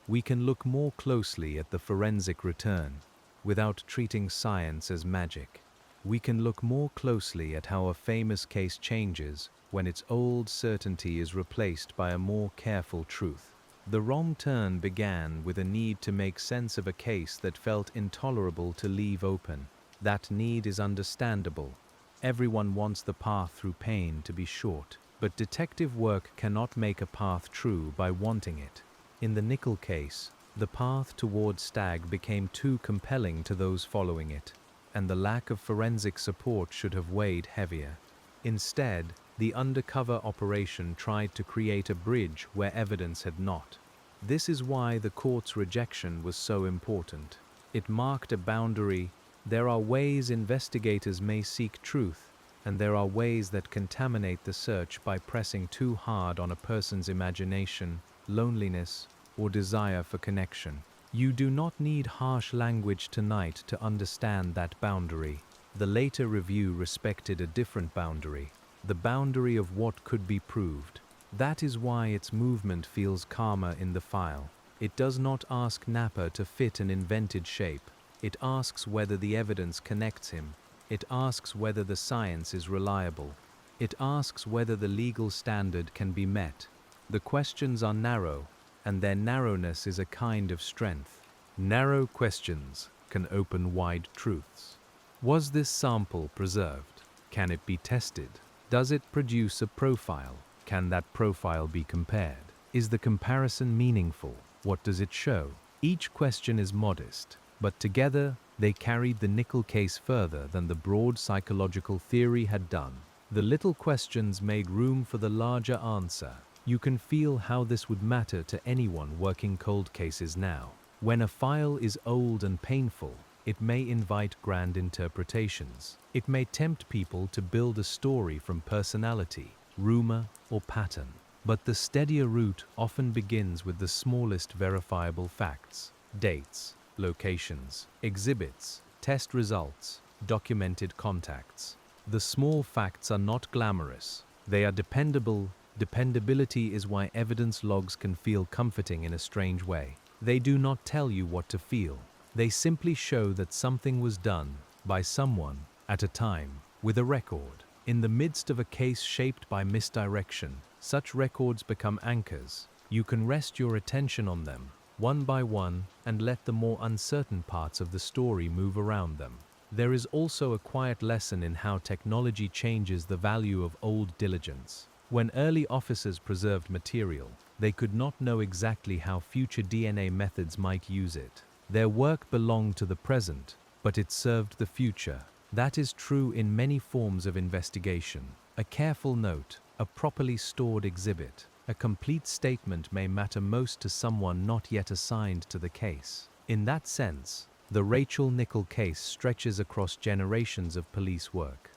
We can look more closely at the forensic return without treating science as magic. We can look more closely at how a famous case changes when its old certainty is replaced by a more careful truth. The wrong turn began with a need to make sense of a case that felt intolerable to leave open. That need is understandable. Everyone wants the path through pain to be short, but detective work cannot make a path true by wanting it. In the Nickell case, the path toward Stag became too compelling to those following it, and the lack of forensic support should have weighed heavier. Instead, the undercover operation tried to create a bridge where evidence had not. This is why the court's rejection was so important. It marked a boundary. There are ways investigators may seek truth, and there are ways that contaminate the search by pressing too hard on a person's imagination, loneliness, or desire for connection. You do not need harsh language tonight to understand that boundary. The later review respected a different boundary, the boundary of what could be proved. That is why its movement feels calmer in the file. It does not ask Napa to fit an invented shape. It asks whether the evidence connects him. It asks whether the science is reliable. It asks whether the legal standard can be met. The questions are narrow, and their narrowness is a kind of strength. Narrow questions can open wide truths. Was this sample preserved? Can it be tested? Does it produce a profile? Can that profile be compared? Is the comparison meaningful? What does it show? Each question is modest, but together they carried the Nickell case further than the broad psychological theory had done. The little questions made room for the larger answer. You can feel how this would matter to anyone working cold cases now. When a file is old and painful, it may invite grand interpretations. It may tempt people to build a story from personality, rumor, or pattern. But the steadier route often begins with the smallest verifiable facts: dates, locations, exhibits, test results, documented contacts. The small facts are not glamorous. They are dependable. Dependability is why evidence logs can feel comforting in a strange way. They do not tell you what to feel. They simply show that something was done by someone at a time with a record. In the midst of a case shaped by misdirection, such records become anchors. You can rest your attention on them, one by one, and let the more uncertain parts of the story move around them. There is also a quiet lesson in how technology changes the value of old diligence. When early officers preserved material, they could not know exactly how future DNA methods might use it. Their work belonged to the present, but it served the future. That is true in many forms of investigation. A careful note, a properly stored exhibit, a complete statement may matter most to someone not yet assigned to the case. In that sense, the Rachel Nickell case stretches across generations of police work.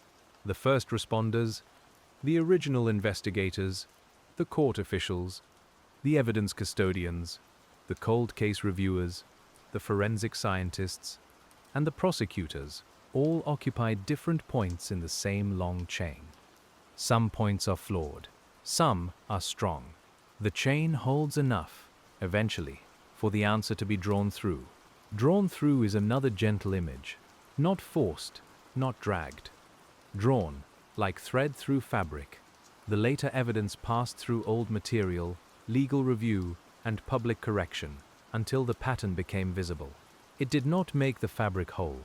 The first responders, the original investigators, the court officials, the evidence custodians, the cold case reviewers, the forensic scientists, and the prosecutors all occupied different points in the same long chain. Some points are flawed, some are strong. The chain holds enough, eventually, for the answer to be drawn through. Drawn through is another gentle image, not forced, not dragged. Drawn, like thread through fabric. The later evidence passed through old material, legal review, and public correction, until the pattern became visible. It did not make the fabric whole,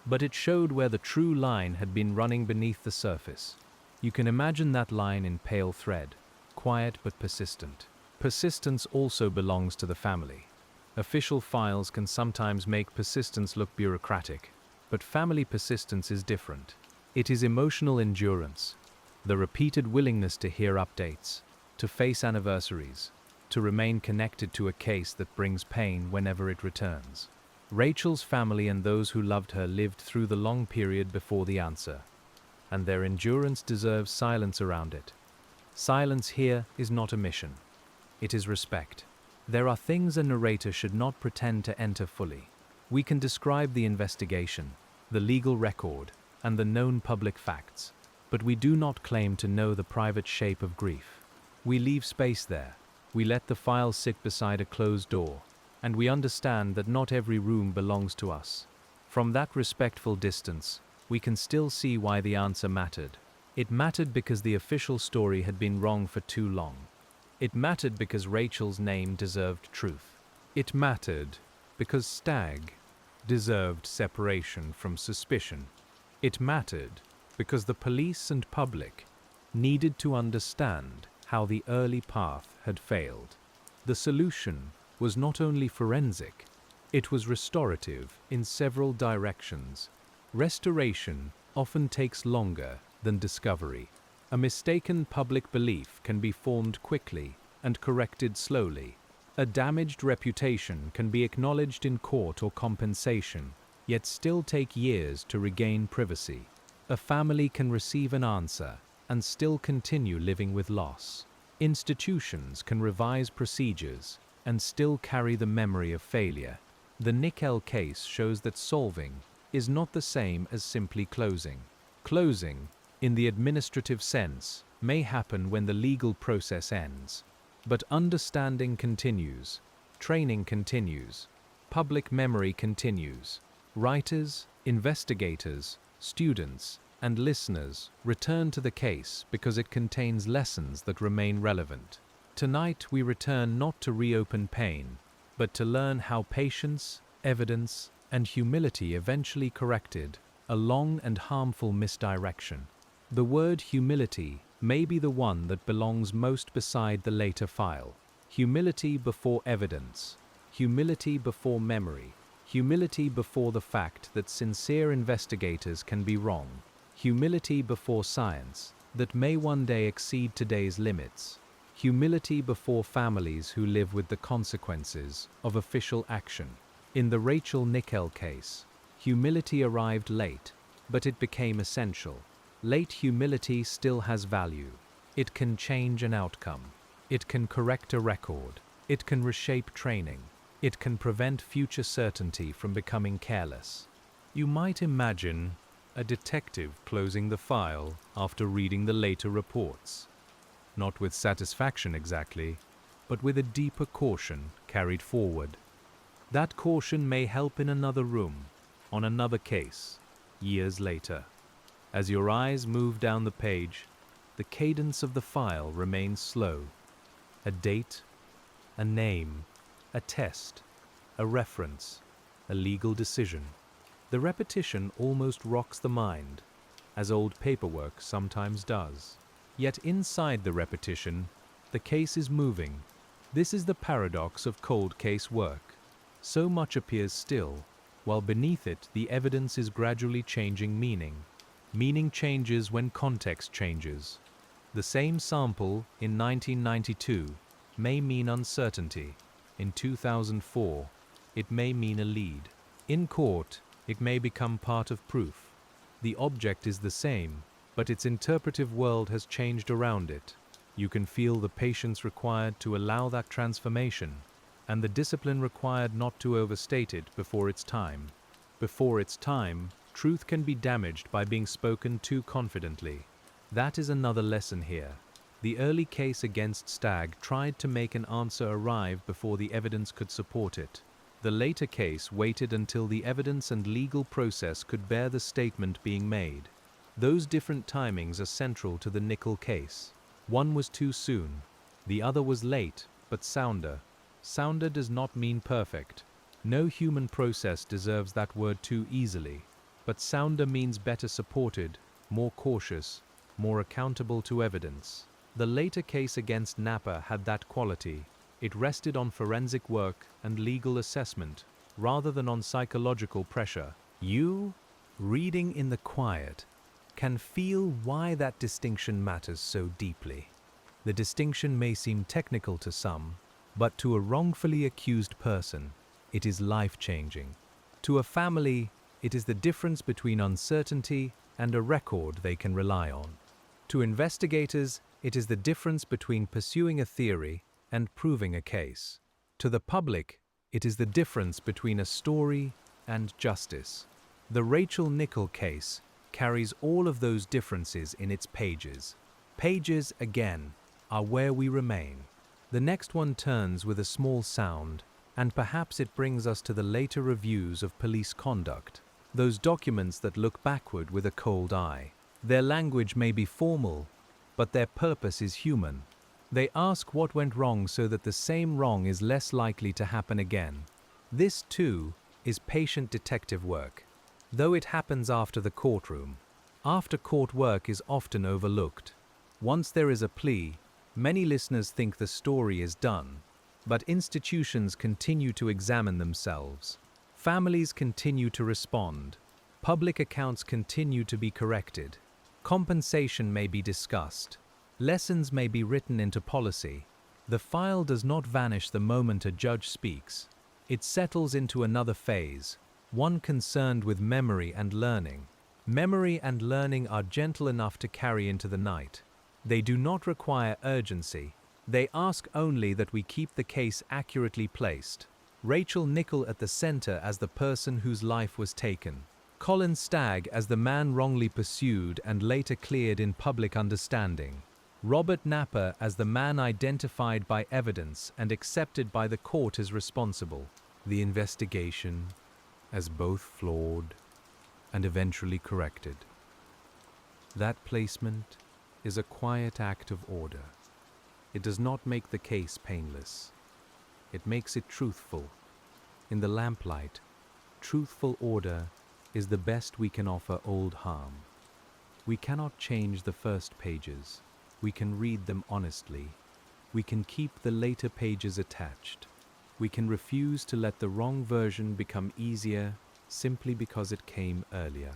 but it showed where the true line had been running beneath the surface. You can imagine that line in pale thread, quiet but persistent. Persistence also belongs to the family. Official files can sometimes make persistence look bureaucratic, but family persistence is different. It is emotional endurance, the repeated willingness to hear updates, to face anniversaries, to remain connected to a case that brings pain whenever it returns. Rachel's family and those who loved her lived through the long period before the answer, and their endurance deserves silence around it. Silence here is not omission. It is respect. There are things a narrator should not pretend to enter fully. We can describe the investigation, the legal record, and the known public facts, but we do not claim to know the private shape of grief. We leave space there. We let the file sit beside a closed door, and we understand that not every room belongs to us. From that respectful distance, we can still see why the answer mattered. It mattered because the official story had been wrong for too long. It mattered because Rachel's name deserved truth. It mattered because Stagg deserved separation from suspicion. It mattered because the police and public needed to understand how the early path had failed. The solution was not only forensic, it was restorative in several directions. Restoration often takes longer than discovery. A mistaken public belief can be formed quickly and corrected slowly. A damaged reputation can be acknowledged in court or compensation, yet still take years to regain privacy. A family can receive an answer and still continue living with loss. Institutions can revise procedures and still carry the memory of failure. The Nickell case shows that solving is not the same as simply closing. Closing, in the administrative sense, may happen when the legal process ends. But understanding continues, training continues, public memory continues. Writers, investigators, students, and listeners return to the case because it contains lessons that remain relevant. Tonight we return not to reopen pain, but to learn how patience, evidence, and humility eventually corrected a long and harmful misdirection. The word humility may be the one that belongs most beside the later file. Humility before evidence, humility before memory, humility before the fact that sincere investigators can be wrong, humility before science that may one day exceed today's limits, humility before families who live with the consequences of official action. In the Rachel Nickell case, humility arrived late, but it became essential. Late humility still has value. It can change an outcome. It can correct a record. It can reshape training. It can prevent future certainty from becoming careless. You might imagine a detective closing the file after reading the later reports. Not with satisfaction exactly, but with a deeper caution carried forward. That caution may help in another room, on another case, years later. As your eyes move down the page, the cadence of the file remains slow. A date, a name, a test, a reference, a legal decision. The repetition almost rocks the mind, as old paperwork sometimes does. Yet inside the repetition, the case is moving. This is the paradox of cold case work. So much appears still, while beneath it the evidence is gradually changing meaning. Meaning changes when context changes. The same sample in 1992 may mean uncertainty. In 2004, it may mean a lead. In court, it may become part of proof. The object is the same, but its interpretive world has changed around it. You can feel the patience required to allow that transformation, and the discipline required not to overstate it before its time. Before its time, truth can be damaged by being spoken too confidently. That is another lesson here. The early case against Stagg tried to make an answer arrive before the evidence could support it. The later case waited until the evidence and legal process could bear the statement being made. Those different timings are central to the Nickell case. One was too soon. The other was late, but sounder. Sounder does not mean perfect. No human process deserves that word too easily. But sounder means better supported, more cautious, more accountable to evidence. The later case against Napa had that quality. It rested on forensic work and legal assessment, rather than on psychological pressure. You, reading in the quiet, can feel why that distinction matters so deeply. The distinction may seem technical to some, but to a wrongfully accused person, it is life-changing. To a family, it is the difference between uncertainty and a record they can rely on. To investigators, it is the difference between pursuing a theory and proving a case. To the public, it is the difference between a story and justice. The Rachel Nickell case carries all of those differences in its pages. Pages, again, are where we remain. The next one turns with a small sound, and perhaps it brings us to the later reviews of police conduct, those documents that look backward with a cold eye. Their language may be formal, but their purpose is human. They ask what went wrong so that the same wrong is less likely to happen again. This, too, is patient detective work, though it happens after the courtroom. After-court work is often overlooked. Once there is a plea, many listeners think the story is done, but institutions continue to examine themselves. Families continue to respond. Public accounts continue to be corrected. Compensation may be discussed. Lessons may be written into policy. The file does not vanish the moment a judge speaks. It settles into another phase, one concerned with memory and learning. Memory and learning are gentle enough to carry into the night. They do not require urgency. They ask only that we keep the case accurately placed. Rachel Nickell at the center as the person whose life was taken. Colin Stagg as the man wrongly pursued and later cleared in public understanding. Robert Napper as the man identified by evidence and accepted by the court as responsible. The investigation as both flawed and eventually corrected. That placement is a quiet act of order. It does not make the case painless. It makes it truthful. In the lamplight, truthful order is the best we can offer old harm. We cannot change the first pages. We can read them honestly. We can keep the later pages attached. We can refuse to let the wrong version become easier simply because it came earlier.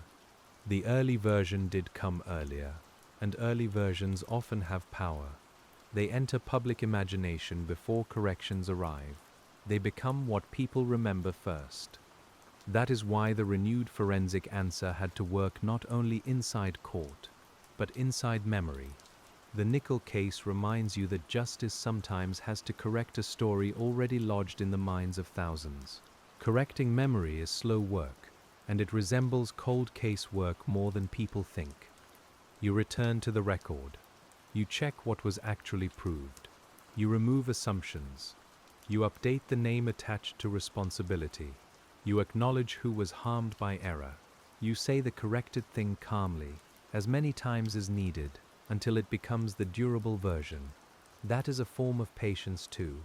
The early version did come earlier, and early versions often have power. They enter public imagination before corrections arrive. They become what people remember first. That is why the renewed forensic answer had to work not only inside court, but inside memory. The Nickell case reminds you that justice sometimes has to correct a story already lodged in the minds of thousands. Correcting memory is slow work, and it resembles cold case work more than people think. You return to the record. You check what was actually proved. You remove assumptions. You update the name attached to responsibility. You acknowledge who was harmed by error. You say the corrected thing calmly, as many times as needed, until it becomes the durable version. That is a form of patience too.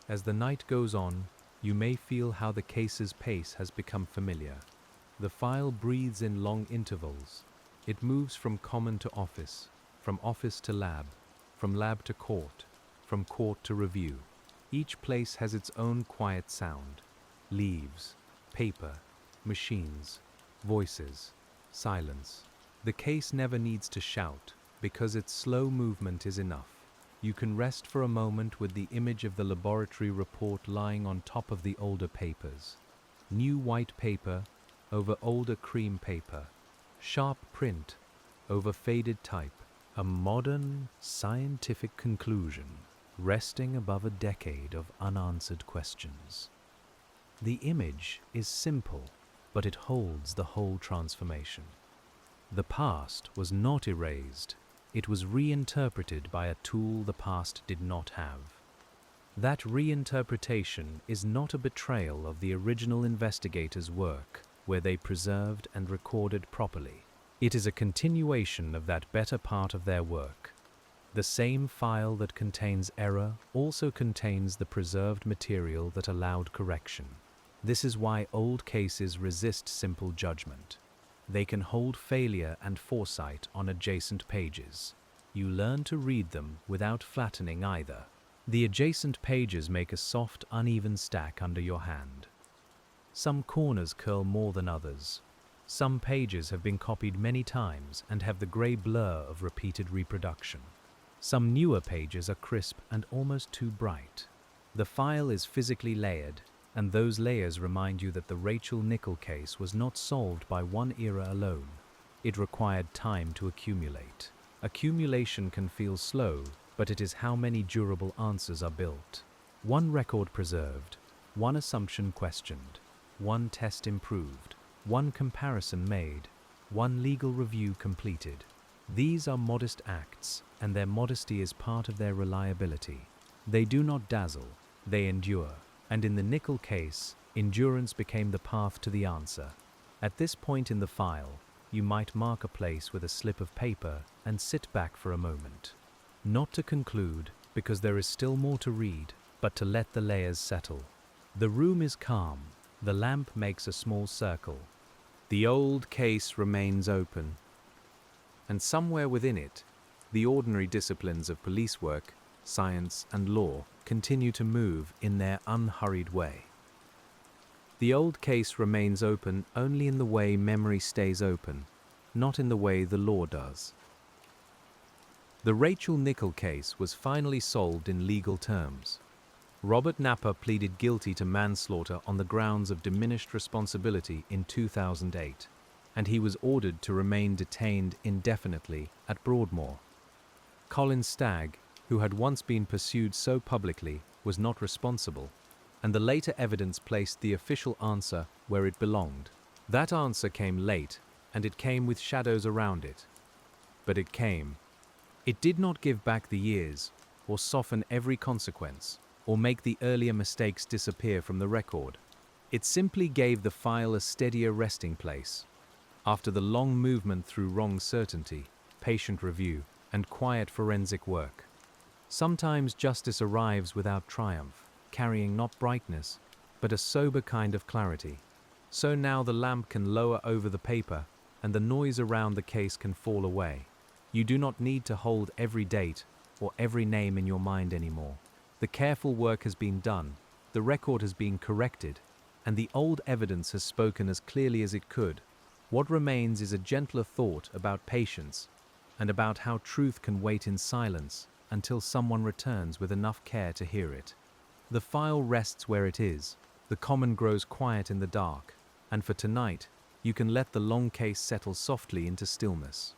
As the night goes on, you may feel how the case's pace has become familiar. The file breathes in long intervals. It moves from common to office, from office to lab, from lab to court, from court to review. Each place has its own quiet sound. Leaves, paper, machines, voices, silence. The case never needs to shout, because its slow movement is enough. You can rest for a moment with the image of the laboratory report lying on top of the older papers. New white paper over older cream paper. Sharp print over faded type. A modern, scientific conclusion resting above a decade of unanswered questions. The image is simple, but it holds the whole transformation. The past was not erased. It was reinterpreted by a tool the past did not have. That reinterpretation is not a betrayal of the original investigators' work, where they preserved and recorded properly. It is a continuation of that better part of their work. The same file that contains error also contains the preserved material that allowed correction. This is why old cases resist simple judgment. They can hold failure and foresight on adjacent pages. You learn to read them without flattening either. The adjacent pages make a soft, uneven stack under your hand. Some corners curl more than others. Some pages have been copied many times and have the gray blur of repeated reproduction. Some newer pages are crisp and almost too bright. The file is physically layered, and those layers remind you that the Rachel Nickell case was not solved by one era alone. It required time to accumulate. Accumulation can feel slow, but it is how many durable answers are built. One record preserved, one assumption questioned, one test improved, one comparison made, one legal review completed. These are modest acts, and their modesty is part of their reliability. They do not dazzle, they endure. And in the Nickell case, endurance became the path to the answer. At this point in the file, you might mark a place with a slip of paper and sit back for a moment. Not to conclude, because there is still more to read, but to let the layers settle. The room is calm. The lamp makes a small circle. The old case remains open. And somewhere within it, the ordinary disciplines of police work, science, and law continue to move in their unhurried way. The old case remains open only in the way memory stays open, not in the way the law does. The Rachel Nickell case was finally solved in legal terms. Robert Napper pleaded guilty to manslaughter on the grounds of diminished responsibility in 2008, and he was ordered to remain detained indefinitely at Broadmoor. Colin Stagg, who had once been pursued so publicly, was not responsible, and the later evidence placed the official answer where it belonged. That answer came late, and it came with shadows around it. But it came. It did not give back the years, or soften every consequence, or make the earlier mistakes disappear from the record. It simply gave the file a steadier resting place. After the long movement through wrong certainty, patient review, and quiet forensic work. Sometimes justice arrives without triumph, carrying not brightness, but a sober kind of clarity. So now the lamp can lower over the paper, and the noise around the case can fall away. You do not need to hold every date or every name in your mind anymore. The careful work has been done, the record has been corrected, and the old evidence has spoken as clearly as it could. What remains is a gentler thought about patience, and about how truth can wait in silence until someone returns with enough care to hear it. The file rests where it is, the common grows quiet in the dark, and for tonight, you can let the long case settle softly into stillness.